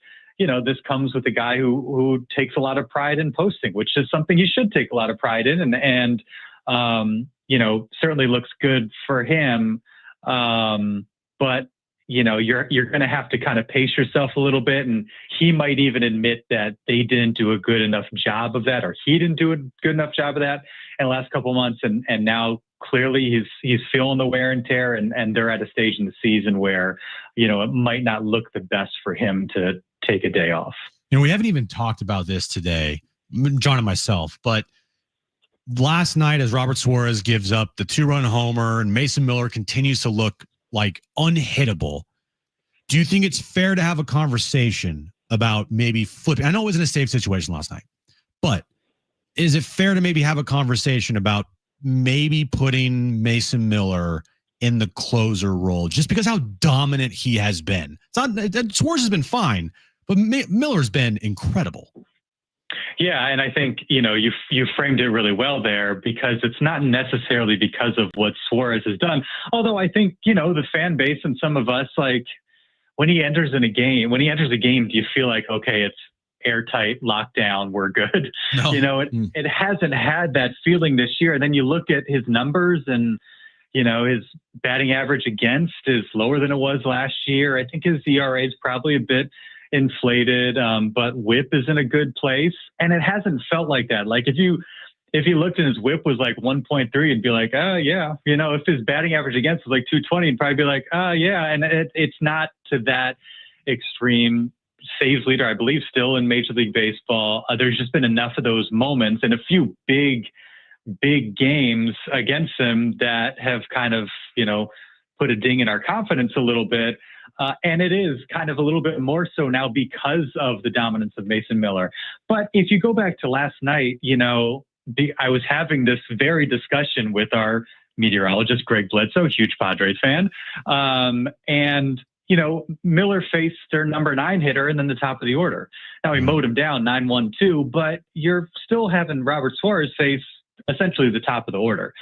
this comes with a guy who takes a lot of pride in posting, which is something he should take a lot of pride in. And certainly looks good for him. But you're going to have to kind of pace yourself a little bit. And he might even admit that they didn't do a good enough job of that, or he didn't do a good enough job of that in the last couple of months. And now clearly he's feeling the wear and tear, and they're at a stage in the season where, it might not look the best for him to take a day off. We haven't even talked about this today, John and myself, but last night as Robert Suarez gives up the 2-run homer and Mason Miller continues to look like unhittable, do you think it's fair to have a conversation about maybe flipping? I know it was in a safe situation last night, but is it fair to maybe have a conversation about maybe putting Mason Miller in the closer role just because how dominant he has been? It's not, Suarez has been fine, but Miller's been incredible. Yeah, and I think, you framed it really well there, because it's not necessarily because of what Suarez has done. Although I think, the fan base and some of us, when he enters a game, do you feel like, okay, it's airtight, lockdown, we're good? No. It hasn't had that feeling this year. And then you look at his numbers and, his batting average against is lower than it was last year. I think his ERA is probably a bit inflated, but whip is in a good place, and it hasn't felt like that. If you looked and his whip was 1.3, you'd be like, oh yeah. If his batting average against was 220, you'd probably be like, oh yeah. And it's not to that extreme. Saves leader, I believe, still in Major League Baseball. There's just been enough of those moments and a few big games against him that have kind of, put a ding in our confidence a little bit. And it is kind of a little bit more so now because of the dominance of Mason Miller. But if you go back to last night, I was having this very discussion with our meteorologist, Greg Bledsoe, huge Padres fan. And Miller faced their number 9 hitter and then the top of the order. Now he mowed him down 9-1-2, but you're still having Robert Suarez face essentially the top of the order.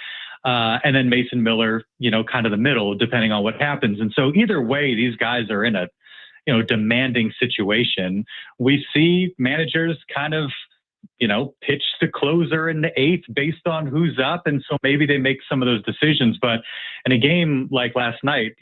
And then Mason Miller, kind of the middle, depending on what happens. And so either way, these guys are in a, demanding situation. We see managers kind of pitch the closer in the 8th based on who's up. And so maybe they make some of those decisions. But in a game like last night,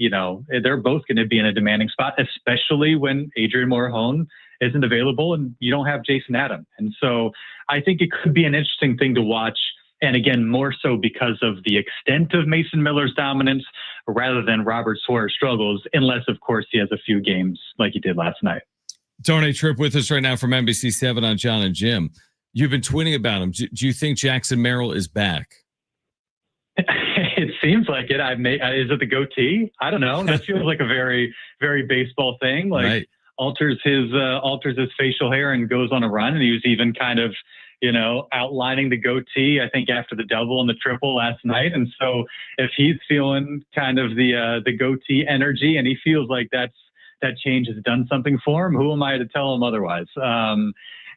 they're both going to be in a demanding spot, especially when Adrian Morejon isn't available and you don't have Jason Adam. And so I think it could be an interesting thing to watch. And again, more so because of the extent of Mason Miller's dominance rather than Robert Suarez's struggles, unless, of course, he has a few games like he did last night. Darnay Tripp with us right now from NBC7 on John and Jim. You've been tweeting about him. Do you think Jackson Merrill is back? It seems like it. Is it the goatee? I don't know. That feels like a very, very baseball thing. Like right. alters his facial hair and goes on a run. And he was even kind of, outlining the goatee, I think, after the double and the triple last night. And so if he's feeling kind of the goatee energy and he feels like that change has done something for him, who am I to tell him otherwise?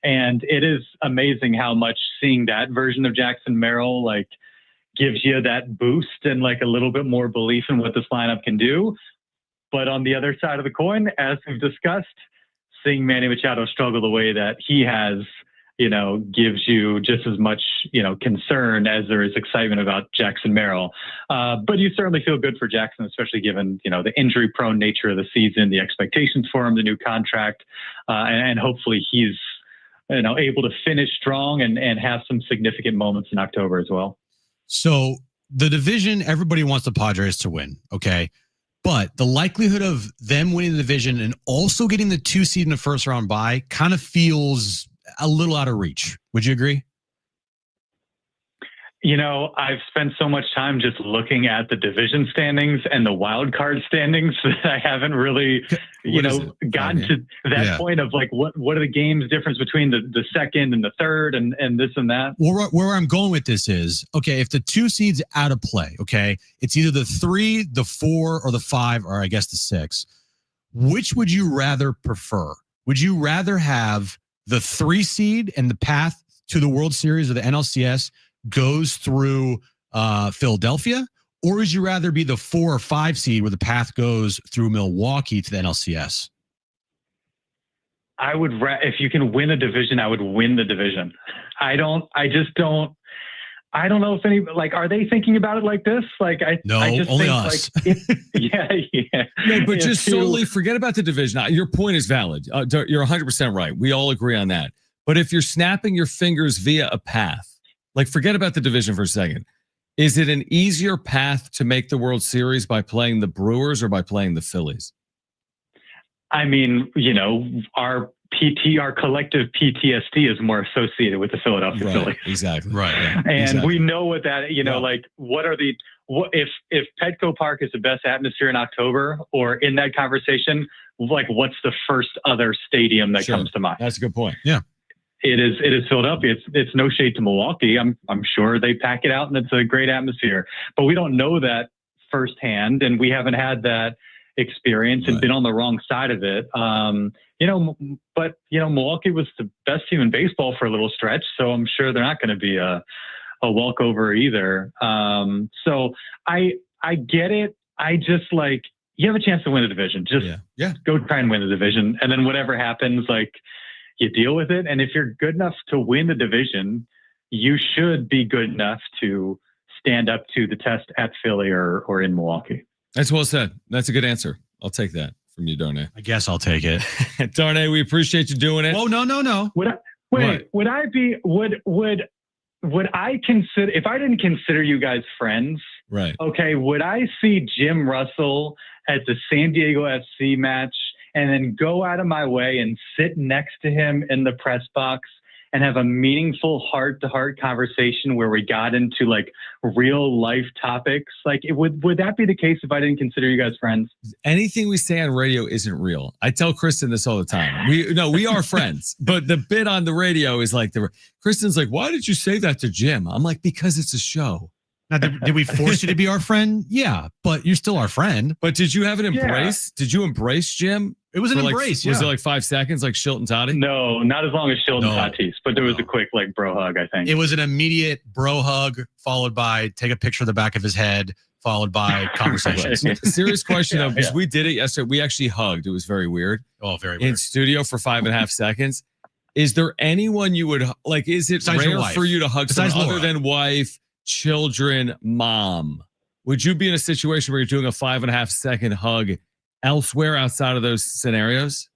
And it is amazing how much seeing that version of Jackson Merrill gives you that boost and a little bit more belief in what this lineup can do. But on the other side of the coin, as we've discussed, seeing Manny Machado struggle the way that he has, gives you just as much, concern as there is excitement about Jackson Merrill. But you certainly feel good for Jackson, especially given, the injury-prone nature of the season, the expectations for him, the new contract, and hopefully he's, able to finish strong and have some significant moments in October as well. So the division, everybody wants the Padres to win, okay? But the likelihood of them winning the division and also getting the 2 seed in the first round bye kind of feels a little out of reach. Would you agree? I've spent so much time just looking at the division standings and the wild card standings that I haven't really, gotten to that point of what are the games difference between the second and the third and this and that. Well, where I'm going with this is, okay, if the 2 seed's out of play, okay, it's either the 3, the 4, or the 5, or I guess the 6. Which would you rather prefer? Would you rather have the 3 seed and the path to the World Series of the NLCS goes through Philadelphia, or would you rather be the 4 or 5 seed where the path goes through Milwaukee to the NLCS? I would, if you can win a division, I would win the division. I don't know if any, are they thinking about it like this? No, I just only think, us. No, but just solely forget about the division. Your point is valid. You're 100% right. We all agree on that. But if you're snapping your fingers via a path, forget about the division for a second. Is it an easier path to make the World Series by playing the Brewers or by playing the Phillies? I mean, our collective PTSD is more associated with the Philadelphia Phillies. Exactly. Right. Yeah, and exactly. we know what that, if Petco Park is the best atmosphere in October or in that conversation, what's the first other stadium that comes to mind? That's a good point. Yeah. It is Philadelphia. It's no shade to Milwaukee. I'm sure they pack it out and it's a great atmosphere, but we don't know that firsthand, and we haven't had that experience and been on the wrong side of it. But Milwaukee was the best team in baseball for a little stretch, so I'm sure they're not going to be a walkover either. So I get it. I just you have a chance to win the division. Just go try and win the division, and then whatever happens, you deal with it. And if you're good enough to win the division, you should be good enough to stand up to the test at Philly or in Milwaukee. That's well said. That's a good answer. I'll take that from you, Darnay. I guess I'll take it. Darnay, we appreciate you doing it. Oh, no. Would I consider, if I didn't consider you guys friends, right? Okay, would I see Jim Russell at the San Diego FC match and then go out of my way and sit next to him in the press box and have a meaningful heart-to-heart conversation where we got into real life topics? Would that be the case if I didn't consider you guys friends? Anything we say on radio isn't real. I tell Kristen this all the time. We are friends, but the bit on the radio is Kristen's why did you say that to Jim? I'm because it's a show. Now, did we force you to be our friend? Yeah, but you're still our friend. But did you have an embrace? Did you embrace Jim? It was an embrace. Was it 5 seconds like Shilton Toddy? No, not as long as Shilton Tatis, but there was a quick bro hug, I think. It was an immediate bro hug followed by take a picture of the back of his head, followed by conversations. Serious question though, because we did it yesterday. We actually hugged. It was very weird. Oh, very weird. In studio for 5.5 seconds. Is there anyone you would like? Is it Besides your rare wife. for you to hug Besides someone other Laura. than wife, children, mom? Would you be in a situation where you're doing a 5.5 second hug elsewhere outside of those scenarios?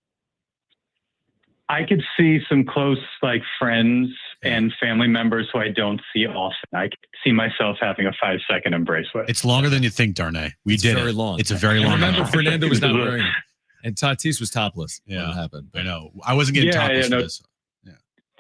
I could see some close like friends and family members who I don't see often. I could see myself having a 5-second embrace with. It's longer than you think, Darnay. We It's did very it. long. It's a very And long. remember, hug. Fernando was not wearing it, and Tatis was topless. Yeah, when it happened. I know. I wasn't getting topless for this.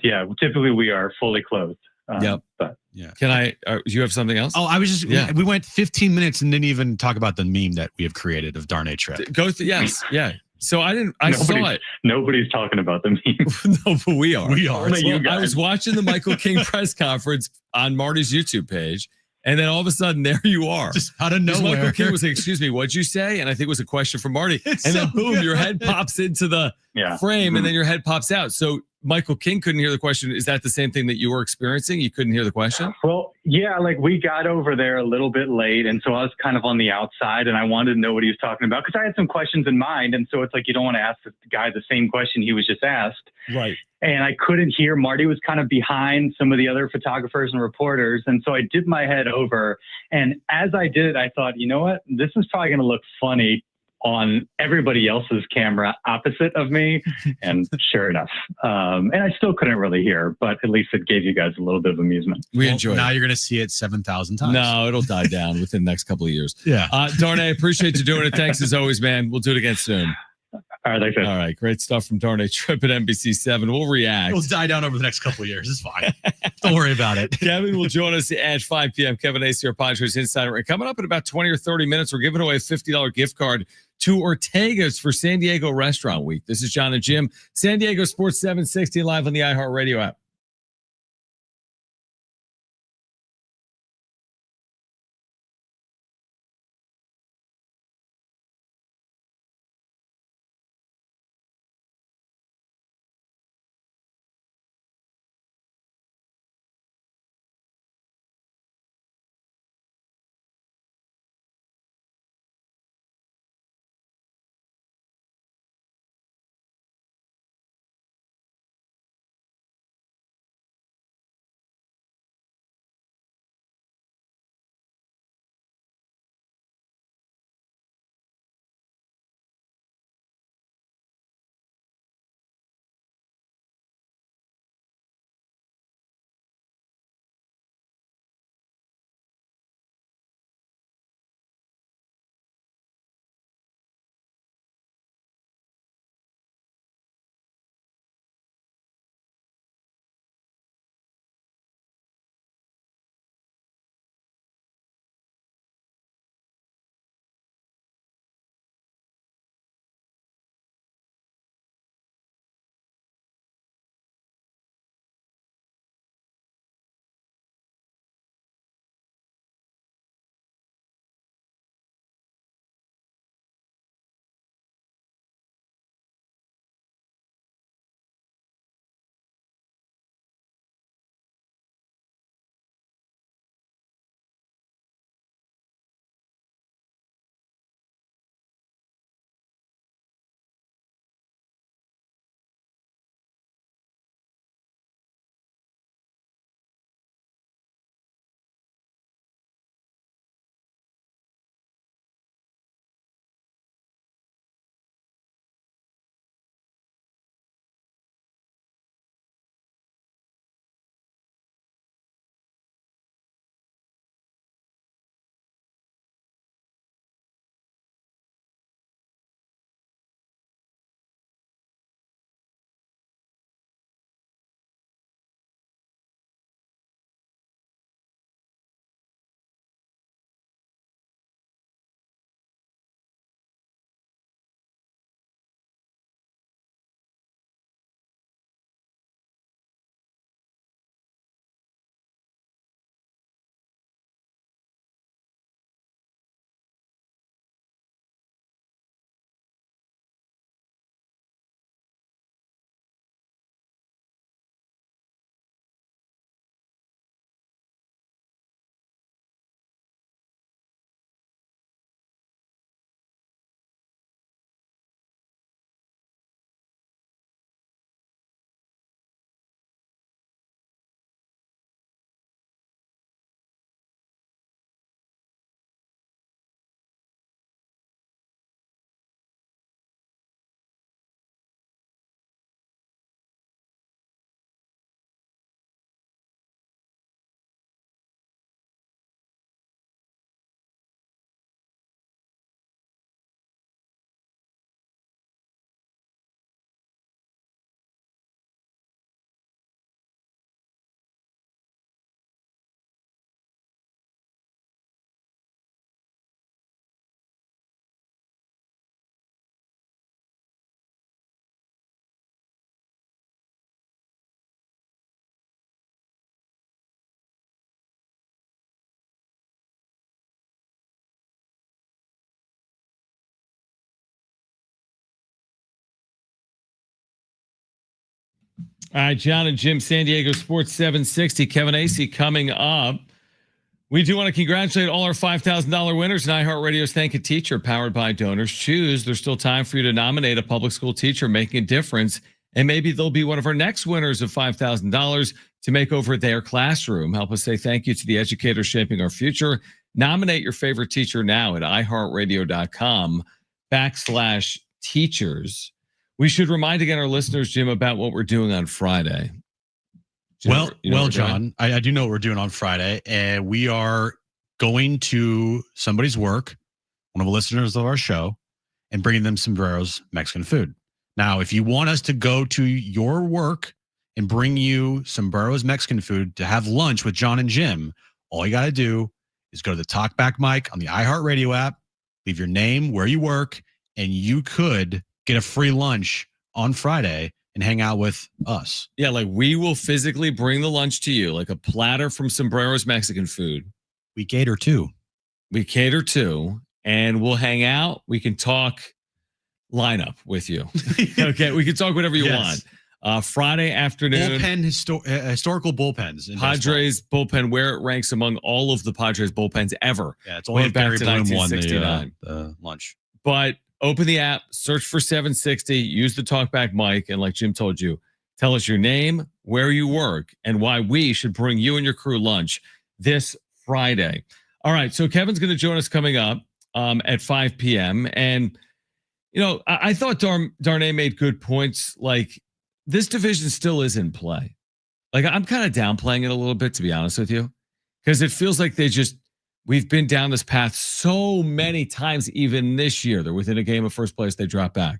Yeah, typically we are fully clothed. Yep. But Yeah. Can I? Do you have something else? Oh, I was just. Yeah. We went 15 minutes and didn't even talk about the meme that we have created of Darnay Trip. Go through. Yes. Yeah. So I didn't. I saw it. Nobody's talking about the meme. No, but we are. We are. Only you Well, I guys. was watching the Michael King press conference on Marty's YouTube page, and then all of a sudden, there you are. Just out of 'Cause nowhere. Michael King was like, "Excuse me, what'd you say?" And I think it was a question from Marty. It's And then so boom, your good. head pops into the Yeah. frame, and then your head pops out. So Michael King couldn't hear the question. Is that the same thing that you were experiencing? You couldn't hear the question? Well, yeah, like we got over there a little bit late. And so I was kind of on the outside and I wanted to know what he was talking about because I had some questions in mind. And so it's like you don't want to ask the guy the same question he was just asked. Right. And I couldn't hear. Marty was kind of behind some of the other photographers and reporters. And so I dipped my head over. And as I did it, I thought, you know what? This is probably going to look funny on everybody else's camera opposite of me. And sure enough. And I still couldn't really hear, but at least it gave you guys a little bit of amusement. We enjoyed Now it. you're going to see it 7,000 times. No, it'll die down within the next couple of years. Yeah. Darnay, appreciate you doing it. Thanks as always, man. We'll do it again soon. All right, thanks. All right, great stuff from Darnay Tripp at NBC7. We'll react. It'll die down over the next couple of years. It's fine. Don't worry about it. Kevin will join us at 5 p.m. Kevin Acey, our Padres Insider. And coming up in about 20 or 30 minutes, we're giving away a $50 gift card to Ortega's for San Diego Restaurant Week. This is John and Jim, San Diego Sports 760 live on the iHeartRadio app. All right, John and Jim, San Diego Sports 760. Kevin Acee coming up. We do want to congratulate all our $5,000 winners in iHeartRadio's Thank a Teacher, powered by Donors Choose. There's still time for you to nominate a public school teacher making a difference, and maybe they'll be one of our next winners of $5,000 to make over their classroom. Help us say thank you to the educators shaping our future. Nominate your favorite teacher now at iHeartRadio.com/teachers. We should remind again our listeners, Jim, about what we're doing on Friday. John, I do know what we're doing on Friday, and we are going to somebody's work, one of the listeners of our show, and bringing them Sombrero's Mexican food. Now, if you want us to go to your work and bring you Sombrero's Mexican food to have lunch with John and Jim, all you got to do is go to the Talkback mic on the iHeartRadio app, leave your name, where you work, and you could get a free lunch on Friday and hang out with us. Yeah, like we will physically bring the lunch to you, like a platter from Sombrero's Mexican food. We cater to, and we'll hang out. We can talk lineup with you. Okay, we can talk whatever you want. Friday afternoon. Historical bullpens. Padres bullpen, where it ranks among all of the Padres bullpens ever. Yeah, it's only Barry Bloom won the lunch. But open the app, search for 760, use the Talkback mic, and like Jim told you, tell us your name, where you work, and why we should bring you and your crew lunch this Friday. All right, so Kevin's going to join us coming up at 5 p.m. And, I thought Darnay made good points. Like, this division still is in play. Like, I'm kind of downplaying it a little bit, to be honest with you, because it feels like we've been down this path so many times, even this year. They're within a game of first place, they drop back.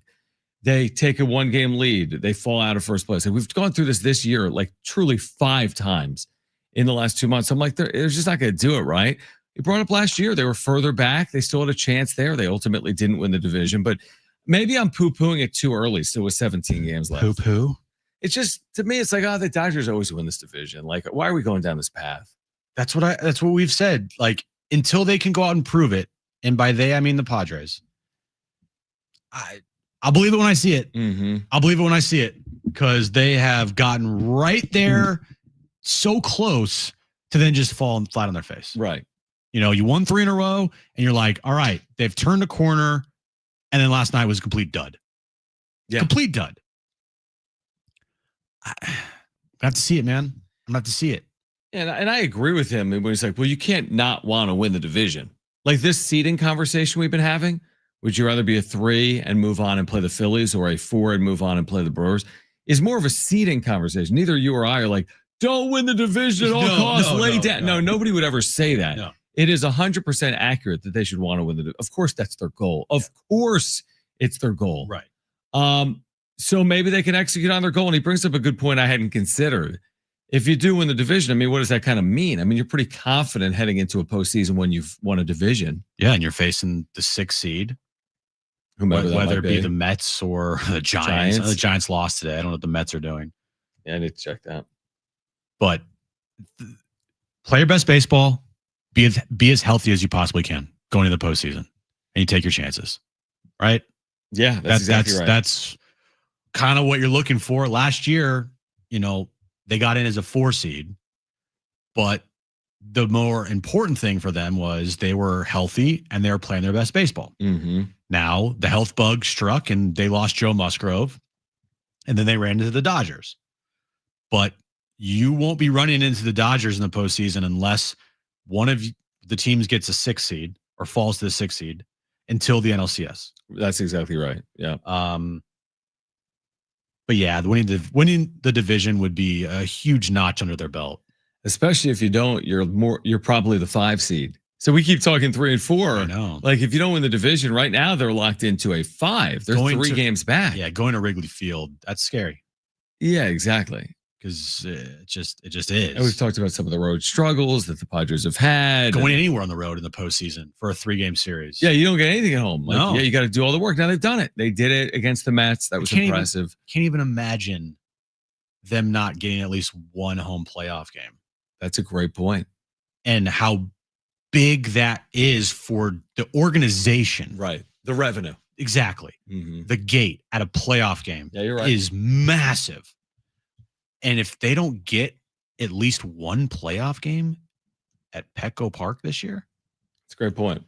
They take a 1-game lead, they fall out of first place. And we've gone through this year, like truly 5 times in the last 2 months. I'm like, they're just not going to do it, right? You brought up last year, they were further back. They still had a chance there. They ultimately didn't win the division, but maybe I'm poo-pooing it too early. Still with 17 games left. Poo-poo? It's just, to me, it's like, the Dodgers always win this division. Like, why are we going down this path? That's what we've said. Like, until they can go out and prove it, and by they I mean the Padres. I'll believe it when I see it. Mm-hmm. I'll believe it when I see it, because they have gotten right there, so close to then just falling flat on their face. Right. You won 3 in a row, and you're like, all right, they've turned a corner, and then last night was a complete dud. Yeah. Complete dud. I have to see it, man. I'm gonna have to see it. And I agree with him when he's like, well, you can't not want to win the division. Like this seeding conversation we've been having, would you rather be a 3 and move on and play the Phillies, or a 4 and move on and play the Brewers, is more of a seeding conversation. Neither you or I are like, don't win the division at all costs, lay down. No, nobody would ever say that. No. It is 100% accurate that they should want to win the division. Of course, that's their goal. Of course, it's their goal. Right. So maybe they can execute on their goal. And he brings up a good point I hadn't considered. If you do win the division, I mean, what does that kind of mean? I mean, you're pretty confident heading into a postseason when you've won a division. Yeah, and you're facing the 6th seed. Whether it be the Mets or the Giants. The Giants lost today. I don't know what the Mets are doing. Yeah, I need to check that. But play your best baseball. Be as healthy as you possibly can going into the postseason, and you take your chances. Right? Yeah, that's exactly right. That's kind of what you're looking for. Last year, they got in as a 4 seed, but the more important thing for them was they were healthy and they were playing their best baseball. Mm-hmm. Now the health bug struck and they lost Joe Musgrove, and then they ran into the Dodgers. But you won't be running into the Dodgers in the postseason unless one of the teams gets a 6th seed or falls to the 6th seed until the NLCS. That's exactly right. Yeah. But yeah, winning the division would be a huge notch under their belt. Especially if you don't, you're probably the 5 seed. So we keep talking 3 and 4. I know. Like if you don't win the division right now, they're locked into a 5. They're 3 games back. Yeah, going to Wrigley Field, that's scary. Yeah, exactly. Because it just is. And we've talked about some of the road struggles that the Padres have had. Going anywhere on the road in the postseason for a 3-game series. Yeah, you don't get anything at home. Like, no. Yeah, you got to do all the work. Now they've done it. They did it against the Mets. That was impressive. Can't even imagine them not getting at least one home playoff game. That's a great point. And how big that is for the organization. Right. The revenue. Exactly. Mm-hmm. The gate at a playoff game you're right. is massive. And if they don't get at least one playoff game at Petco Park this year, That's a great point.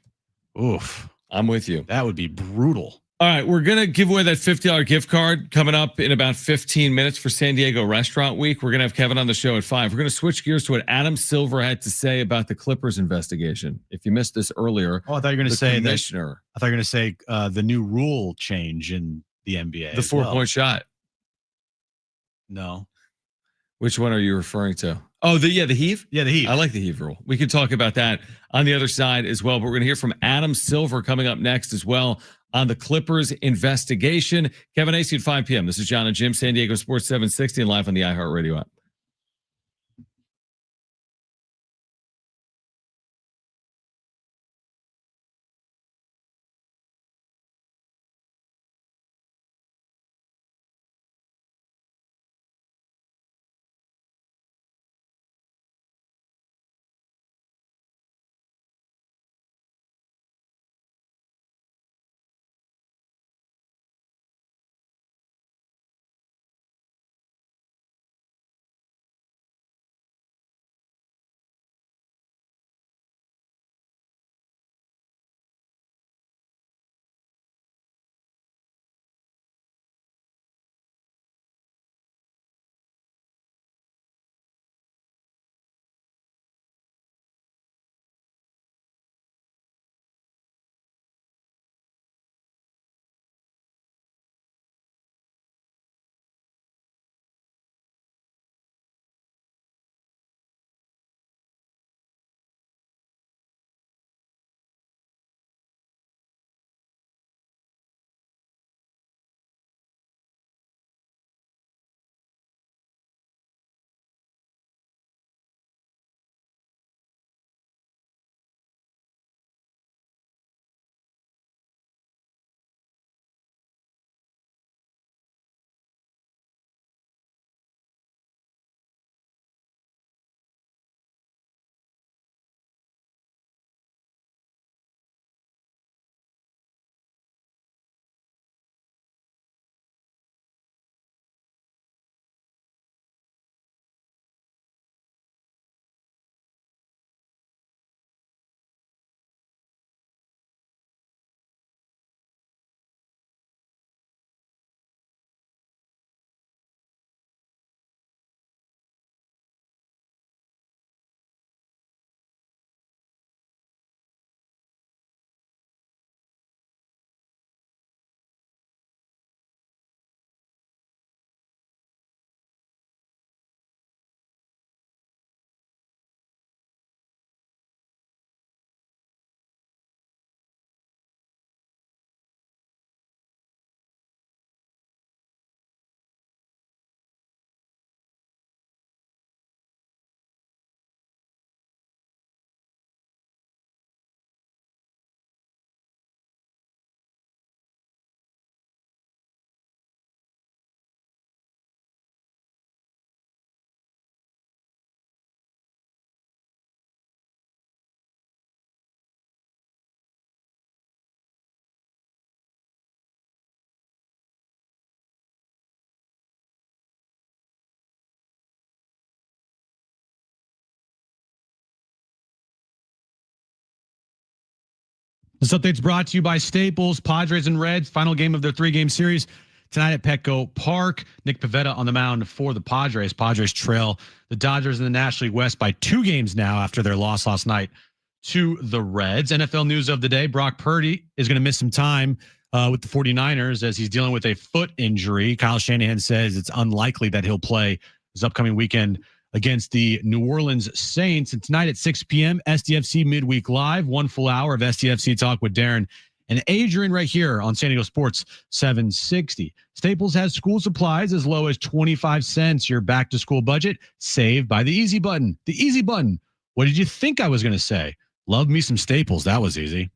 Oof. I'm with you. That would be brutal. All right, we're going to give away that $50 gift card coming up in about 15 minutes for San Diego Restaurant Week. We're going to have Kevin on the show at 5. We're going to switch gears to what Adam Silver had to say about the Clippers investigation. If you missed this earlier, I thought you were going to say commissioner. I thought you were going to say the new rule change in the NBA. The 4-point shot. No. Which one are you referring to? Oh, the heave? Yeah, the heave. I like the heave rule. We can talk about that on the other side as well. But we're going to hear from Adam Silver coming up next as well on the Clippers investigation. Kevin AC at 5 p.m. This is John and Jim, San Diego Sports 760, and live on the iHeartRadio app. This update's brought to you by Staples. Padres and Reds, final game of their 3-game series tonight at Petco Park. Nick Pivetta on the mound for the Padres. Padres trail the Dodgers in the National League West by 2 games now after their loss last night to the Reds. NFL news of the day, Brock Purdy is going to miss some time with the 49ers as he's dealing with a foot injury. Kyle Shanahan says it's unlikely that he'll play this upcoming weekend against the New Orleans Saints. And tonight at 6 p.m., SDFC Midweek Live, 1 full hour of SDFC Talk with Darren and Adrian right here on San Diego Sports 760. Staples has school supplies as low as 25 cents. Your back-to-school budget saved by the easy button. The easy button. What did you think I was going to say? Love me some Staples. That was easy.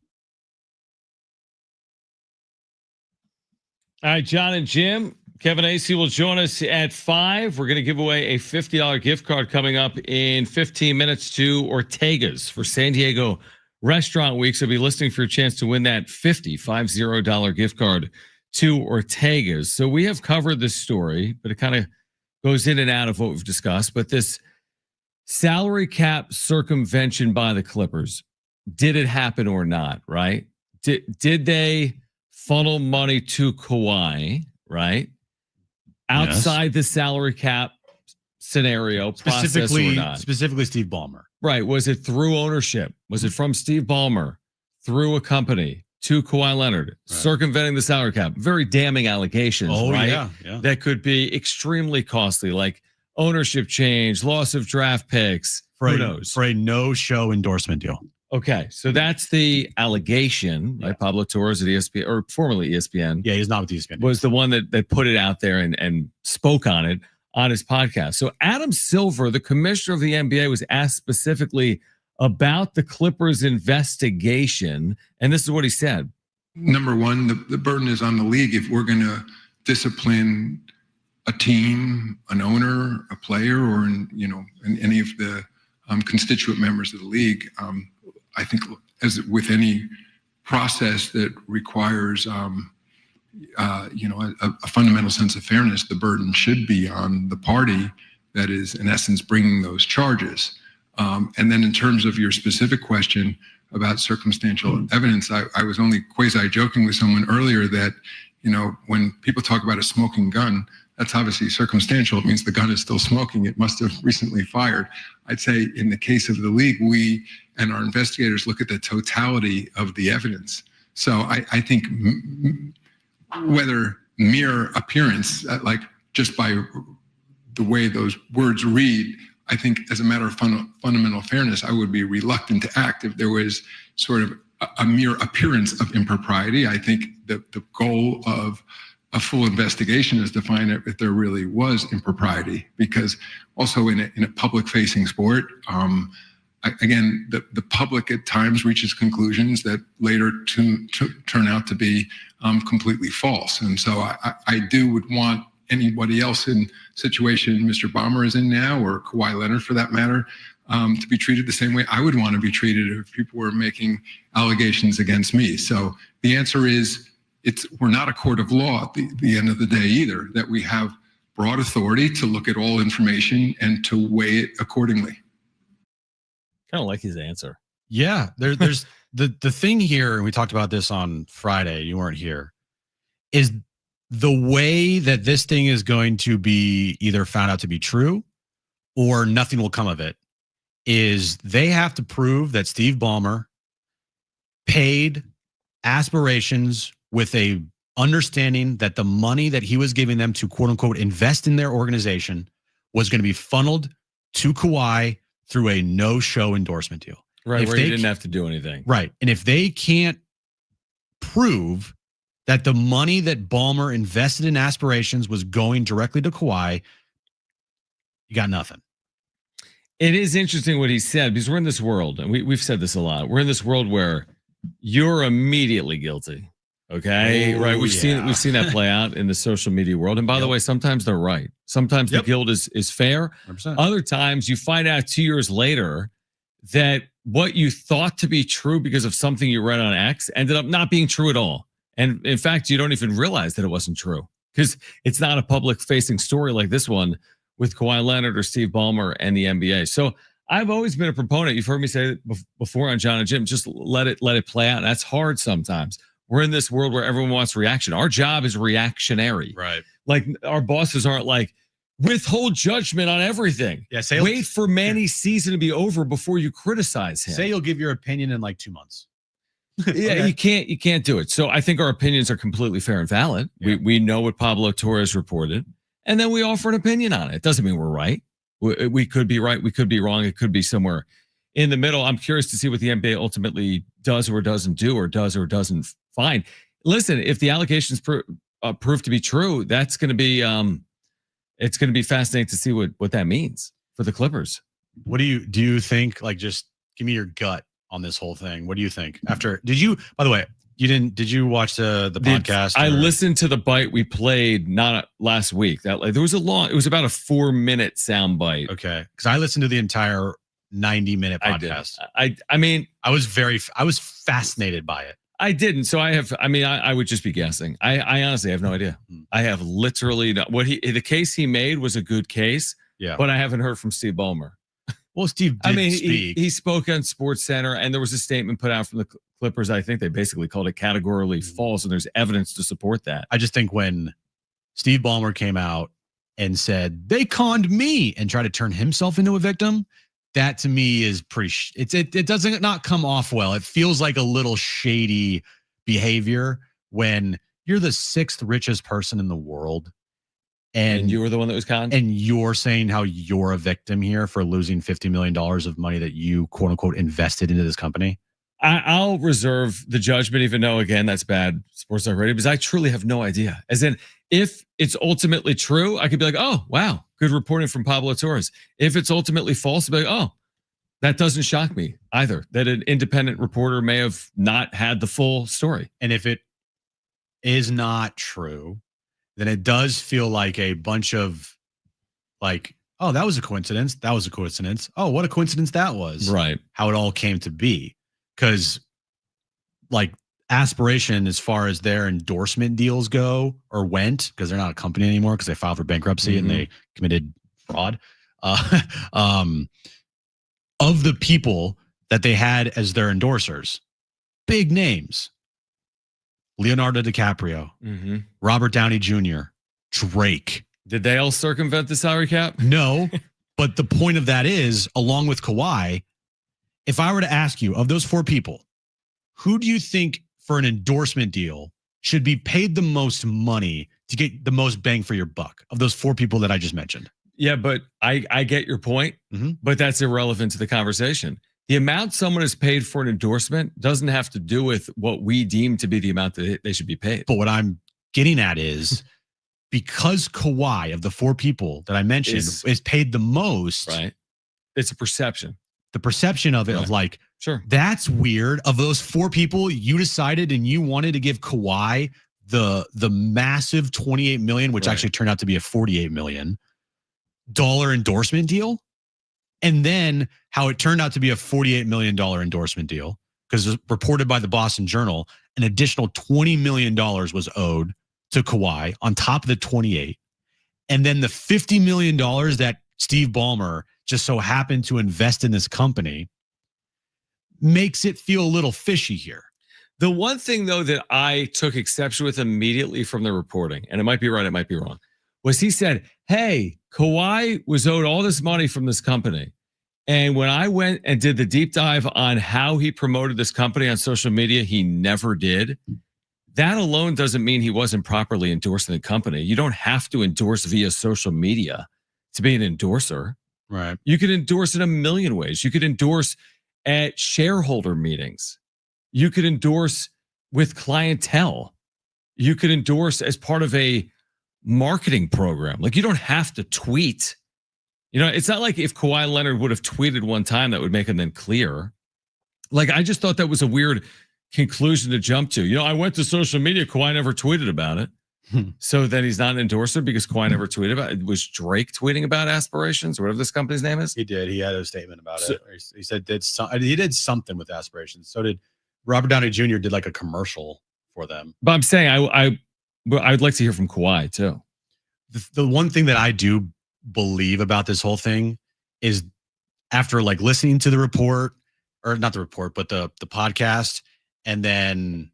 All right, John and Jim. Kevin AC will join us at 5. We're going to give away a $50 gift card coming up in 15 minutes to Ortega's for San Diego Restaurant Week. So be listening for your chance to win that $50 gift card to Ortega's. So we have covered this story, but it kind of goes in and out of what we've discussed, but this salary cap circumvention by the Clippers, did it happen or not, right? Did they funnel money to Kawhi, right? Outside the salary cap scenario process or not? Specifically Steve Ballmer. Right. Was it through ownership? Was it from Steve Ballmer through a company to Kawhi Leonard, circumventing the salary cap? Very damning allegations, right? Yeah. That could be extremely costly, like ownership change, loss of draft picks. Who knows? For a no-show endorsement deal. Okay, so that's the allegation, right? Pablo Torres at ESPN, or formerly ESPN. Yeah, he's not with ESPN. Was the one that put it out there and spoke on it on his podcast. So Adam Silver, the commissioner of the NBA, was asked specifically about the Clippers investigation, and this is what he said. Number one, the burden is on the league. If we're going to discipline a team, an owner, a player, or any of the constituent members of the league, I think, as with any process that requires, a fundamental sense of fairness, the burden should be on the party that is, in essence, bringing those charges. And then, in terms of your specific question about circumstantial evidence, I was only quasi-joking with someone earlier that, when people talk about a smoking gun, that's obviously circumstantial. It means the gun is still smoking. It must have recently fired. I'd say in the case of the league, we and our investigators look at the totality of the evidence. So I think whether mere appearance, like just by the way those words read, I think as a matter of fundamental fairness, I would be reluctant to act if there was sort of a mere appearance of impropriety. I think that the goal of a full investigation is to find out if there really was impropriety, because also in a public-facing sport, again, the public at times reaches conclusions that later turn out to be completely false. And so I would want anybody else in situation Mr. Ballmer is in now, or Kawhi Leonard for that matter, to be treated the same way I would want to be treated if people were making allegations against me. So the answer is, we're not a court of law at the end of the day either, that we have broad authority to look at all information and to weigh it accordingly. Kind of like his answer. Yeah, there's the thing here, and we talked about this on Friday, you weren't here, is the way that this thing is going to be either found out to be true or nothing will come of it is they have to prove that Steve Ballmer paid aspirations with a understanding that the money that he was giving them to quote unquote invest in their organization was going to be funneled to Kawhi through a no-show endorsement deal. Right, where he didn't have to do anything. Right. And if they can't prove that the money that Ballmer invested in aspirations was going directly to Kawhi, you got nothing. It is interesting what he said, because we're in this world, and we've said this a lot. We're in this world where you're immediately guilty. Okay, right. We've seen that play out in the social media world. And by the way, sometimes they're right. Sometimes the guilt is fair. 100%. Other times you find out 2 years later that what you thought to be true because of something you read on X ended up not being true at all. And in fact, you don't even realize that it wasn't true because it's not a public-facing story like this one with Kawhi Leonard or Steve Ballmer and the NBA. So I've always been a proponent. You've heard me say it before on John and Jim. Just let it play out. And that's hard sometimes. We're in this world where everyone wants reaction. Our job is reactionary. Right. Like our bosses aren't like, withhold judgment on everything. Yeah. Wait for Manny's season to be over before you criticize him. Say you'll give your opinion in like 2 months. Yeah, Okay. you can't do it. So I think our opinions are completely fair and valid. Yeah. We know what Pablo Torres reported, and then we offer an opinion on it. It doesn't mean we're right. We could be right. We could be wrong. It could be somewhere in the middle. I'm curious to see what the NBA ultimately does or doesn't do, or does or doesn't find. Listen, if the allegations prove to be true, that's going to be it's going to be fascinating to see what that means for the Clippers. What do you think? Like, just give me your gut on this whole thing. What do you think? Did you watch the podcast? I listened to the bite we played not last week. It was about a 4-minute sound bite. Okay. Because I listened to the entire 90-minute podcast. I mean, I was fascinated by it. I didn't. So I would just be guessing. I honestly have no idea. I have literally the case he made was a good case. Yeah. But I haven't heard from Steve Ballmer. Well, Steve did speak. He spoke on Sports Center, and there was a statement put out from the Clippers. I think they basically called it categorically false, and there's evidence to support that. I just think when Steve Ballmer came out and said they conned me and tried to turn himself into a victim, that to me is pretty. It doesn't not come off well. It feels like a little shady behavior when you're the sixth richest person in the world. And you were the one that was conned? And you're saying how you're a victim here for losing $50 million of money that you, quote unquote, invested into this company? I'll reserve the judgment, even though, again, that's bad sports talk radio, because I truly have no idea. As in, if it's ultimately true, I could be like, oh, wow, good reporting from Pablo Torres. If it's ultimately false, I'd be like, oh, that doesn't shock me either, that an independent reporter may have not had the full story. And if it is not true, then it does feel like a bunch of like, oh, that was a coincidence. That was a coincidence. Oh, what a coincidence that was. Right. How it all came to be. Because like Aspiration, as far as their endorsement deals go or went, because they're not a company anymore because they filed for bankruptcy and they committed fraud. Of the people that they had as their endorsers, big names. Leonardo DiCaprio, Robert Downey Jr., Drake. Did they all circumvent the salary cap? No, but the point of that is, along with Kawhi, if I were to ask you, of those four people, who do you think for an endorsement deal should be paid the most money to get the most bang for your buck of those four people that I just mentioned? Yeah, but I get your point, but that's irrelevant to the conversation. The amount someone is paid for an endorsement doesn't have to do with what we deem to be the amount that they should be paid. But what I'm getting at is because Kawhi, of the four people that I mentioned, is paid the most. Right. It's a perception. The perception of it, of like, sure, that's weird. Of those four people, you decided and you wanted to give Kawhi the massive $28 million, which actually turned out to be a $48 million endorsement deal. And then how it turned out to be a $48 million endorsement deal, because reported by the Boston Journal, an additional $20 million was owed to Kawhi on top of the 28. And then the $50 million that Steve Ballmer just so happened to invest in this company makes it feel a little fishy here. The one thing, though, that I took exception with immediately from the reporting, and it might be right, it might be wrong, was he said, hey, Kawhi was owed all this money from this company. And when I went and did the deep dive on how he promoted this company on social media, he never did. That alone doesn't mean he wasn't properly endorsing the company. You don't have to endorse via social media to be an endorser. Right. You could endorse in a million ways. You could endorse at shareholder meetings. You could endorse with clientele. You could endorse as part of a marketing program. Like, you don't have to tweet. You know, it's not like if Kawhi Leonard would have tweeted one time that would make him then clear. Like, I just thought that was a weird conclusion to jump to. You know, I went to social media, Kawhi never tweeted about it. So then he's not an endorser because Kawhi never tweeted about it. Was Drake tweeting about Aspirations or whatever this company's name is? He did. He had a statement about it. He said he did something with Aspirations. So did Robert Downey Jr. did like a commercial for them. But I'm saying I'd like to hear from Kawhi too. The one thing that I do believe about this whole thing is, after like listening to the report, or not the report, but the podcast, and then,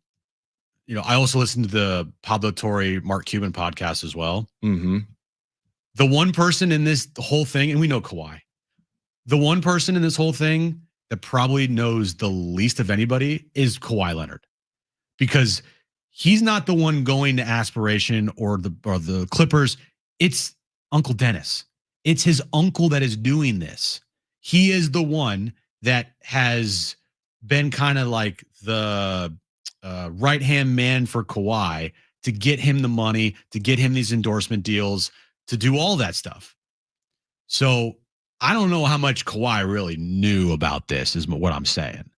you know, I also listened to the Pablo Torre, Mark Cuban podcast as well. Mm-hmm. The one person in this whole thing, and we know Kawhi, the one person in this whole thing that probably knows the least of anybody is Kawhi Leonard, because he's not the one going to Aspiration or the Clippers. It's Uncle Dennis. It's his uncle that is doing this. He is the one that has been kind of like the right-hand man for Kawhi to get him the money, to get him these endorsement deals, to do all that stuff. So I don't know how much Kawhi really knew about this, is what I'm saying.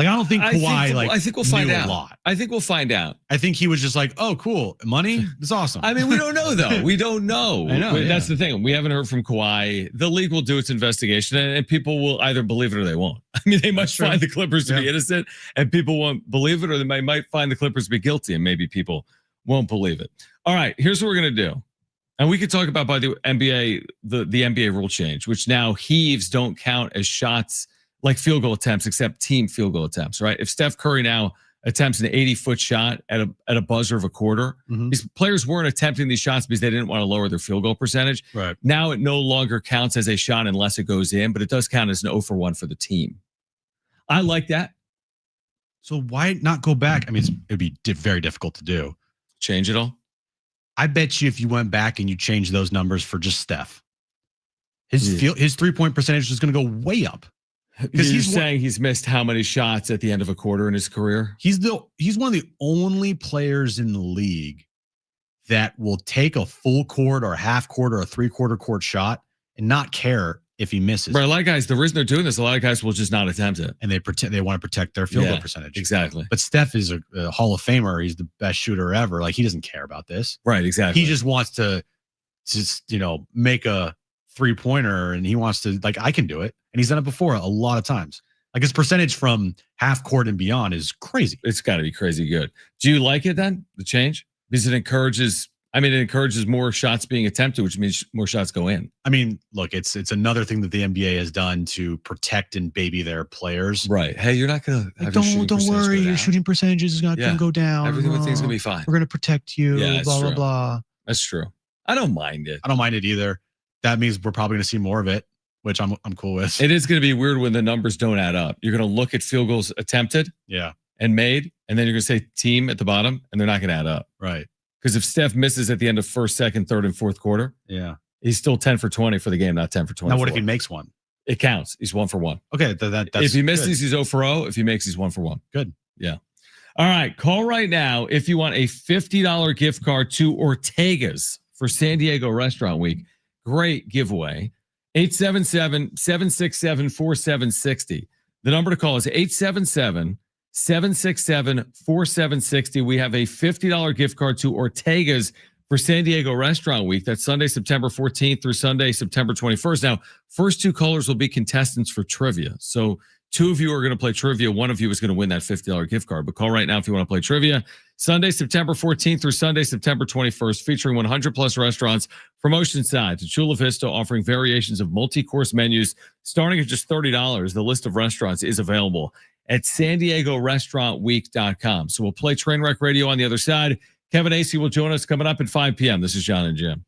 Like, I don't think Kawhi I think we'll find knew out. a lot. I think we'll find out. I think he was just like, oh, cool. Money? That's awesome. I mean, we don't know, though. We don't know. I know, That's the thing. We haven't heard from Kawhi. The league will do its investigation, and people will either believe it or they won't. I mean, they might find the Clippers to be innocent, and people won't believe it, or they might find the Clippers to be guilty, and maybe people won't believe it. All right, here's what we're going to do. And we could talk about, by the NBA, the NBA rule change, which now heaves don't count as shots like field goal attempts, except team field goal attempts, right? If Steph Curry now attempts an 80-foot shot at a buzzer of a quarter, these players weren't attempting these shots because they didn't want to lower their field goal percentage. Right. Now it no longer counts as a shot unless it goes in, but it does count as an 0 for 1 for the team. I like that. So why not go back? I mean, it'd be very difficult to do. Change it all? I bet you if you went back and you changed those numbers for just Steph, his 3-point percentage is going to go way up. Because he's saying he's missed how many shots at the end of a quarter in his career? He's one of the only players in the league that will take a full court or a half court or a 3/4 court shot and not care if he misses. Right, a lot of guys, the reason they're doing this, a lot of guys will just not attempt it. And they want to protect their field goal percentage. Exactly. But Steph is a Hall of Famer. He's the best shooter ever. Like, he doesn't care about this. Right, exactly. He just wants to just, make a 3-pointer, and he wants to, like, I can do it. And he's done it before a lot of times. Like, his percentage from half court and beyond is crazy. It's got to be crazy good. Do you like it then, the change? Because it encourages more shots being attempted, which means more shots go in. I mean, look, it's another thing that the NBA has done to protect and baby their players. Right. Hey, you're not going to have don't worry, your shooting percentage is not going to go down. Everything's going to be fine. We're going to protect you, blah, blah, blah. That's true. I don't mind it. I don't mind it either. That means we're probably going to see more of it, which I'm cool with. It is going to be weird when the numbers don't add up. You're going to look at field goals attempted and made, and then you're going to say team at the bottom, and they're not going to add up. Right. Because if Steph misses at the end of first, second, third, and fourth quarter, he's still 10 for 20 for the game, not 10 for 20. Now, what if he makes one? It counts. He's 1 for 1. Okay, that's if he misses, good. he's 0 for 0. If he makes, he's 1 for 1. Good. Yeah. All right. Call right now if you want a $50 gift card to Ortega's for San Diego Restaurant Week. Great giveaway. 877-767-4760. The number to call is 877-767-4760. We have a $50 gift card to Ortega's for San Diego Restaurant Week. That's Sunday, September 14th through Sunday, September 21st. Now, first two callers will be contestants for trivia. So 2 of you are going to play trivia. 1 of you is going to win that $50 gift card. But call right now if you want to play trivia. Sunday, September 14th through Sunday, September 21st, featuring 100 plus restaurants from Oceanside to Chula Vista, offering variations of multi-course menus starting at just $30. The list of restaurants is available at san diego restaurantweek.com. So we'll play Trainwreck Radio on the other side. Kevin Acee will join us coming up at 5 p.m. This is John and Jim.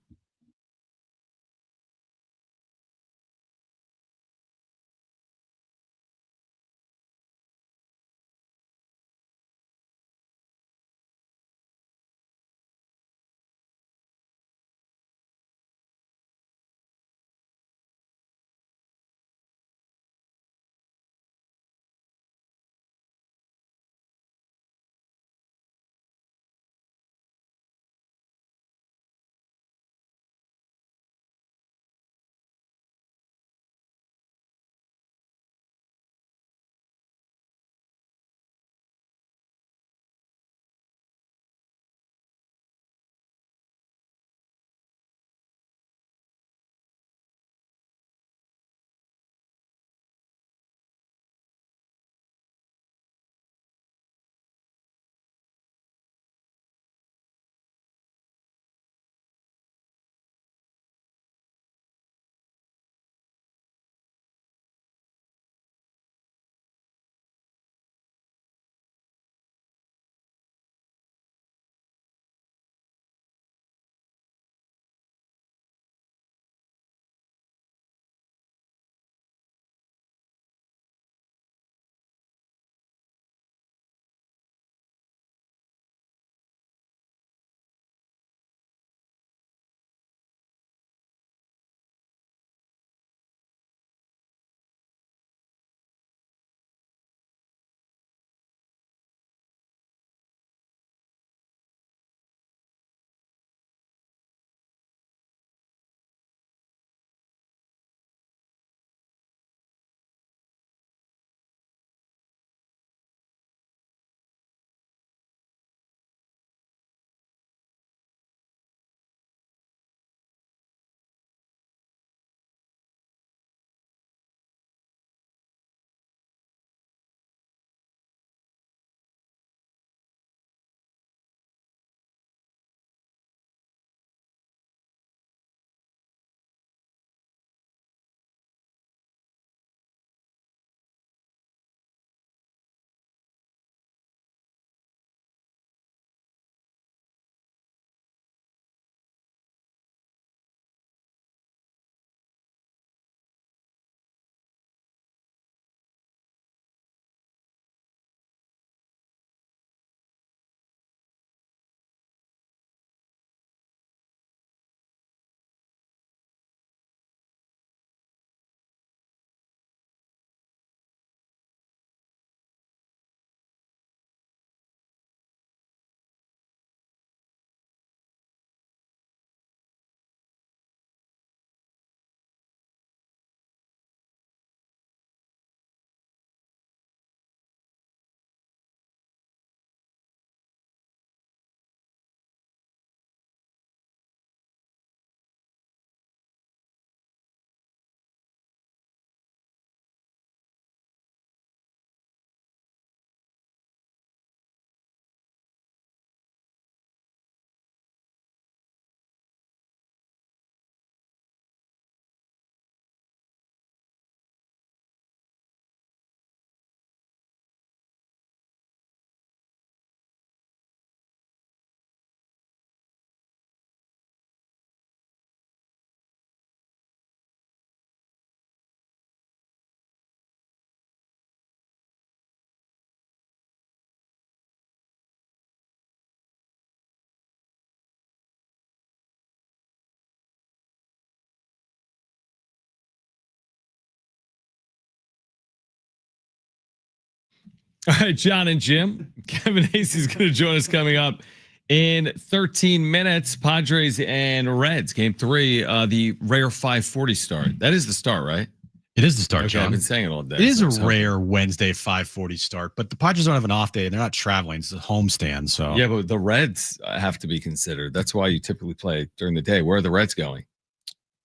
All right, John and Jim. Kevin Hasey's going to join us coming up in 13 minutes. Padres and Reds, game 3, the rare 5:40 start. That is the start, right? It is the start, Okay, John. I've been saying it all day. It is so a rare Wednesday 5:40 start, but the Padres don't have an off day and they're not traveling. It's a homestand, so yeah, but the Reds have to be considered. That's why you typically play during the day. Where are the Reds going?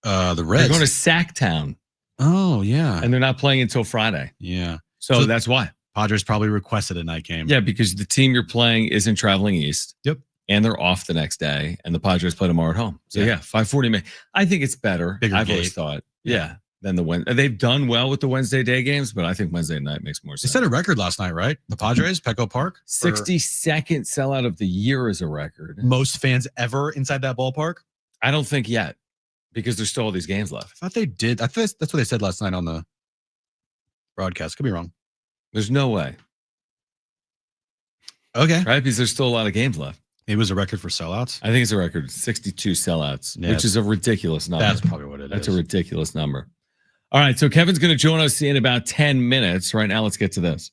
The Reds. They're going to Sacktown. Oh yeah, and they're not playing until Friday. Yeah, so that's why Padres probably requested a night game. Yeah, because the team you're playing isn't traveling east. Yep. And they're off the next day, and the Padres play tomorrow at home. So yeah, 5:40. I think it's better. Bigger I've always gate. thought, than the Wednesday. They've done well with the Wednesday day games, but I think Wednesday night makes more They sense. set a record last night, right? The Padres, Petco Park, 62nd sellout of the year is a record. Most fans ever inside that ballpark. I don't think yet, because there's still all these games left. I thought they did. I thought that's what they said last night on the broadcast. Could be wrong. There's no way. Okay. Right? Because there's still a lot of games left. It was a record for sellouts. I think it's a record, 62 sellouts, Yeah. which is a ridiculous number. That's probably what it is. That's a ridiculous number. All right, so Kevin's going to join us in about 10 minutes. Right now, let's get to this.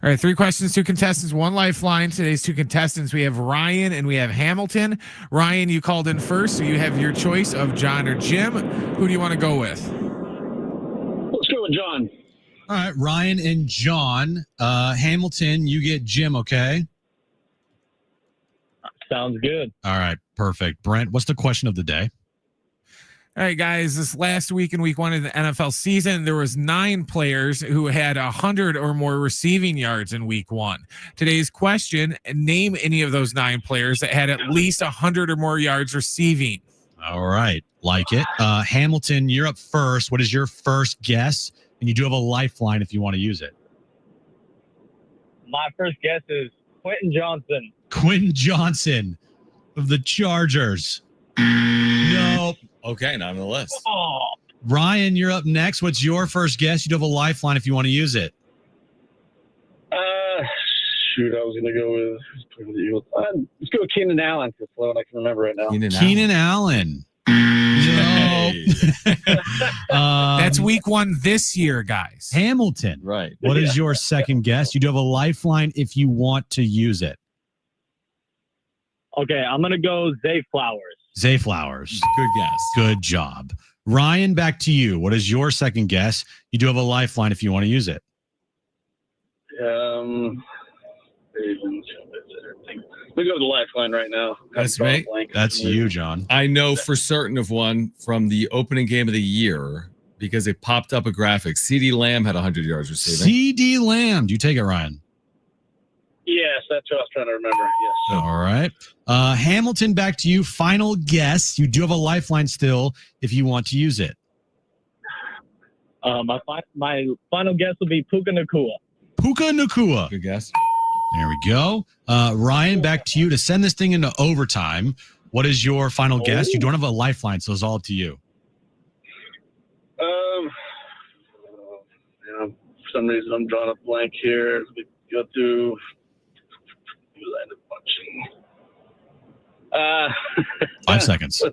All right, 3 questions, 2 contestants, 1 lifeline. Today's 2 contestants, we have Ryan and we have Hamilton. Ryan, you called in first, so you have your choice of John or Jim. Who do you want to go with? Let's go with John. All right, Ryan and John. Hamilton, you get Jim, okay? Sounds good. All right, perfect. Brent, what's the question of the day? All right, guys, this last week in week 1 of the NFL season, there was 9 players who had 100 or more receiving yards in week 1. Today's question, name any of those 9 players that had at least 100 or more yards receiving. All right, like it. Hamilton, you're up first. What is your first guess? And you do have a lifeline if you want to use it. My first guess is Quentin Johnson. Quentin Johnson of the Chargers. Nope. Okay, not on the list. Oh, Ryan, you're up next. What's your first guess? You do have a lifeline if you want to use it. shoot, I was going to go with let's go with Keenan Allen. That's what I can remember right now. Keenan Allen. No. That's week 1 this year, guys. Hamilton. Right. What is your second guess? You do have a lifeline if you want to use it. Okay, I'm going to go Zay Flowers. Zay Flowers. Good guess. Good job. Ryan, back to you. What is your second guess? You do have a lifeline if you want to use it. We go with the lifeline right now. That's me. That's you, John. I know for certain of one from the opening game of the year because it popped up a graphic. CeeDee Lamb had 100 yards receiving. CeeDee Lamb. Do you take it, Ryan? Yes, that's what I was trying to remember. Yes. All right. Hamilton, back to you. Final guess. You do have a lifeline still if you want to use it. My final guess will be Puka Nacua. Puka Nacua. Good guess. There we go. Ryan, back to you to send this thing into overtime. What is your final guess? You don't have a lifeline, so it's all up to you. For some reason, I'm drawing a blank here. We go through. Who I ended up watching? 5 seconds.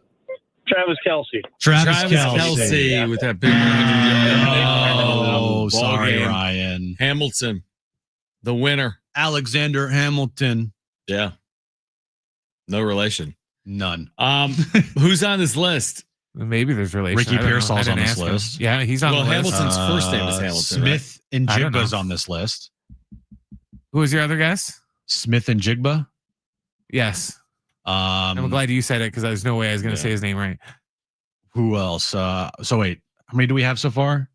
Travis Kelce. Travis Kelce Kelce. with that big 100 yard. Oh, sorry, Ryan. Hamilton, the winner. Alexander Hamilton. Yeah. No relation. None. Who's on this list? Maybe there's relation. Ricky I don't know. Pearsall's I on didn't this ask him. list. Yeah, he's on the list. Hamilton's first name is Hamilton. Smith and I don't Jigba's know. on this list. Who was your other guess? Smith and Jigba. Yes. I'm glad you said it because there's no way I was going to say his name right. Who else? So wait, how many do we have so far?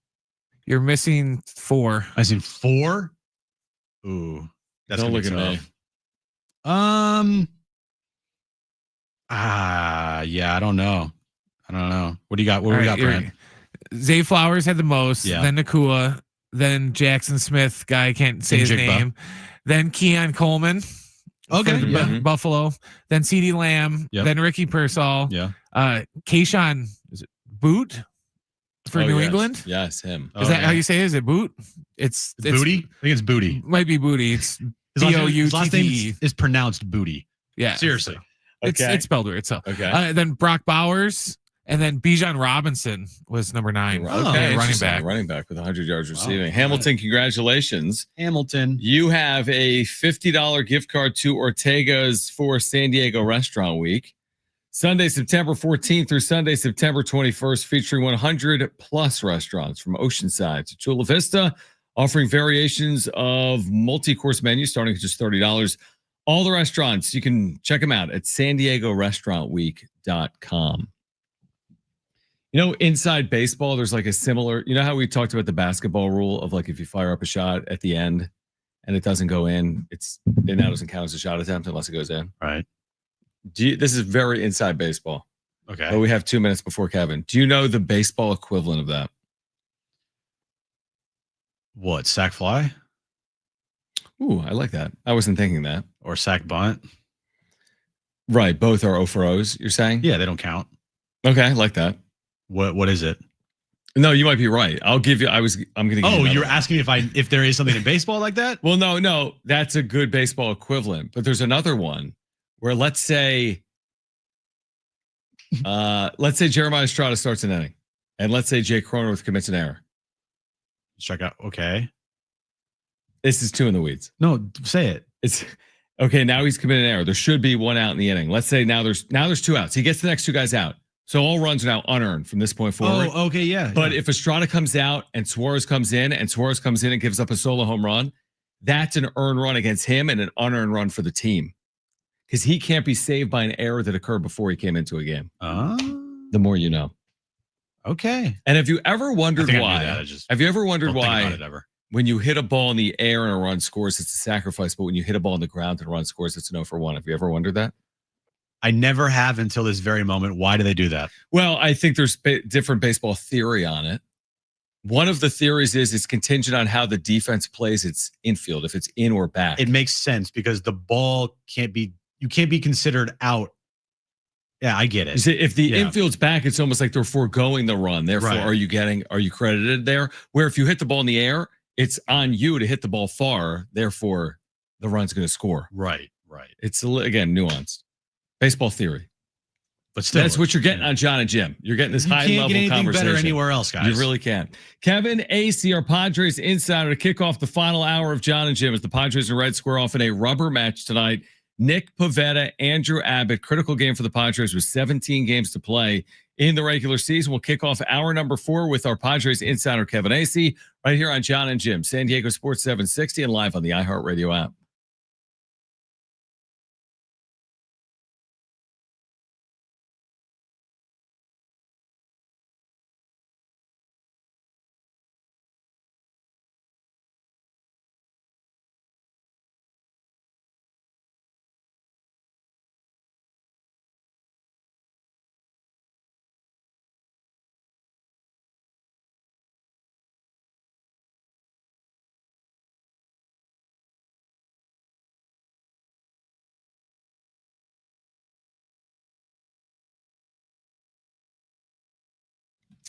You're missing 4. I seen 4. Ooh, that's Don't gonna look be at me. tough. Yeah, I don't know. What do you got? What do we got, Brent? Zay Flowers had the most. Yeah. Then Nacua. Then Jackson Smith. Guy can't say And his Jigba. name. Then Keon Coleman. Okay. for Yeah. Buffalo. Then CeeDee Lamb. Yep. Then Ricky Pearsall. Yeah. Keyshawn, is it Boot for New yes. England? Yes, him. Is that how you say it? Is it Boot? It's Booty? I think it's Booty. Might be Booty. It's His last name B-O-U-T-T-E. is pronounced Booty. Yeah. Seriously. Okay. It's spelled weird. So Okay. then Brock Bowers, and then Bijan Robinson was number 9. Okay, running back. Running back with 100 yards receiving. Hamilton, congratulations. Hamilton. You have a $50 gift card to Ortega's for San Diego Restaurant Week. Sunday, September 14th through Sunday, September 21st, featuring 100 plus restaurants from Oceanside to Chula Vista, offering variations of multi-course menus starting at just $30. All the restaurants, you can check them out at san diego restaurantweek.com. You know, inside baseball, there's like a similar, you know how we talked about the basketball rule of like if you fire up a shot at the end and it doesn't go in, it now doesn't count as a shot attempt unless it goes in. Right. This is very inside baseball. Okay. But we have 2 minutes before Kevin. Do you know the baseball equivalent of that? What, sack fly? Ooh, I like that. I wasn't thinking that. Or sack bunt? Right. Both are O for O's, you're saying? Yeah, they don't count. Okay, I like that. What is it? No, you might be right. I'll give you. I'm going to. Oh, you're asking me if there is something in baseball like that? Well, no, that's a good baseball equivalent. But there's another one where let's say Jeremiah Estrada starts an inning, and let's say Jake Cronenworth commits an error. Strike out. Okay. This is too in the weeds. No, say it. It's okay. Now he's committed an error. There should be one out in the inning. Let's say now there's 2 outs. He gets the next 2 guys out. So all runs are now unearned from this point forward. Oh, okay, yeah. But if Estrada comes out and Suarez comes in and gives up a solo home run, that's an earned run against him and an unearned run for the team. Because he can't be saved by an error that occurred before he came into a game. The more you know. Okay. And have you ever wondered why? Have you ever wondered why when you hit a ball in the air and a run scores, it's a sacrifice, but when you hit a ball on the ground and a run scores, it's an 0 for 1? Have you ever wondered that? I never have until this very moment. Why do they do that? Well, I think there's different baseball theory on it. One of the theories is it's contingent on how the defense plays its infield, if it's in or back. It makes sense because the ball you can't be considered out. Yeah, I get it. If the infield's back, it's almost like they're foregoing the run. Therefore, Right. are you credited there? Where if you hit the ball in the air, it's on you to hit the ball far. Therefore, the run's going to score. Right. It's, again, nuanced. Baseball theory. But still, that's what you're getting on John and Jim. You're getting this high level get conversation. better anywhere else, guys. You really can't. Kevin AC, our Padres insider, to kick off the final hour of John and Jim as the Padres and Reds square off in a rubber match tonight. Nick Pivetta, Andrew Abbott, critical game for the Padres with 17 games to play in the regular season. We'll kick off hour number 4 with our Padres insider, Kevin AC, right here on John and Jim, San Diego Sports 760 and live on the iHeartRadio app.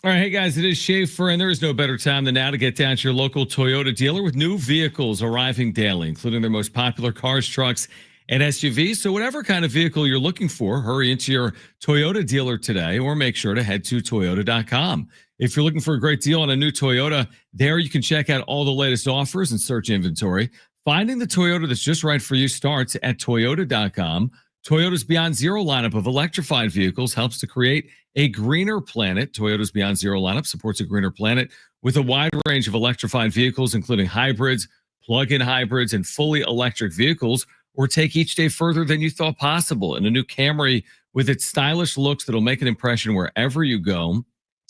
All right, hey guys, it is Schaefer, and there is no better time than now to get down to your local Toyota dealer with new vehicles arriving daily, including their most popular cars, trucks, and SUVs. So whatever kind of vehicle you're looking for, hurry into your Toyota dealer today or make sure to head to toyota.com. If you're looking for a great deal on a new Toyota, there you can check out all the latest offers and search inventory. Finding the Toyota that's just right for you starts at toyota.com. Toyota's Beyond Zero lineup of electrified vehicles helps to create a greener planet. Toyota's Beyond Zero lineup supports a greener planet with a wide range of electrified vehicles, including hybrids, plug-in hybrids, and fully electric vehicles, or take each day further than you thought possible in a new Camry with its stylish looks that'll make an impression wherever you go.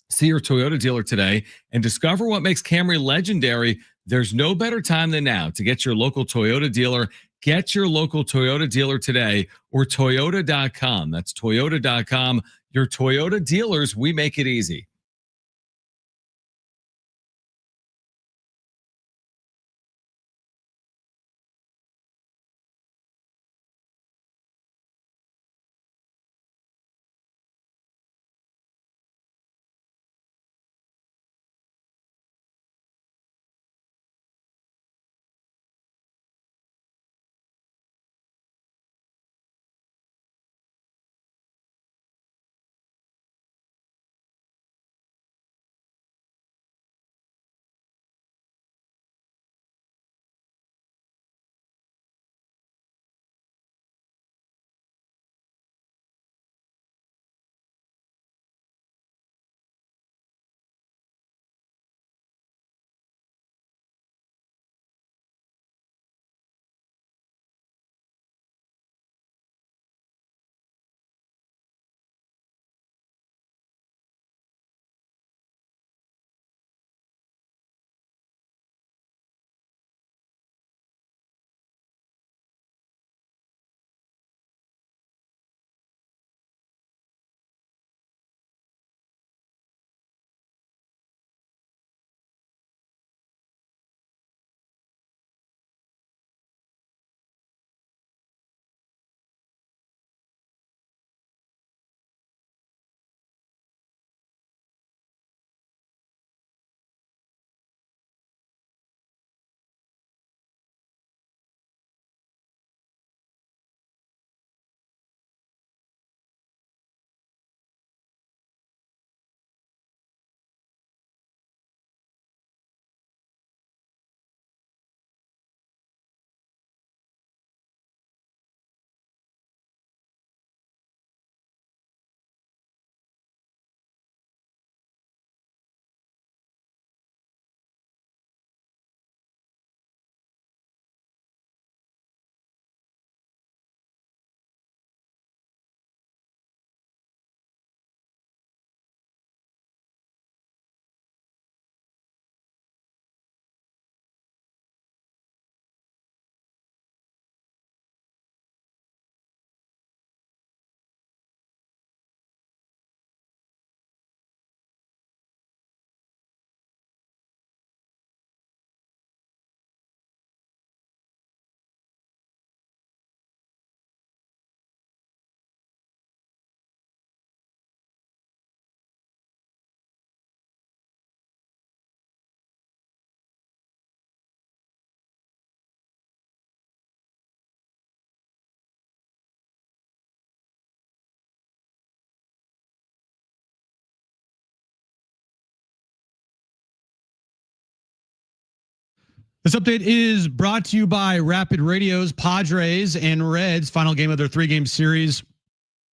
See your Toyota dealer today and discover what makes Camry legendary. There's no better time than now to get your local Toyota dealer. Get your local Toyota dealer today or toyota.com. That's toyota.com. Your Toyota dealers, we make it easy. This update is brought to you by Rapid Radio's Padres and Reds. Final game of their 3-game series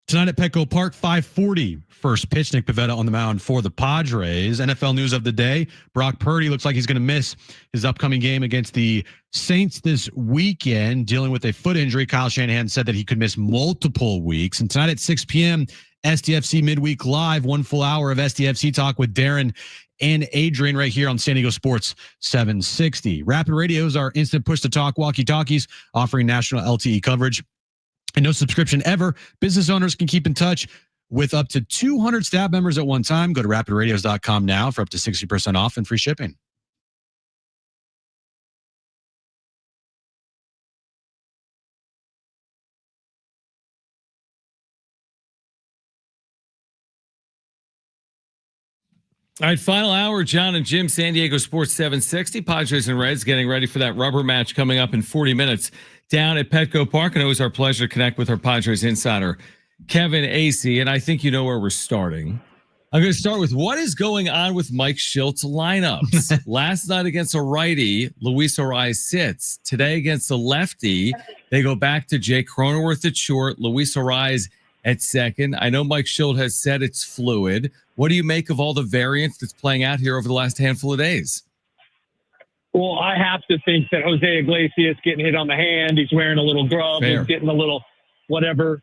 tonight at Petco Park, 5:40. First pitch, Nick Pivetta on the mound for the Padres. NFL news of the day. Brock Purdy looks like he's going to miss his upcoming game against the Saints this weekend, dealing with a foot injury. Kyle Shanahan said that he could miss multiple weeks. And tonight at 6 p.m., SDFC Midweek Live, 1 full hour of SDFC talk with Darren and Adrian right here on San Diego Sports 760. Rapid Radios are instant push-to-talk walkie-talkies offering national LTE coverage and no subscription ever. Business owners can keep in touch with up to 200 staff members at one time. Go to rapidradios.com now for up to 60% off and free shipping. All right, final hour, John and Jim, San Diego Sports 760. Padres and Reds getting ready for that rubber match coming up in 40 minutes down at Petco Park. And always our pleasure to connect with our Padres insider, Kevin Acee. And I think you know where we're starting. I'm going to start with what is going on with Mike Schilt's lineups. Last night against a righty, Luis Arraez sits. Today against a lefty, they go back to Jake Cronenworth at short, Luis Arraez at second. I know Mike Schilt has said it's fluid. What do you make of all the variance that's playing out here over the last handful of days? Well, I have to think that Jose Iglesias getting hit on the hand, he's wearing a little glove, Fair. he's getting a little whatever,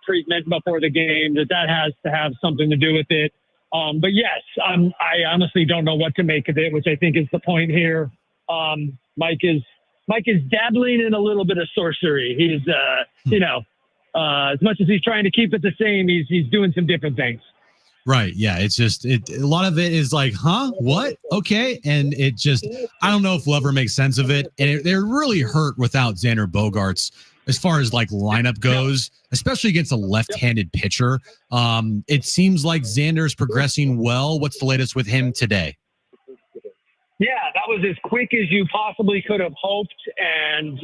treatment before the game, that has to have something to do with it. But yes, I honestly don't know what to make of it, which I think is the point here. Mike is dabbling in a little bit of sorcery. He's, as much as he's trying to keep it the same, he's doing some different things. Right. Yeah. It's just a lot of it is like, huh? What? Okay. And it just, I don't know if we'll ever make sense of it. And they're really hurt without Xander Bogaerts as far as like lineup goes, especially against a left-handed pitcher. It seems like Xander's progressing well. What's the latest with him today? Yeah, that was as quick as you possibly could have hoped. And,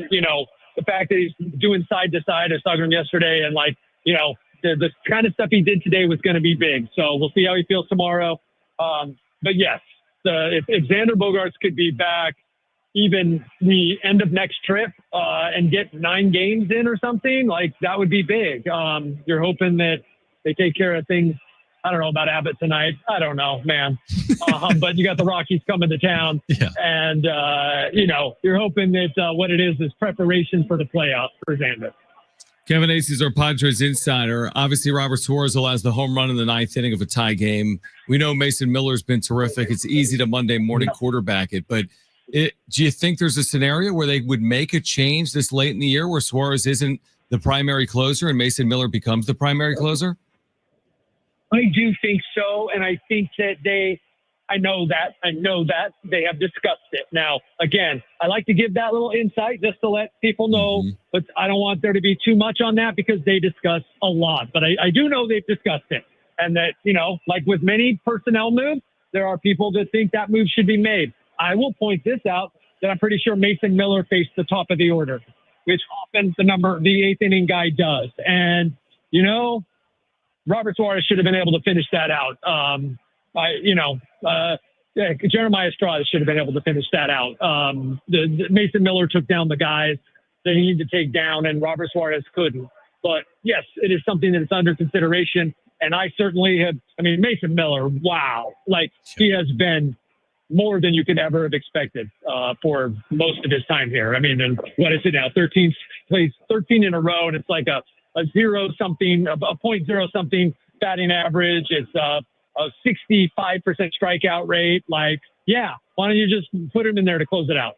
the fact that he's doing side to side, I was talking to him yesterday, and the kind of stuff he did today was going to be big. So we'll see how he feels tomorrow. But yes, if Xander Bogaerts could be back even the end of next trip and get 9 games in or something, that would be big. You're hoping that they take care of things. I don't know about Abbott tonight. I don't know, man. But you got the Rockies coming to town. Yeah. And, you're hoping that what it is preparation for the playoffs for Xander. Kevin Acee is our Padres insider. Obviously, Robert Suarez allows the home run in the 9th inning of a tie game. We know Mason Miller's been terrific. It's easy to Monday morning quarterback it, but do you think there's a scenario where they would make a change this late in the year where Suarez isn't the primary closer and Mason Miller becomes the primary closer? I do think so, and I think that I know that they have discussed it. Now, again, I like to give that little insight just to let people know, but I don't want there to be too much on that because they discuss a lot. But I do know they've discussed it, and that, like with many personnel moves, there are people that think that move should be made. I will point this out, that I'm pretty sure Mason Miller faced the top of the order, which often the 8th inning guy does. And, Robert Suarez should have been able to finish that out. Jeremiah Strauss should have been able to finish that out. The Mason Miller took down the guys that he needed to take down, and Robert Suarez couldn't. But yes, it is something that's under consideration. And I certainly have, Mason Miller, wow. He has been more than you could ever have expected for most of his time here. And what is it now? 13 plays 13 in a row, and it's like a 0-something, a 0.0-something batting average. It's a 65% strikeout rate. Why don't you just put him in there to close it out?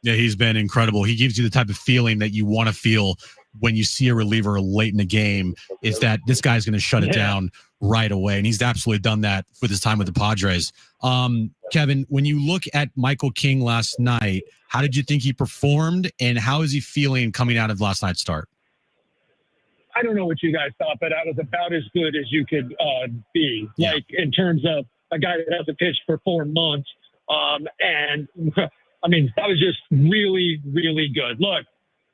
Yeah, he's been incredible. He gives you the type of feeling that you want to feel when you see a reliever late in the game, is that this guy's going to shut it down right away. And he's absolutely done that with his time with the Padres. Kevin, when you look at Michael King last night, how did you think he performed, and how is he feeling coming out of last night's start? I don't know what you guys thought, but I was about as good as you could be, in terms of a guy that hasn't pitched for 4 months. And that was just really, really good. Look,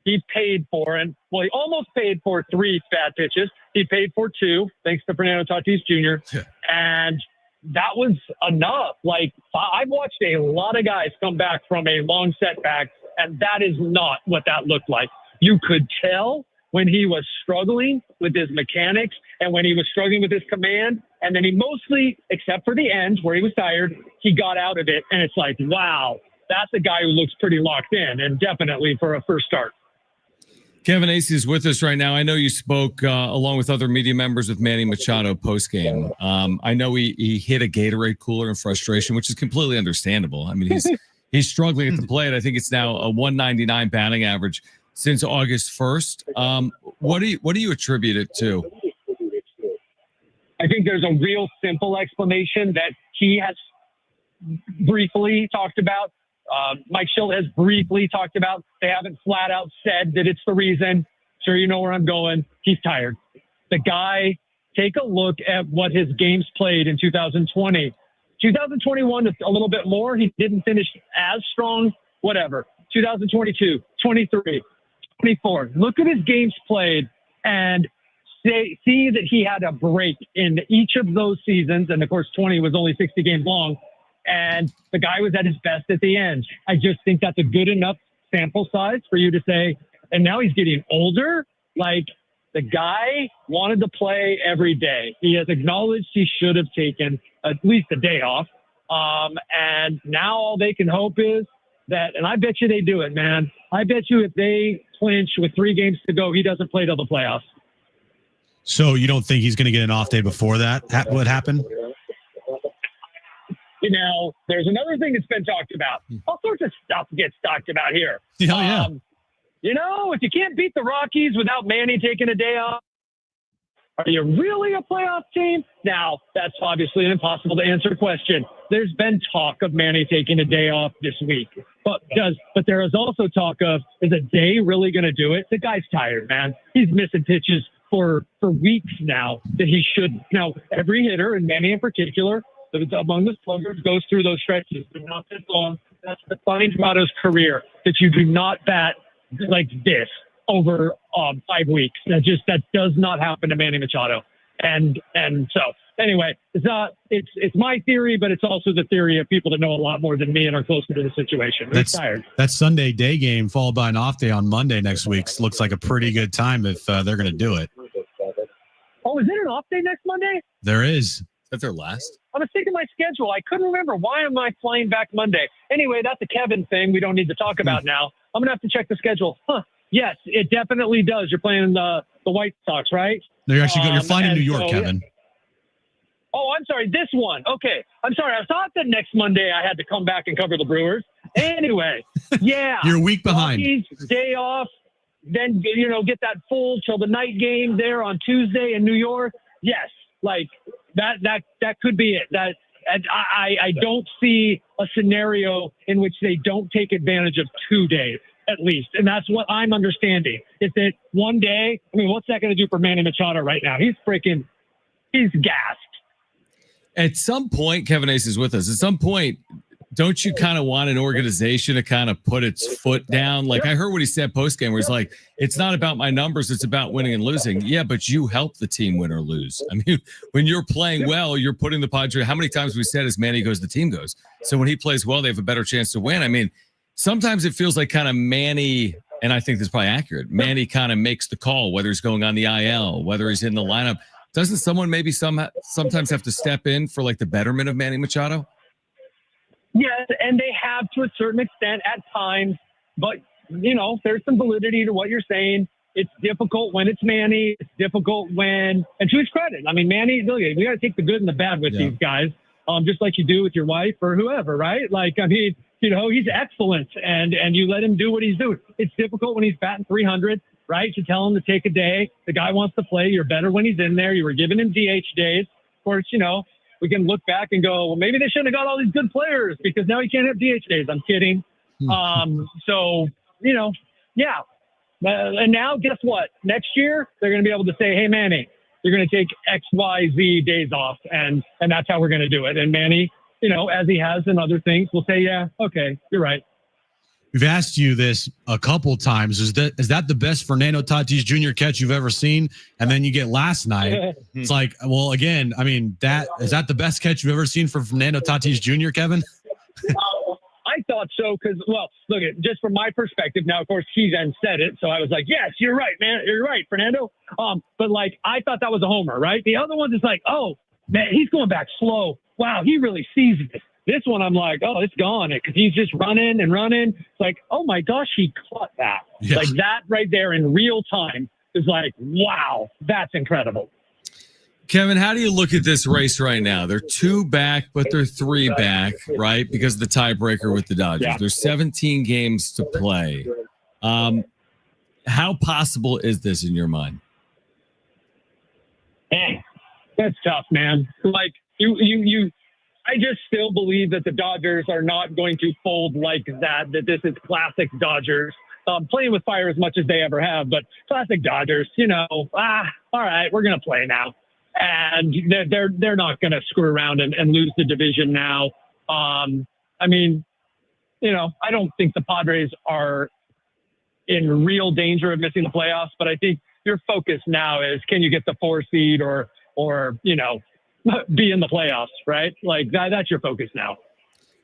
he paid for, he almost paid for 3 bad pitches. He paid for 2, thanks to Fernando Tatis Jr. Yeah. And that was enough. Like, I've watched a lot of guys come back from a long setback, and that is not what that looked like. You could tell when he was struggling with his mechanics and when he was struggling with his command. And then he mostly, except for the end where he was tired, he got out of it. And it's like, wow, that's a guy who looks pretty locked in, and definitely for a first start. Kevin Acee is with us right now. I know you spoke along with other media members with Manny Machado postgame. I know he hit a Gatorade cooler in frustration, which is completely understandable. I mean, he's struggling at the plate. I think it's now a 199 batting average since August 1st. What do you attribute it to? I think there's a real simple explanation that he has briefly talked about. Mike Schilt has briefly talked about. They haven't flat out said that it's the reason. Sure, you know where I'm going. He's tired. The guy, take a look at what his games played in 2020. 2021, a little bit more. He didn't finish as strong, whatever. 2022, 23, 24. Look at his games played and see that he had a break in each of those seasons. And of course, 20 was only 60 games long. And the guy was at his best at the end. I just think that's a good enough sample size for you to say, and now he's getting older. Like, the guy wanted to play every day. He has acknowledged he should have taken at least a day off. And now all they can hope is that, and I bet you they do it, man. I bet you if they clinch with 3 games to go, he doesn't play till the playoffs. So you don't think he's going to get an off day before that? What happened? You know, there's another thing that's been talked about. All sorts of stuff gets talked about here. Yeah. You know, if you can't beat the Rockies without Manny taking a day off, are you really a playoff team? Now, that's obviously an impossible to answer question. There's been talk of Manny taking a day off this week. But there is also talk of, is a day really going to do it? The guy's tired, man. He's missing pitches for weeks now that he shouldn't. Now, every hitter, and Manny in particular, among the sluggers, goes through those stretches. They're not this long. That's defined Machado's career, that you do not bat like this over 5 weeks. That does not happen to Manny Machado. And so anyway, it's my theory, but it's also the theory of people that know a lot more than me and are closer to the situation. He's tired. That Sunday day game followed by an off day on Monday next week looks like a pretty good time if they're going to do it. Oh, is it an off day next Monday? There is. That's their last. I was thinking my schedule. I couldn't remember. Why am I flying back Monday? Anyway, that's a Kevin thing we don't need to talk about now. I'm going to have to check the schedule. Yes, it definitely does. You're playing the White Sox, right? No, you're actually you're flying to New York, Kevin. Oh, I'm sorry. This one. Okay. I'm sorry. I thought that next Monday I had to come back and cover the Brewers. Anyway, yeah. You're a week behind. Rockies, day off. Then, get that full till the night game there on Tuesday in New York. Yes. Like that could be it. I don't see a scenario in which they don't take advantage of 2 days at least. And that's what I'm understanding. Is that one day, I mean, what's that going to do for Manny Machado right now? He's gassed. At some point, Kevin Acee is with us. At some point, don't you kind of want an organization to kind of put its foot down? Like, I heard what he said post-game where he's like, it's not about my numbers, it's about winning and losing. Yeah, but you help the team win or lose. I mean, when you're playing well, you're putting the Padres. How many times we said as Manny goes, the team goes. So when he plays well, they have a better chance to win. I mean, sometimes it feels like kind of Manny, and I think this is probably accurate, Manny kind of makes the call, whether he's going on the IL, whether he's in the lineup. Doesn't someone maybe sometimes have to step in for like the betterment of Manny Machado? Yes, and they have to a certain extent at times, but there's some validity to what you're saying. It's difficult when it's Manny. It's difficult when, and to his credit, I mean, Manny, we got to take the good and the bad with these guys, just like you do with your wife or whoever, right? Like, I mean, he's excellent, and you let him do what he's doing. It's difficult when he's batting 300, right? To tell him to take a day. The guy wants to play. You're better when he's in there. You were giving him DH days. Of course, we can look back and go, well, maybe they shouldn't have got all these good players because now he can't have DH days. I'm kidding. So, yeah. And now guess what? Next year, they're going to be able to say, hey, Manny, you're going to take X, Y, Z days off. And that's how we're going to do it. And Manny, as he has in other things, will say, yeah, okay, you're right. we've asked you this a couple times. Is that the best Fernando Tatis Jr. catch you've ever seen? And then you get last night. It's like, well, again, I mean, is that the best catch you've ever seen for Fernando Tatis Jr., Kevin? I thought so because, well, look, just from my perspective now, of course, he then said it. So I was like, yes, you're right, man. You're right, Fernando. But like, I thought that was a homer, right? The other one's is like, oh, man, he's going back slow. Wow, he really sees this. This one, I'm like, oh, it's gone because he's just running and running. It's like, oh my gosh, he caught that. Yes. Like that right there in real time is like, wow, that's incredible. Kevin, how do you look at this race right now? They're 2 back, but they're 3 back, right? Because of the tiebreaker with the Dodgers. Yeah. There's 17 games to play. How possible is this in your mind? Dang, that's tough, man. Like I just still believe that the Dodgers are not going to fold like that this is classic Dodgers. Playing with fire as much as they ever have, but classic Dodgers, all right, we're going to play now. And they're not going to screw around and lose the division now. I mean, I don't think the Padres are in real danger of missing the playoffs, but I think your focus now is, can you get the 4 seed or be in the playoffs, right? Like that's your focus now.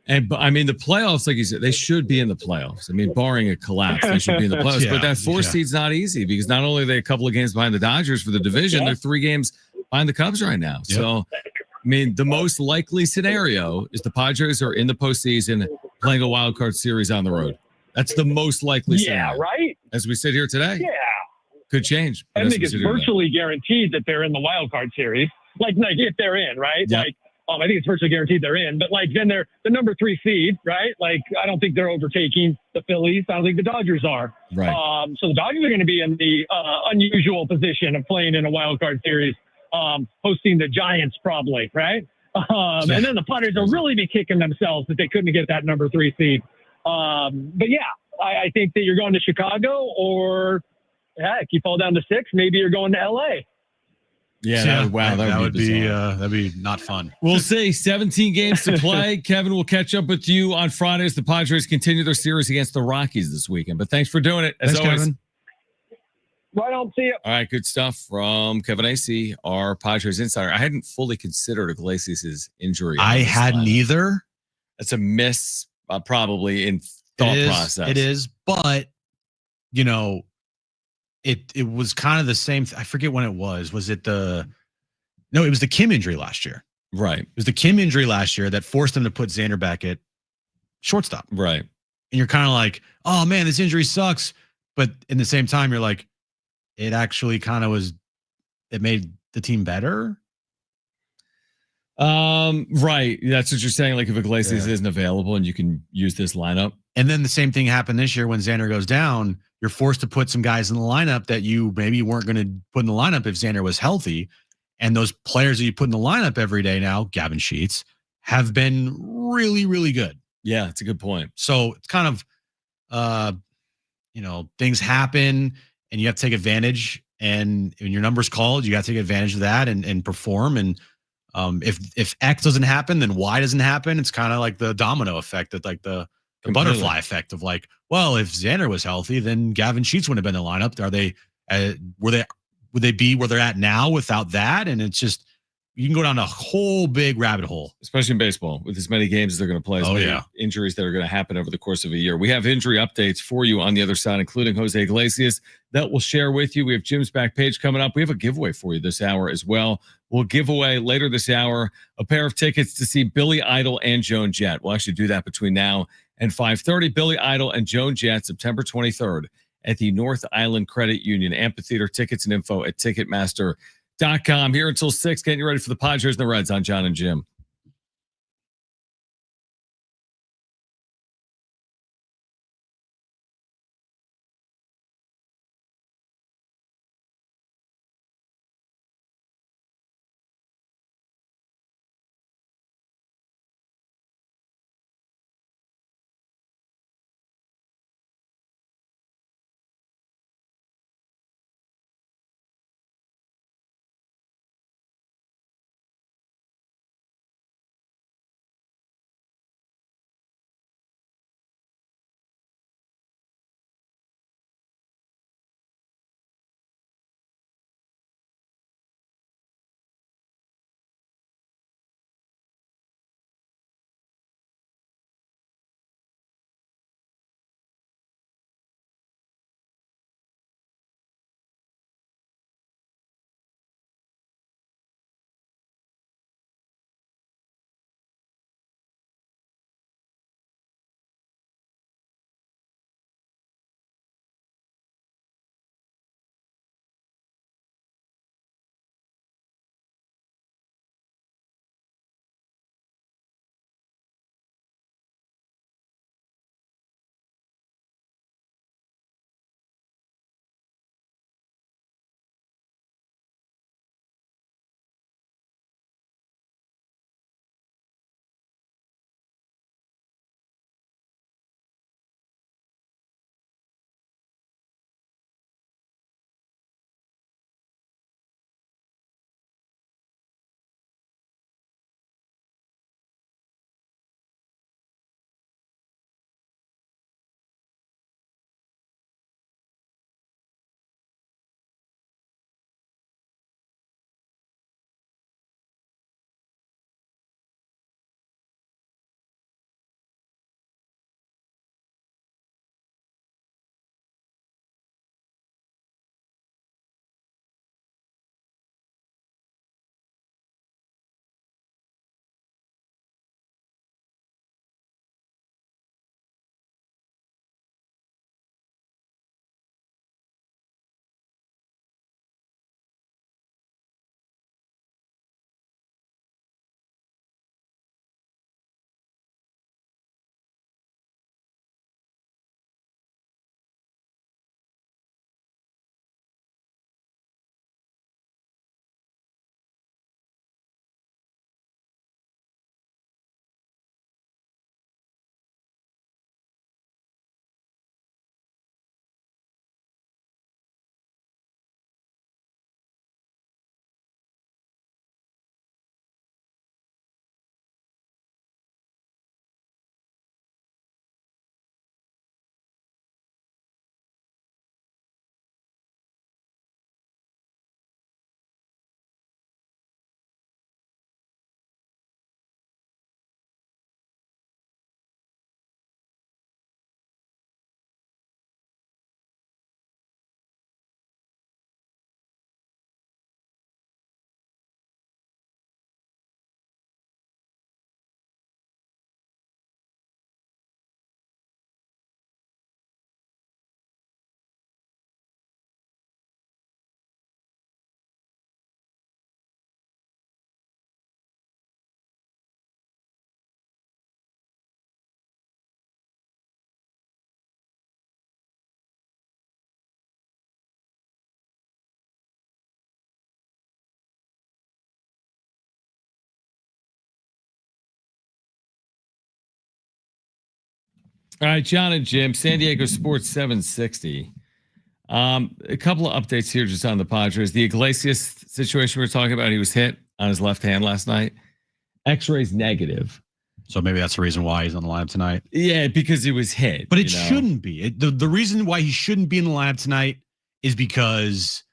And I mean, the playoffs, like you said, they should be in the playoffs. I mean, barring a collapse, they should be in the playoffs. But that 4 seed's not easy because not only are they a couple of games behind the Dodgers for the division, they're 3 games behind the Cubs right now. Yep. So, I mean, the most likely scenario is the Padres are in the postseason playing a wild card series on the road. That's the most likely scenario. Yeah, right? As we sit here today. Yeah. Could change. I think it's virtually guaranteed that they're in the wild card series. Like if they're in, right? Yep. Like, I think it's virtually guaranteed they're in. But like then they're the number 3 seed, right? Like I don't think they're overtaking the Phillies. I don't think the Dodgers are. Right. So the Dodgers are going to be in the unusual position of playing in a wild card series, hosting the Giants probably, right? And then the Padres will really be kicking themselves that they couldn't get that number 3 seed. But yeah, I think that you're going to Chicago, or heck, you fall down to 6, maybe you're going to LA. Yeah, that would be that'd be not fun. We'll see. 17 games to play. Kevin will catch up with you on Friday as the Padres continue their series against the Rockies this weekend. But thanks for doing it. As always. Kevin. Right on. See you. All right, good stuff from Kevin AC, our Padres insider. I hadn't fully considered Iglesias' injury. I hadn't either. That's a miss, probably in thought process. It is, but It was kind of the same. I forget when it was. Was it it was the Kim injury last year. Right. It was the Kim injury last year that forced them to put Xander back at shortstop. Right. And you're kind of like, oh man, this injury sucks. But in the same time, you're like, it actually kind of it made the team better. Right. That's what you're saying. Like if Iglesias isn't available and you can use this lineup. And then the same thing happened this year when Xander goes down. You're forced to put some guys in the lineup that you maybe weren't going to put in the lineup if Xander was healthy. And those players that you put in the lineup every day now, Gavin Sheets, have been really, really good. Yeah, it's a good point. So it's kind of, things happen and you have to take advantage. And when your number's called, you got to take advantage of that and perform. And if X doesn't happen, then Y doesn't happen. It's kind of like the domino effect, that like the butterfly effect of like, well, if Xander was healthy, then Gavin Sheets wouldn't have been in the lineup. Are they? Would they be where they're at now without that? And it's just, you can go down a whole big rabbit hole, especially in baseball with as many games as they're going to play. As many injuries that are going to happen over the course of a year. We have injury updates for you on the other side, including Jose Iglesias, that we'll share with you. We have Jim's back page coming up. We have a giveaway for you this hour as well. We'll give away later this hour a pair of tickets to see Billy Idol and Joan Jett. We'll actually do that between now and 5:30. Billy Idol and Joan Jett, September 23rd at the North Island Credit Union Amphitheater. Tickets and info at Ticketmaster.com. Here until 6, getting you ready for the Padres and the Reds on John and Jim. All right, John and Jim, San Diego Sports 760. A couple of updates here just on the Padres. The Iglesias situation we were talking about, he was hit on his left hand last night. X-rays negative. So maybe that's the reason why he's on the lineup tonight. Yeah, because he was hit. But it shouldn't be. The reason why he shouldn't be in the lineup tonight is because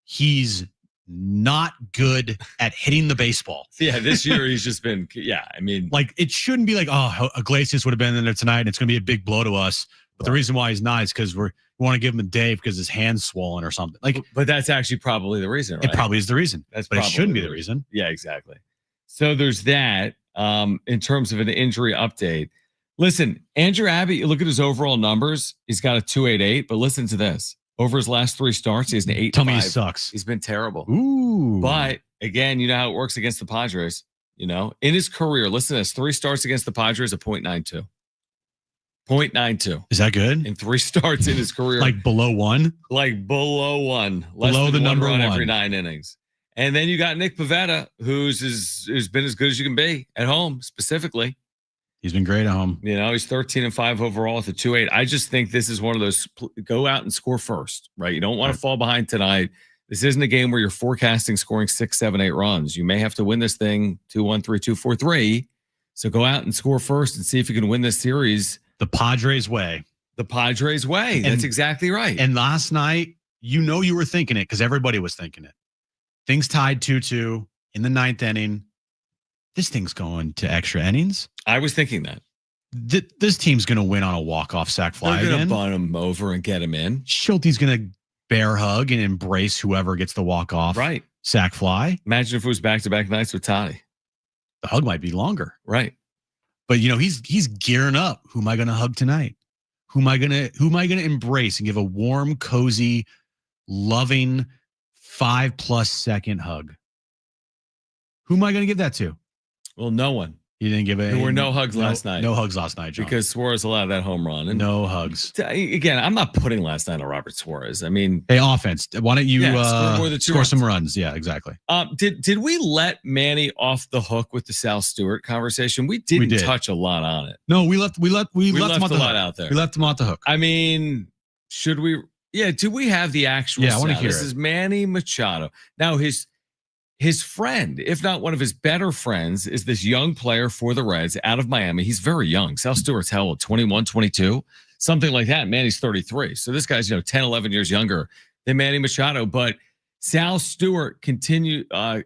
he's not good at hitting the baseball. Yeah, this year he's just been, I mean. Like, it shouldn't be like, oh, Iglesias would have been in there tonight and it's going to be a big blow to us. But the reason why he's not is because we want to give him a day because his hand's swollen or something. Like, but that's actually probably the reason, right? It probably is the reason. But it shouldn't be the reason. Yeah, exactly. So there's that. In terms of an injury update, listen, Andrew Abbott, you look at his overall numbers, he's got a 2.88, but listen to this. Over his last 3 starts, he has an 8.5. Tell me he sucks. He's been terrible. Ooh. But again, you know how it works against the Padres. You know, in his career, listen to this: 3 starts against the Padres, a 0.92. 0.92. Is that good? In 3 starts in his career. Like below 1? Like below 1. Below the number run 1 every 9 innings. And then you got Nick Pivetta, who's been as good as you can be at home, specifically. He's been great at home. You know, he's 13-5 overall with a 2.8. I just think this is one of those go out and score first, right? You don't want to fall behind tonight. This isn't a game where you're forecasting scoring 6, 7, 8 runs. You may have to win this thing 2-1, 3-2, 4-3. So go out and score first and see if you can win this series the Padres way. The Padres way. That's exactly right. And last night, you were thinking it because everybody was thinking it. Things tied 2-2 in the 9th inning. This thing's going to extra innings. I was thinking that. This team's going to win on a walk-off sac fly They're again. They're going to bunt him over and get him in. Schulte's going to bear hug and embrace whoever gets the walk-off sac fly. Imagine if it was back-to-back nights with Toddy. The hug might be longer. Right. But, he's gearing up. Who am I going to hug tonight? Who am I going to embrace and give a warm, cozy, loving 5+ second hug? Who am I going to give that to? Well, no one. You didn't give it. There were no hugs last night. No hugs last night, John. Because Suarez allowed that home run. And no hugs. Again, I'm not putting last night on Robert Suarez. I mean, hey, offense. Why don't you score some runs? Yeah, exactly. Did we let Manny off the hook with the Sal Stewart conversation? We did touch a lot on it. No, we left him off the hook. Out there. We left him off the hook. I mean, should we? Yeah. Do we have the actual? Yeah, I want to hear This is Manny Machado. Now his friend, if not one of his better friends, is this young player for the Reds out of Miami. He's very young. Sal Stewart's how old? 21, 22, something like that. Manny's 33. So this guy's 10, 11 years younger than Manny Machado. But Sal Stewart compares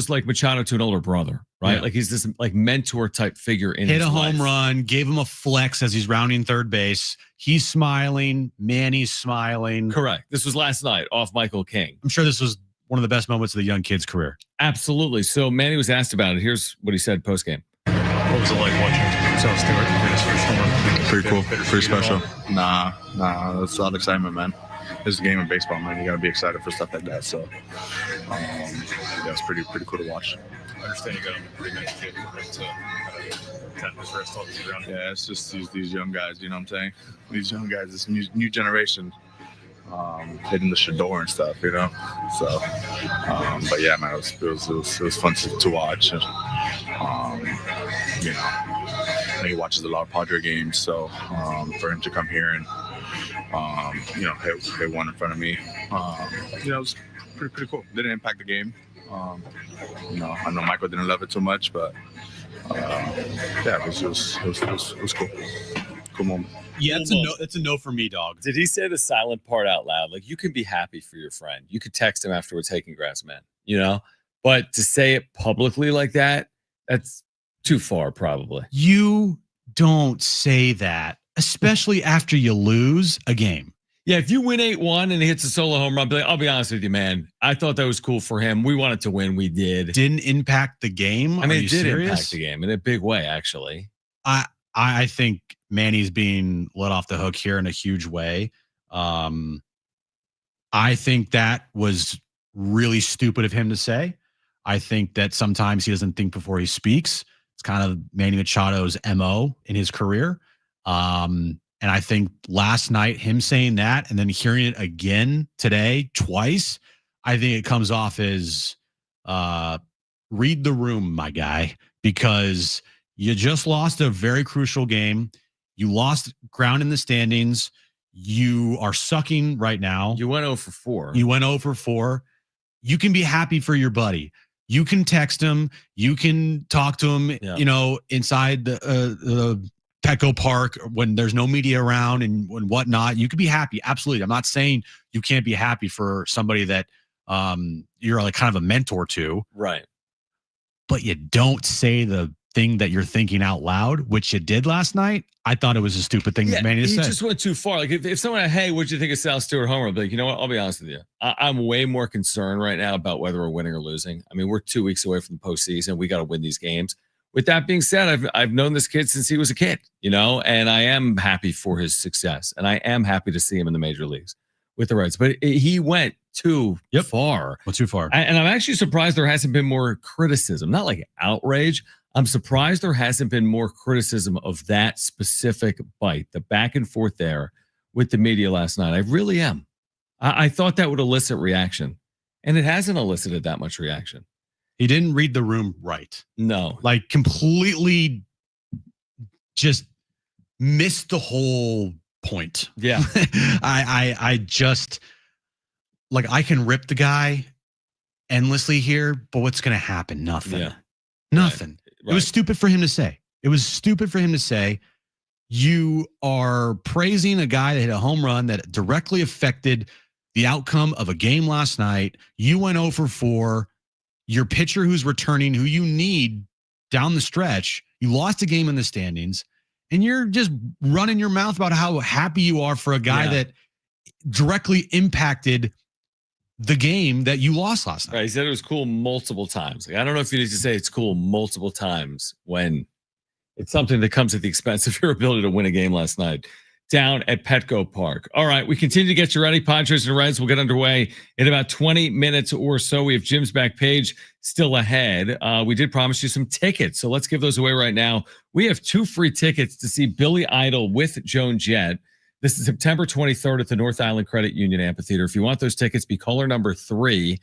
like Machado to an older brother, right? Yeah. Like he's this like mentor type figure in his his life. Hit a home run, gave him a flex as he's rounding third base. He's smiling. Manny's smiling. Correct. This was last night off Michael King. I'm sure this was one of the best moments of the young kid's career. Absolutely. So Manny was asked about it. Here's what he said post game. What was it like watching Sal Stewart hit his first home run? Pretty cool. Pretty special. Nah. It's a lot of excitement, man. It's a game of baseball, man. You got to be excited for stuff like that. So, it's pretty cool to watch. I understand you got him a pretty nice kid for him to tap his wrist all the way around. Yeah, it's just these young guys, you know what I'm saying? These young guys, this new generation. Hitting the Shador and stuff, So, but yeah, man, it was fun to watch. And, he watches a lot of Padre games, so for him to come here and hit one in front of me, it was pretty cool. Didn't impact the game. I know Michael didn't love it too much, but it was cool. Cool moment. Yeah, it's a no for me, dog. Did he say the silent part out loud? Like, you can be happy for your friend. You could text him after we're taking grass, man. But to say it publicly like that, that's too far, probably. You don't say that, especially after you lose a game. Yeah, if you win 8-1 and he hits a solo home run, I'll be honest with you, man. I thought that was cool for him. We wanted to win. We did. Didn't impact the game. I mean, it did impact the game in a big way, actually. I think Manny's being let off the hook here in a huge way. I think that was really stupid of him to say. I think that sometimes he doesn't think before he speaks. It's kind of Manny Machado's MO in his career. And I think last night, him saying that and then hearing it again today, twice, I think it comes off as read the room, my guy, because you just lost a very crucial game. You lost ground in the standings. You are sucking right now. You went 0 for 4. You went 0 for 4. You can be happy for your buddy. You can text him. You can talk to him, inside the Petco Park when there's no media around and whatnot. You could be happy. Absolutely. I'm not saying you can't be happy for somebody that you're like kind of a mentor to. Right. But you don't say the thing that you're thinking out loud, which you did last night. I thought it was a stupid thing that Manny he said. just went too far. Like if someone, hey, what'd you think of Sal Stewart homer? I'd be like, you know what? I'll be honest with you. I'm way more concerned right now about whether we're winning or losing. I mean, we're 2 weeks away from the postseason. We got to win these games. With that being said, I've known this kid since he was a kid, and I am happy for his success, and I am happy to see him in the major leagues with the Reds. But he went too far. Went too far. And I'm actually surprised there hasn't been more criticism, not like outrage. I'm surprised there hasn't been more criticism of that specific bite, the back and forth there with the media last night. I really am. I thought that would elicit reaction, and it hasn't elicited that much reaction. He didn't read the room right. No. Like completely just missed the whole point. Yeah. I just like I can rip the guy endlessly here, but what's going to happen? Nothing. Yeah. Nothing. Right. It was stupid for him to say. It was stupid for him to say. You are praising a guy that hit a home run that directly affected the outcome of a game last night. You went 0 for 4. Your pitcher who's returning, who you need down the stretch, you lost a game in the standings, and you're just running your mouth about how happy you are for a guy that directly impacted the game that you lost last night. Right. He said it was cool multiple times. Like, I don't know if you need to say it's cool multiple times when it's something that comes at the expense of your ability to win a game last night down at Petco Park. All right, we continue to get you ready. Padres and Reds will get underway in about 20 minutes or so. We have Jim's back page still ahead. We did promise you some tickets, so let's give those away right now. We have 2 free tickets to see Billy Idol with Joan Jett. This is September 23rd at the North Island Credit Union Amphitheater. If you want those tickets, be caller number 3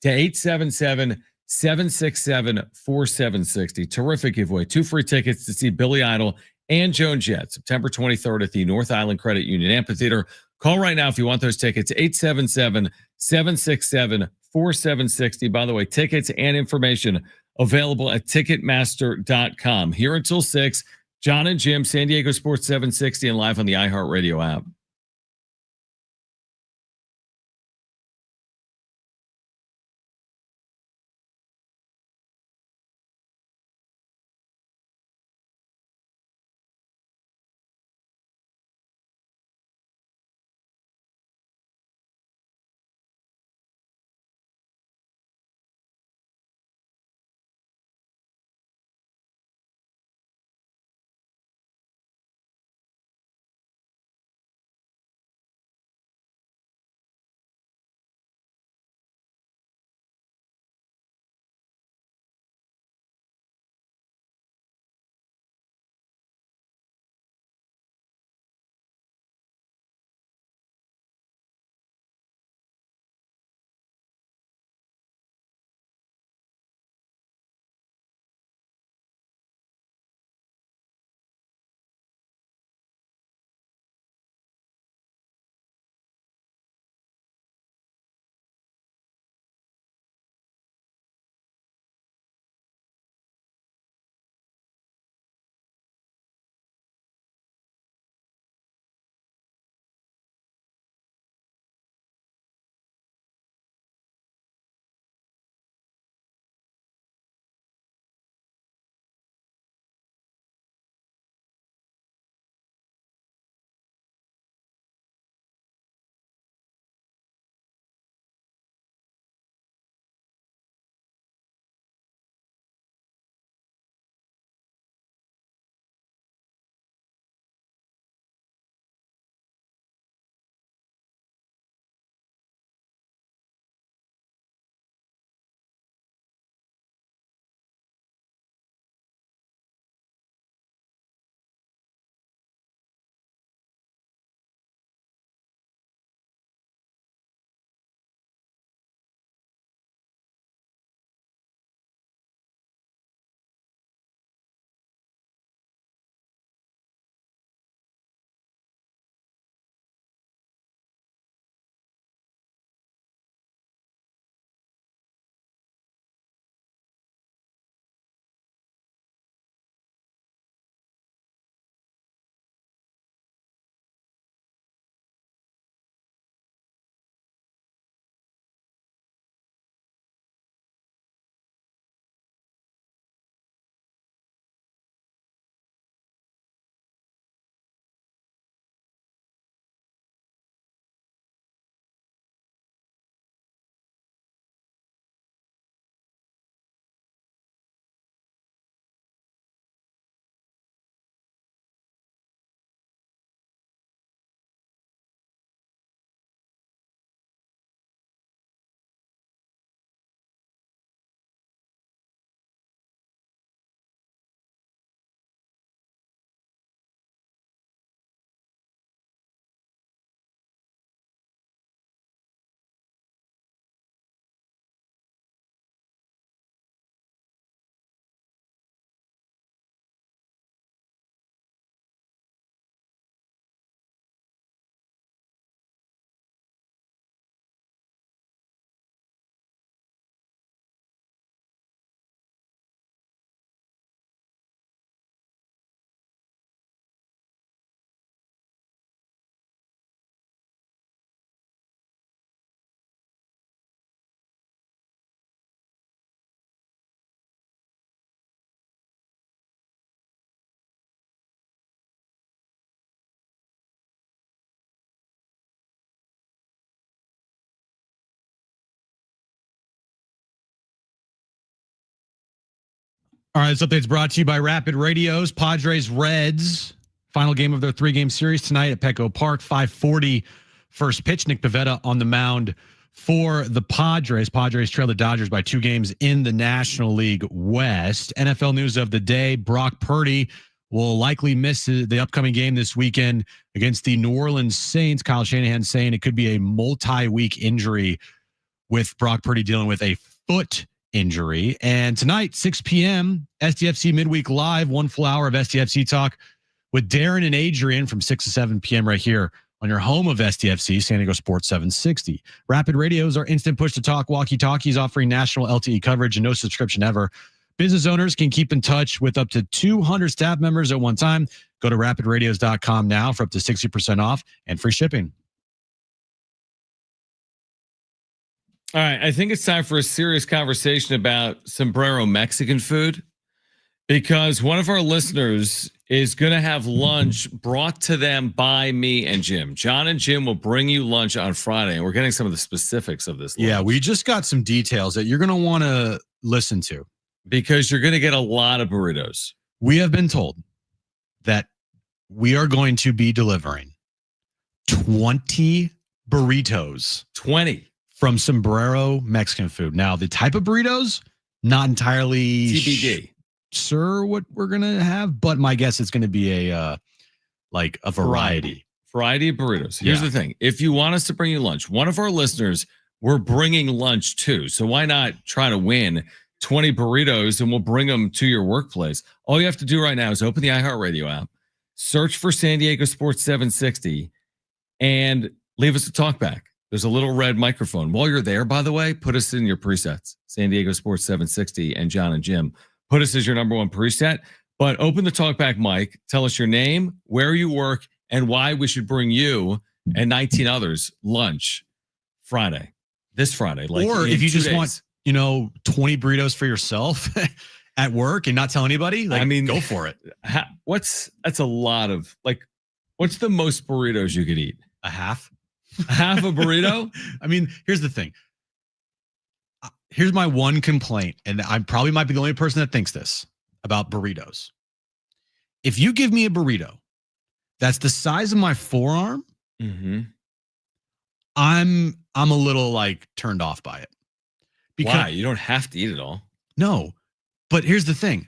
to 877-767-4760. Terrific giveaway. 2 free tickets to see Billy Idol and Joan Jett, September 23rd at the North Island Credit Union Amphitheater. Call right now if you want those tickets, 877-767-4760. By the way, tickets and information available at Ticketmaster.com. Here until 6, John and Jim, San Diego Sports 760 and live on the iHeartRadio app. All right, this update's brought to you by Rapid Radios. Padres Reds. Final game of their 3-game series tonight at Petco Park. 5:40 first pitch. Nick Pivetta on the mound for the Padres. Padres trail the Dodgers by 2 games in the National League West. NFL news of the day. Brock Purdy will likely miss the upcoming game this weekend against the New Orleans Saints. Kyle Shanahan saying it could be a multi-week injury with Brock Purdy dealing with a foot injury. And tonight, 6 p.m., SDFC Midweek Live, 1 full hour of SDFC talk with Darren and Adrian from 6 to 7 p.m. right here on your home of SDFC, San Diego Sports 760. Rapid Radios are instant push-to-talk walkie-talkies offering national LTE coverage and no subscription ever. Business owners can keep in touch with up to 200 staff members at one time. Go to rapidradios.com now for up to 60% off and free shipping. All right, I think it's time for a serious conversation about sombrero Mexican food, because one of our listeners is going to have lunch brought to them by me and Jim. John and Jim will bring you lunch on Friday, and we're getting some of the specifics of this lunch. Yeah, we just got some details that you're going to want to listen to, because you're going to get a lot of burritos. We have been told that we are going to be delivering 20 burritos. 20. From Sombrero Mexican food. Now, the type of burritos, not entirely TBD. Sure what we're going to have, but my guess it's going to be a variety. Variety of burritos. Here's the thing. If you want us to bring you lunch, one of our listeners, we're bringing lunch too. So why not try to win 20 burritos and we'll bring them to your workplace? All you have to do right now is open the iHeartRadio app, search for San Diego Sports 760, and leave us a talkback. There's a little red microphone. While you're there, by the way, put us in your presets. San Diego Sports 760 and John and Jim. Put us as your number 1 preset. But open the talkback mic. Tell us your name, where you work, and why we should bring you and 19 others lunch Friday. This Friday. Or if you just want, 20 burritos for yourself at work and not tell anybody, go for it. That's a lot of, what's the most burritos you could eat? A half? Half a burrito? I mean, here's the thing. Here's my one complaint, and I probably might be the only person that thinks this about burritos. If you give me a burrito that's the size of my forearm, I'm a little turned off by it. Because why? You don't have to eat it all. No, but here's the thing.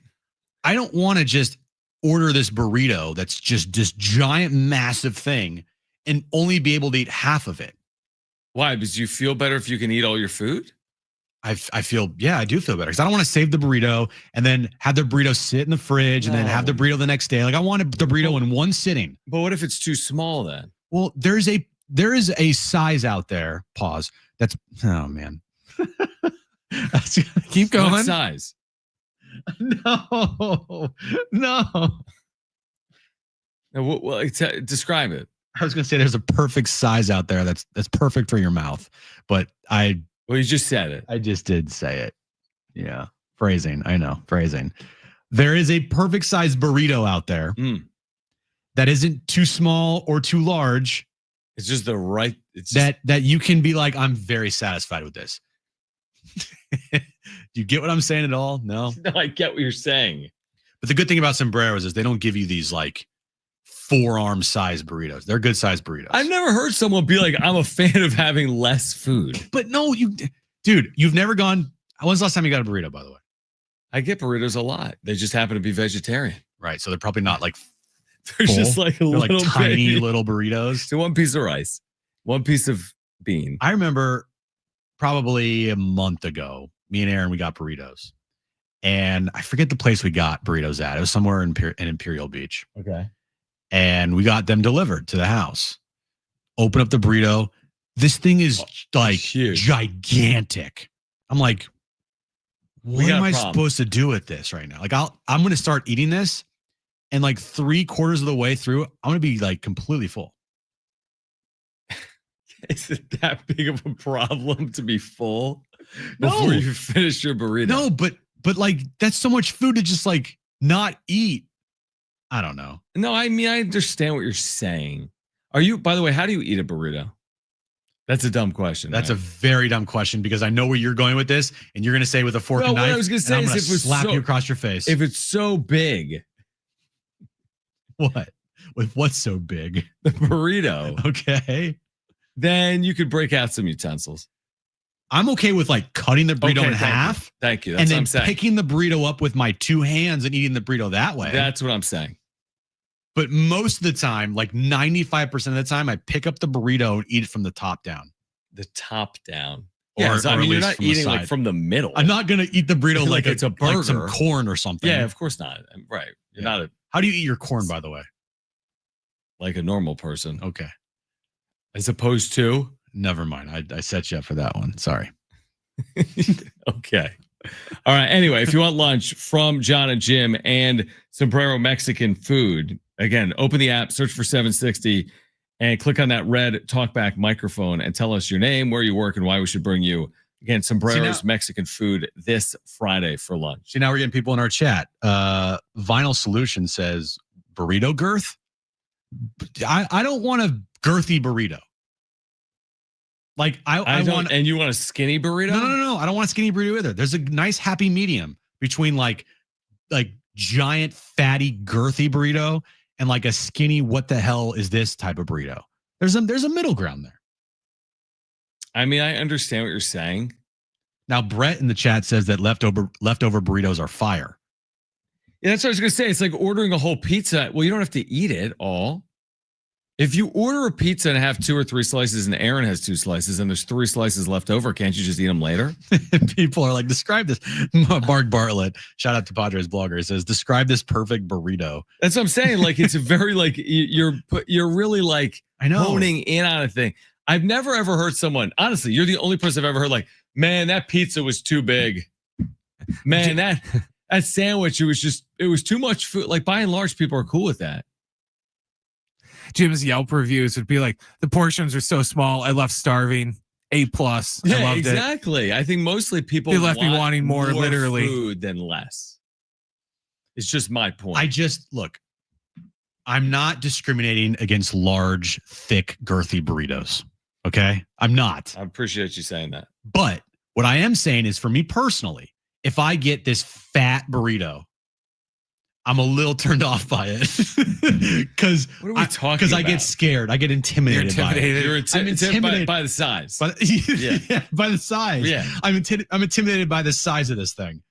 I don't want to just order this burrito that's just this giant, massive thing and only be able to eat half of it. Why? Because you feel better if you can eat all your food? I feel, I do feel better because I don't want to save the burrito and then have the burrito sit in the fridge and then have the burrito the next day. I wanted the burrito in one sitting. But what if it's too small then? Well, there is a size out there. Pause. That's, oh man. Keep going. What size? No. Well, describe it. I was going to say there's a perfect size out there that's perfect for your mouth, but well, you just said it. I just did say it. Yeah. Phrasing. I know. Phrasing. There is a perfect size burrito out there that isn't too small or too large. It's just the right. It's that you can be like, I'm very satisfied with this. Do you get what I'm saying at all? No? No, I get what you're saying. But the good thing about sombreros is they don't give you these forearm size burritos. They're good size burritos. I've never heard someone be like, I'm a fan of having less food. But no, you've never gone. When's the last time you got a burrito, by the way? I get burritos a lot. They just happen to be vegetarian. Right. So they're probably not they're full. Just little tiny little burritos. So 1 piece of rice, 1 piece of bean. I remember probably a month ago, me and Aaron, we got burritos. And I forget the place we got burritos at. It was somewhere in Imperial Beach. Okay. And we got them delivered to the house. Open up the burrito. This thing is huge. Gigantic. I'm like, what am I supposed to do with this right now? I'm going to start eating this, and 3/4 of the way through, I'm going to be completely full. Is it that big of a problem to be full before you finish your burrito? No, but that's so much food to just not eat. I don't know. No, I mean, I understand what you're saying. By the way, how do you eat a burrito? That's a dumb question. That's a very dumb question because I know where you're going with this, and you're going to say with a fork and knife. What I was going to say is, if it's slap you across your face. If it's so big, what? With what's so big? The burrito. Okay. Then you could break out some utensils. I'm okay with like cutting the burrito in half. Thank you. That's and what then I'm saying. picking the burrito up with my two hands and eating the burrito that way. That's what I'm saying. But most of the time, like 95% of the time, I pick up the burrito and eat it from the top down. The top down. Yeah, I mean, you're not eating like from the middle. I'm not going to eat the burrito like it's a burger. Like some corn or something. Yeah, of course not. Right. You're not a. How do you eat your corn, by the way? Like a normal person. Okay. As opposed to? Never mind. I set you up for that one. Sorry. Okay. All right. Anyway, if you want lunch from John and Jim and Sombrero Mexican food, again, open the app, search for 760, and click on that red talkback microphone and tell us your name, where you work, and why we should bring you, again, Sombrero's Mexican food this Friday for lunch. See, now we're getting people in our chat. Vinyl Solution says burrito girth. I don't want a girthy burrito. Like I want, and you want a skinny burrito? No. I don't want a skinny burrito either. There's a nice happy medium between like giant fatty girthy burrito and like a skinny what the hell is this type of burrito. There's a middle ground there. I mean, I understand what you're saying. Now Brett in the chat says that leftover burritos are fire. Yeah, that's what I was gonna say. It's like ordering a whole pizza. Well, you don't have to eat it all. If you order a pizza and have 2 or 3 slices and Aaron has 2 slices and there's 3 slices left over, can't you just eat them later? People are like, describe this. Mark Bartlett, shout out to Padres blogger, says, describe this perfect burrito. That's what I'm saying. Like, it's a very like you're really like honing in on a thing. I've never ever heard someone, honestly, you're the only person I've ever heard like, man, that pizza was too big. Man, that sandwich, it was too much food. Like, by and large, people are cool with that. Jim's Yelp reviews would be like, the portions are so small, I left starving. A+. I loved exactly. I think mostly people they left me wanting more literally food than less. It's just my point. Look, I'm not discriminating against large, thick, girthy burritos. Okay? I'm not. I appreciate you saying that. But what I am saying is, for me personally, if I get this fat burrito, I'm a little turned off by it because I get scared. I get intimidated. You're I'm intimidated by the size. By the size. Yeah. I'm intimidated by the size of this thing.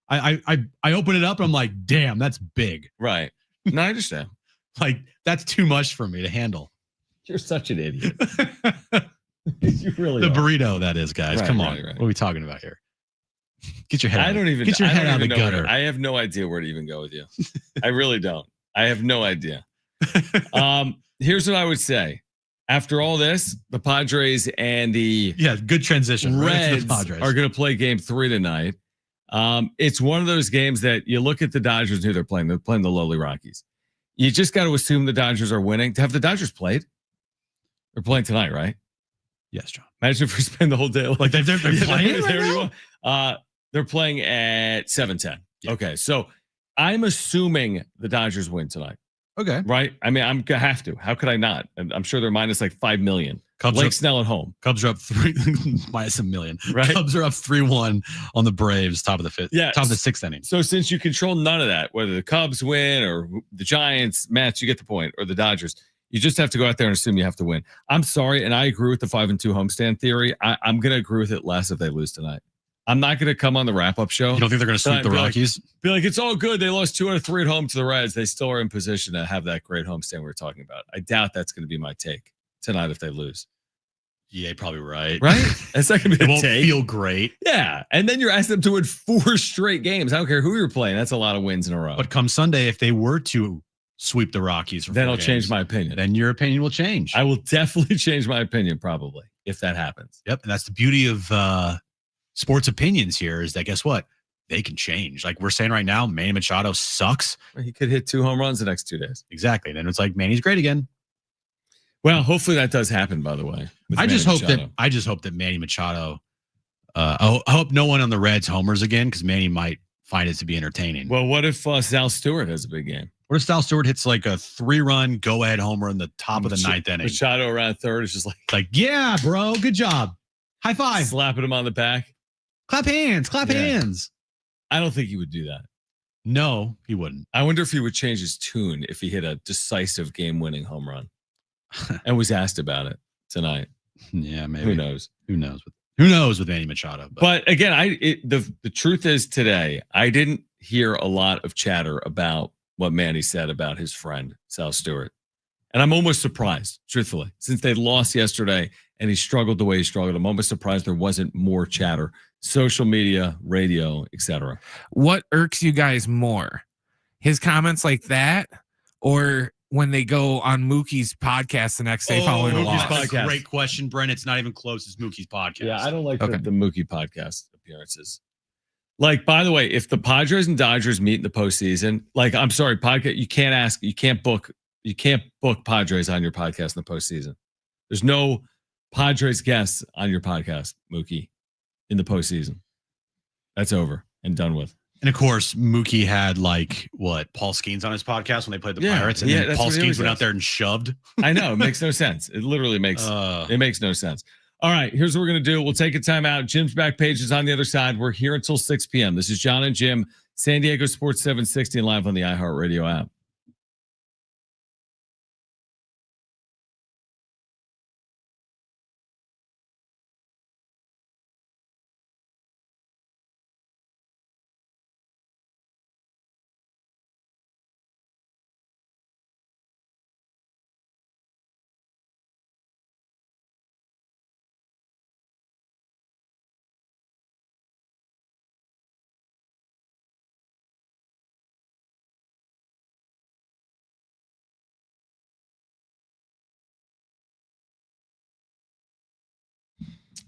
I open it up. And I'm like, damn, that's big. Right. No, I understand. Like, that's too much for me to handle. You're such an idiot. You really the are. burrito, that is, guys. Right, Come on. right. What are we talking about here? Get your head. Get your I head don't out of the even know gutter. I have no idea where to even go with you. I really don't. I have no idea. Here's what I would say. After all this, the Padres and the good transition. Reds the Padres are going to play Game 3 tonight. It's one of those games that you look at the Dodgers and who they're playing. They're playing the lowly Rockies. You just got to assume the Dodgers are winning. Have the Dodgers played? They're playing tonight, right? Yes, John. Imagine if we spend the whole day like they're playing right now? They're playing at 7:10. Yeah. Okay, so I'm assuming the Dodgers win tonight. Okay, right? I mean, I'm gonna have to. How could I not? I'm sure they're minus like 5 million. Blake Snell at home. Cubs are up minus a million. Right. Cubs are up 3-1 on the Braves, top of the fifth. Yeah, top of the 6th inning. So since you control none of that, whether the Cubs win or the Giants, Mets, you get the point, or the Dodgers. You just have to go out there and assume you have to win. I'm sorry, and I agree with the 5-2 homestand theory. I'm going to agree with it less if they lose tonight. I'm not going to come on the wrap-up show. You don't think they're going to sweep the Rockies? Be like, it's all good. They lost 2 out of 3 at home to the Reds. They still are in position to have that great homestand we were talking about. I doubt that's going to be my take tonight if they lose. Yeah, you're probably right. Right? That's not going to be it the won't take. feel great. Yeah, and then you're asking them to win 4 straight games. I don't care who you're playing. That's a lot of wins in a row. But come Sunday, if they were to sweep the Rockies, then I'll change my opinion. Then your opinion will change. I will definitely change my opinion, probably, if that happens. Yep, and that's the beauty of sports opinions here is that, guess what? They can change. Like we're saying right now, Manny Machado sucks. He could hit 2 home runs the next 2 days. Exactly. And then it's like, Manny's great again. Well, hopefully that does happen, by the way. I just hope that Manny Machado, I hope no one on the Reds homers again because Manny might find it to be entertaining. Well, what if Sal Stewart has a big game? What if Sal Stewart hits like a 3-run go-ahead homer in the top of the ninth inning? Machado around third is just like, yeah, bro, good job. High five. Slapping him on the back. Clap hands. Clap hands. I don't think he would do that. No, he wouldn't. I wonder if he would change his tune if he hit a decisive game-winning home run and was asked about it tonight. Yeah, maybe. Who knows? Who knows? Who knows with Manny Machado? But again, the truth is today, I didn't hear a lot of chatter about what Manny said about his friend, Sal Stewart. And I'm almost surprised, truthfully, since they lost yesterday and he struggled the way he struggled. I'm almost surprised there wasn't more chatter, social media, radio, etc. What irks you guys more? His comments like that, or when they go on Mookie's podcast the next day following a loss? That's a great question, Brent. It's not even close as Mookie's podcast. Yeah, I don't like the Mookie podcast appearances. Like, by the way, if the Padres and Dodgers meet in the postseason, like, I'm sorry, podcast, you can't book Padres on your podcast in the postseason. There's no Padres guests on your podcast, Mookie, in the postseason. That's over and done with. And of course, Mookie had Paul Skeens on his podcast when they played the Pirates, and then Paul Skeens went out there and shoved. I know, it makes no sense. It literally makes no sense. All right, here's what we're gonna do. We'll take a timeout. Jim's back page is on the other side. We're here until 6 p.m. This is John and Jim, San Diego Sports 760 and live on the iHeartRadio app.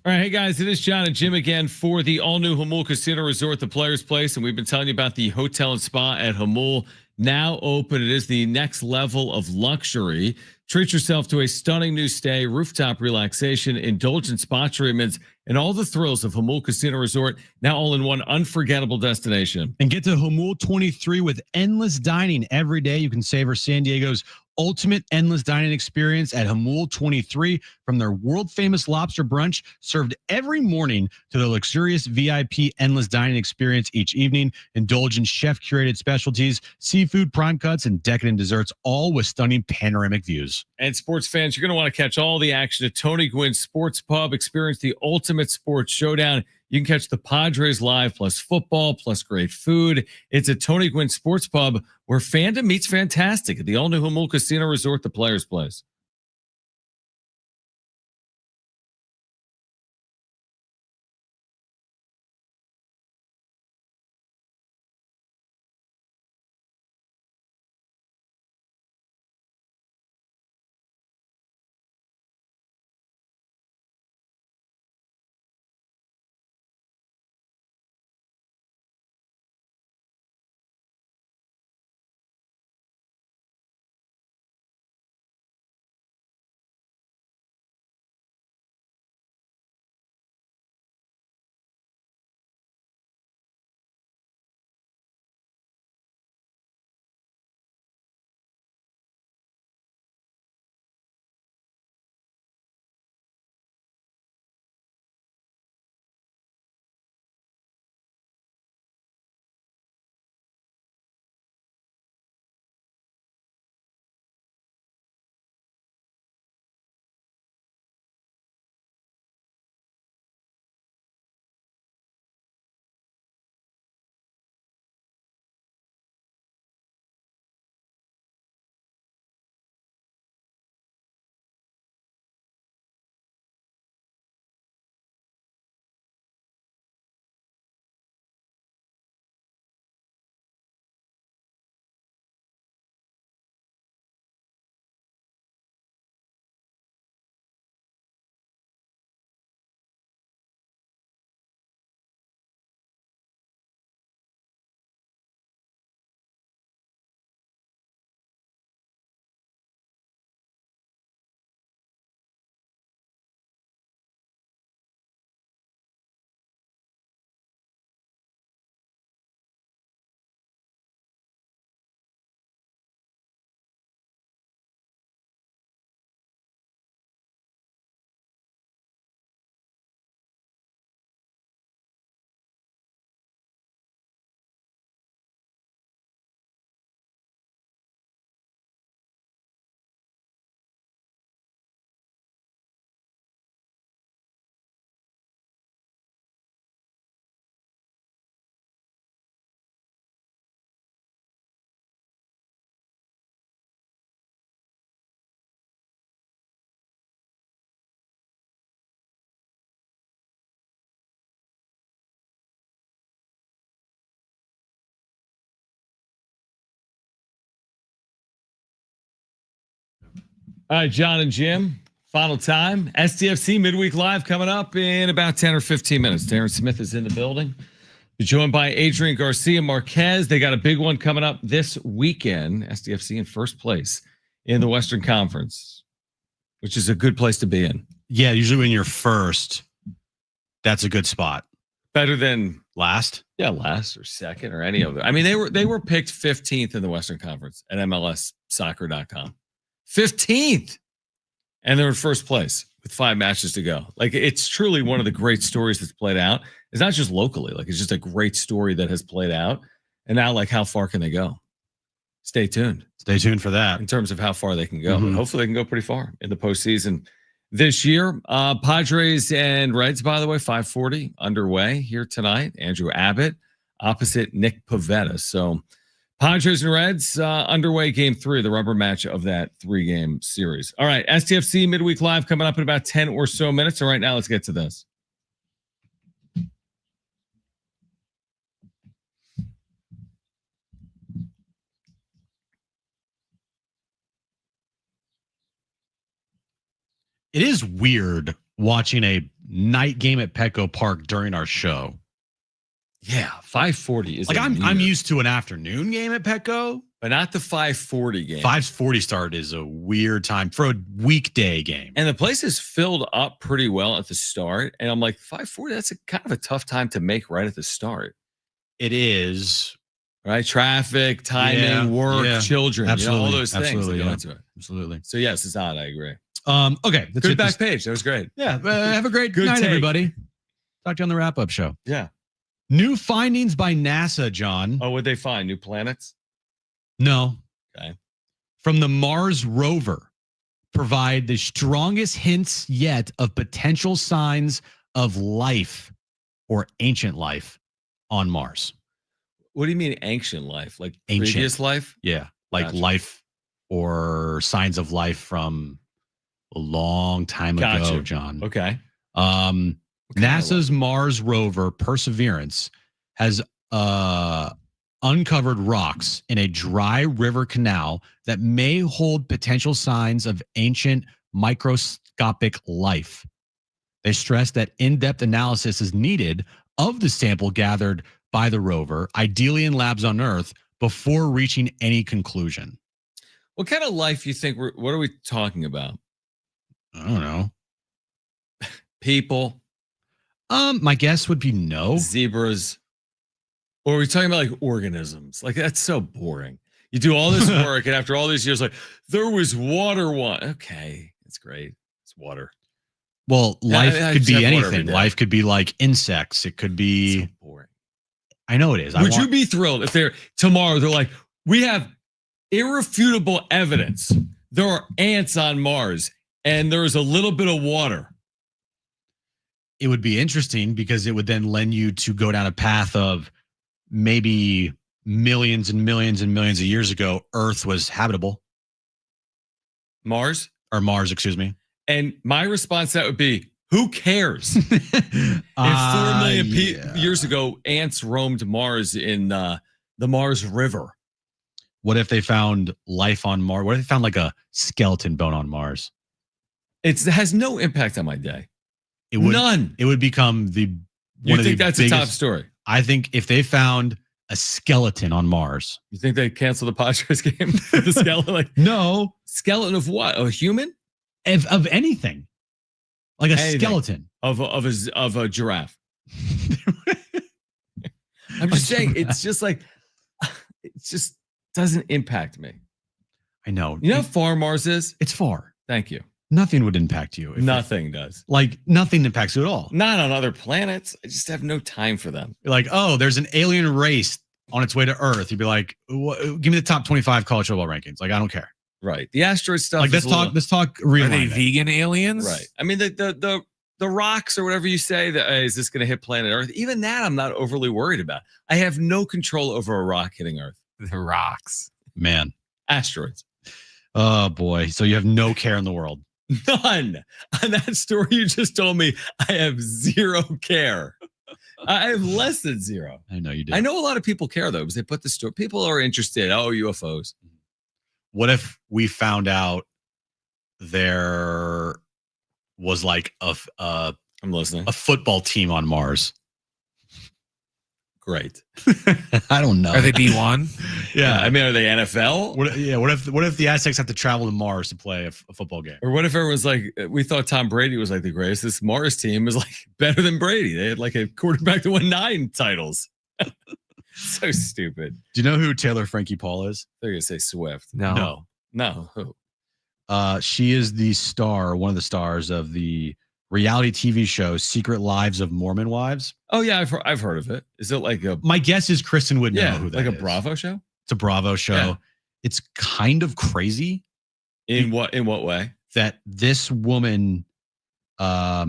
All right, hey guys, it is John and Jim again for the all-new Hamul Casino Resort, the Players Place, and we've been telling you about the hotel and spa at Hamul, now open. It is the next level of luxury. Treat yourself to a stunning new stay, rooftop relaxation, indulgent spa treatments, and all the thrills of Hamul Casino Resort, now all in one unforgettable destination. And get to Hamul 23 with endless dining every day. You can savor San Diego's ultimate endless dining experience at Hamul 23, from their world famous lobster brunch served every morning to the luxurious VIP endless dining experience each evening. Indulge in chef curated specialties, seafood, prime cuts, and decadent desserts, all with stunning panoramic views. And sports fans, you're going to want to catch all the action at Tony Gwynn's Sports Pub. Experience the ultimate sports showdown. You can catch the Padres live, plus football, plus great food. It's at Tony Gwynn Sports Pub, where fandom meets fantastic at the all-new Hamul Casino Resort, the Players Place. All right, John and Jim, final time. STFC Midweek Live coming up in about 10 or 15 minutes. Darren Smith is in the building. We're joined by Adrian Garcia Marquez. They got a big one coming up this weekend. STFC in first place in the Western Conference, which is a good place to be in. Yeah, usually when you're first, that's a good spot. Better than last? Yeah, last or second or any of them. I mean, they were picked 15th in the Western Conference at MLSsoccer.com. 15th. And they're in first place with 5 matches to go. Like, it's truly one of the great stories that's played out. It's not just locally. Like, it's just a great story that has played out. And now, like, how far can they go? Stay tuned. Stay tuned for that. In terms of how far they can go. But hopefully they can go pretty far in the postseason this year. Padres and Reds, by the way, 5:40 underway here tonight. Andrew Abbott opposite Nick Pivetta. So Padres and Reds underway game 3, the rubber match of that 3-game series. All right, STFC Midweek Live coming up in about 10 or so minutes. And right now, let's get to this. It is weird watching a night game at Petco Park during our show. Yeah, 5:40 is like I'm used to an afternoon game at Petco, but not the 5:40 game. 5:40 start is a weird time for a weekday game. And the place is filled up pretty well at the start. And I'm like, 5:40, that's kind of a tough time to make right at the start. It is. Right? Traffic, timing, work, children, absolutely, all those things. Absolutely, Absolutely. So yes, it's odd. I agree. Okay. That's good back page. That was great. Yeah. Have a great night, take. everybody. Talk to you on the wrap-up show. Yeah. New findings by NASA, John. Oh, what'd they find? New planets? No. Okay. From the Mars rover, provide the strongest hints yet of potential signs of life or ancient life on Mars. What do you mean ancient life? Like Ancient. previous life? Yeah. Like Gotcha. life or signs of life from a long time ago, John. Okay. NASA's Mars rover Perseverance has uncovered rocks in a dry river canal that may hold potential signs of ancient microscopic life. They stress that in-depth analysis is needed of the sample gathered by the rover, ideally in labs on Earth, before reaching any conclusion. What kind of life you think what are we talking about? I don't know. People? My guess would be no. Zebras? Or are we talking about like organisms? Like, that's so boring. You do all this work, and after all these years, like, there was water one. Okay, it's great. It's water. Well, life could be anything. day. Life could be like insects. It could be So boring. I know it is. Would you be thrilled if tomorrow they're like, we have irrefutable evidence there are ants on Mars and there's a little bit of water? It would be interesting because it would then lend you to go down a path of maybe millions and millions and millions of years ago, Earth was habitable. Mars? Or Mars, excuse me. And my response to that would be, who cares? If 4 million years ago, ants roamed Mars in the Mars River. What if they found life on Mars? What if they found like a skeleton bone on Mars? It has no impact on my day. It would, None. It would become the You think that's a top story? I think if they found a skeleton on Mars. You think they cancel the Padres game for the skeleton? Like, no. Skeleton of what? A human? Of anything. Like a skeleton. Of a giraffe. I'm just saying, it's just like, it just doesn't impact me. I know. You know how far Mars is? It's far. Thank you. Nothing would impact you. Nothing does. Like nothing impacts you at all. Not on other planets. I just have no time for them. You're like, oh, there's an alien race on its way to Earth. You'd be like, give me the top 25 college football rankings. Like, I don't care. Right. The asteroid stuff. Like, let's talk real. Are they vegan aliens? Right. I mean, the rocks or whatever you say, that is this going to hit planet Earth? Even that I'm not overly worried about. I have no control over a rock hitting Earth. The rocks. Man. Asteroids. Oh, boy. So you have no care in the world. None. On that story you just told me, I have zero care. I have less than zero. I know you do. I know a lot of people care, though, because they put the story. People are interested. Oh, UFOs. What if we found out there was like I'm listening. a football team on Mars. Great. I don't know. Are they D1? Yeah. I mean, are they NFL? What if the Aztecs have to travel to Mars to play a football game? Or what if everyone's like, we thought Tom Brady was like the greatest. This Mars team is like better than Brady. They had like a quarterback that won 9 titles. So stupid. Do you know who Taylor Frankie Paul is? They're gonna say Swift. No. Who? She is the star, one of the stars of the reality TV show Secret Lives of Mormon Wives. Oh yeah, I've heard of it. Is it like a? My guess is Kristen would know who that like a is. Bravo show. It's a Bravo show. Yeah. It's kind of crazy. In what way? That this woman, I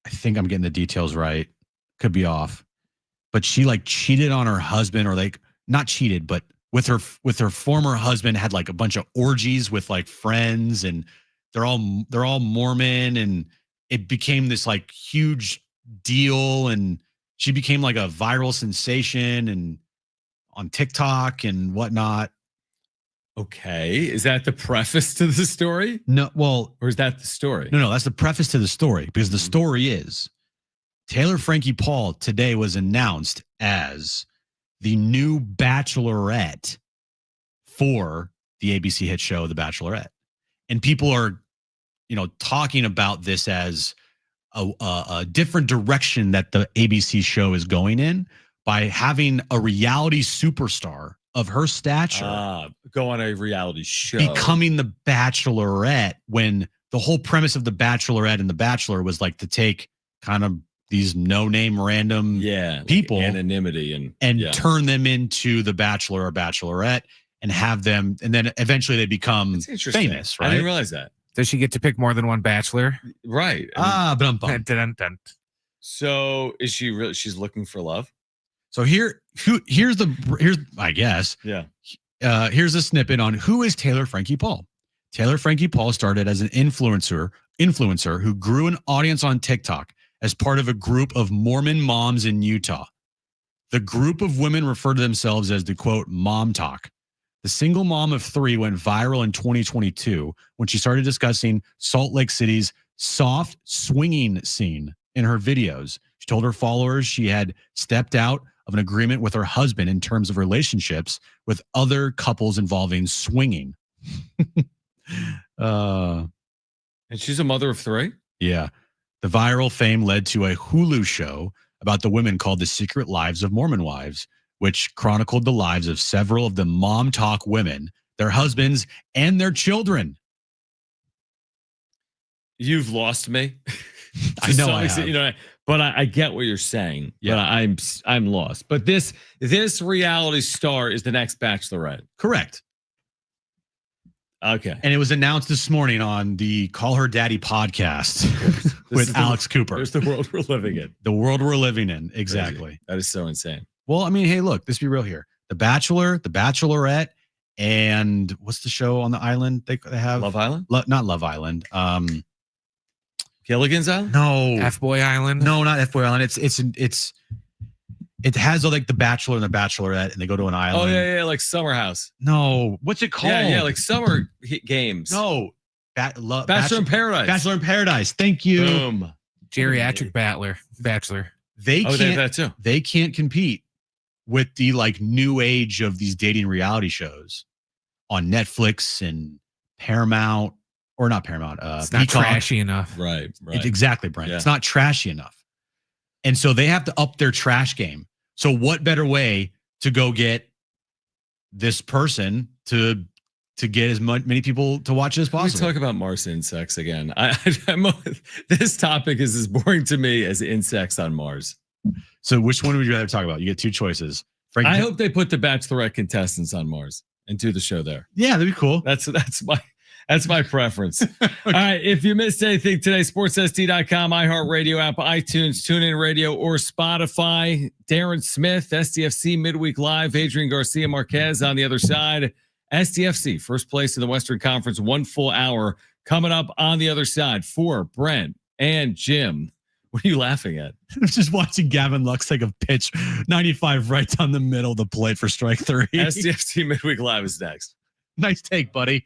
think I'm getting the details right. Could be off, but she like cheated on her husband, or like not cheated, but with her former husband had like a bunch of orgies with like friends, and they're all Mormon, and it became this like huge deal, and she became like a viral sensation and on TikTok and whatnot. Okay, is that the preface to the story? No, well, or is that the story? No, that's the preface to the story, because the story is Taylor Frankie Paul today was announced as the new Bachelorette for the ABC hit show The Bachelorette, and people are, talking about this as a different direction that the ABC show is going in by having a reality superstar of her stature go on a reality show, becoming the Bachelorette, when the whole premise of the Bachelorette and the Bachelor was like to take kind of these no-name random people, like anonymity, and turn them into the Bachelor or Bachelorette and have them, and then eventually they become famous, right? I didn't realize that. Does she get to pick more than one bachelor? Right. So is she really? She's looking for love. So here's I guess. Yeah. Here's a snippet on who is Taylor Frankie Paul. Taylor Frankie Paul started as an influencer who grew an audience on TikTok as part of a group of Mormon moms in Utah. The group of women refer to themselves as the quote Mom Talk. The single mom of 3 went viral in 2022 when she started discussing Salt Lake City's soft swinging scene in her videos. She told her followers she had stepped out of an agreement with her husband in terms of relationships with other couples involving swinging. And she's a mother of 3? Yeah. The viral fame led to a Hulu show about the women called The Secret Lives of Mormon Wives, which chronicled the lives of several of the Mom Talk women, their husbands, and their children. You've lost me. I know I have. But I get what you're saying. Yeah, but I'm lost. But this reality star is the next Bachelorette. Correct. Okay. And it was announced this morning on the Call Her Daddy podcast with Alex Cooper. There's the world we're living in. The world we're living in. Exactly. Crazy. That is so insane. Well, I mean, hey, look, let's be real here. The Bachelor, The Bachelorette, and what's the show on the island they have? Love Island? Not Love Island. Gilligan's Island? No. F-Boy Island? No, not F-Boy Island. It has like The Bachelor and The Bachelorette, and they go to an island. Oh, yeah, like Summer House. No. What's it called? Yeah, like Summer Games. No. Bachelor in Paradise. Bachelor in Paradise. Thank you. Boom. Geriatric Bachelor. They can't, they have that too. They can't compete with the like new age of these dating reality shows on Netflix and Paramount, or not Paramount. It's not Peacock. trashy enough. Right. Exactly, Brent. Yeah. It's not trashy enough. And so they have to up their trash game. So what better way to go get this person to get as many people to watch as possible? We talk about Mars insects again. This topic is as boring to me as insects on Mars. So which one would you rather talk about? You get 2 choices. I hope they put the Bachelorette contestants on Mars and do the show there. Yeah, that'd be cool. That's my preference. All right. If you missed anything today, sportsst.com, iHeartRadio app, iTunes, TuneIn Radio, or Spotify. Darren Smith, SDFC Midweek Live, Adrian Garcia Marquez on the other side. SDFC, first place in the Western Conference, 1 full hour coming up on the other side for Brent and Jim. What are you laughing at? I'm just watching Gavin Lux take a pitch 95 right down the middle of the plate for strike 3. SDFC Midweek Live is next. Nice take, buddy.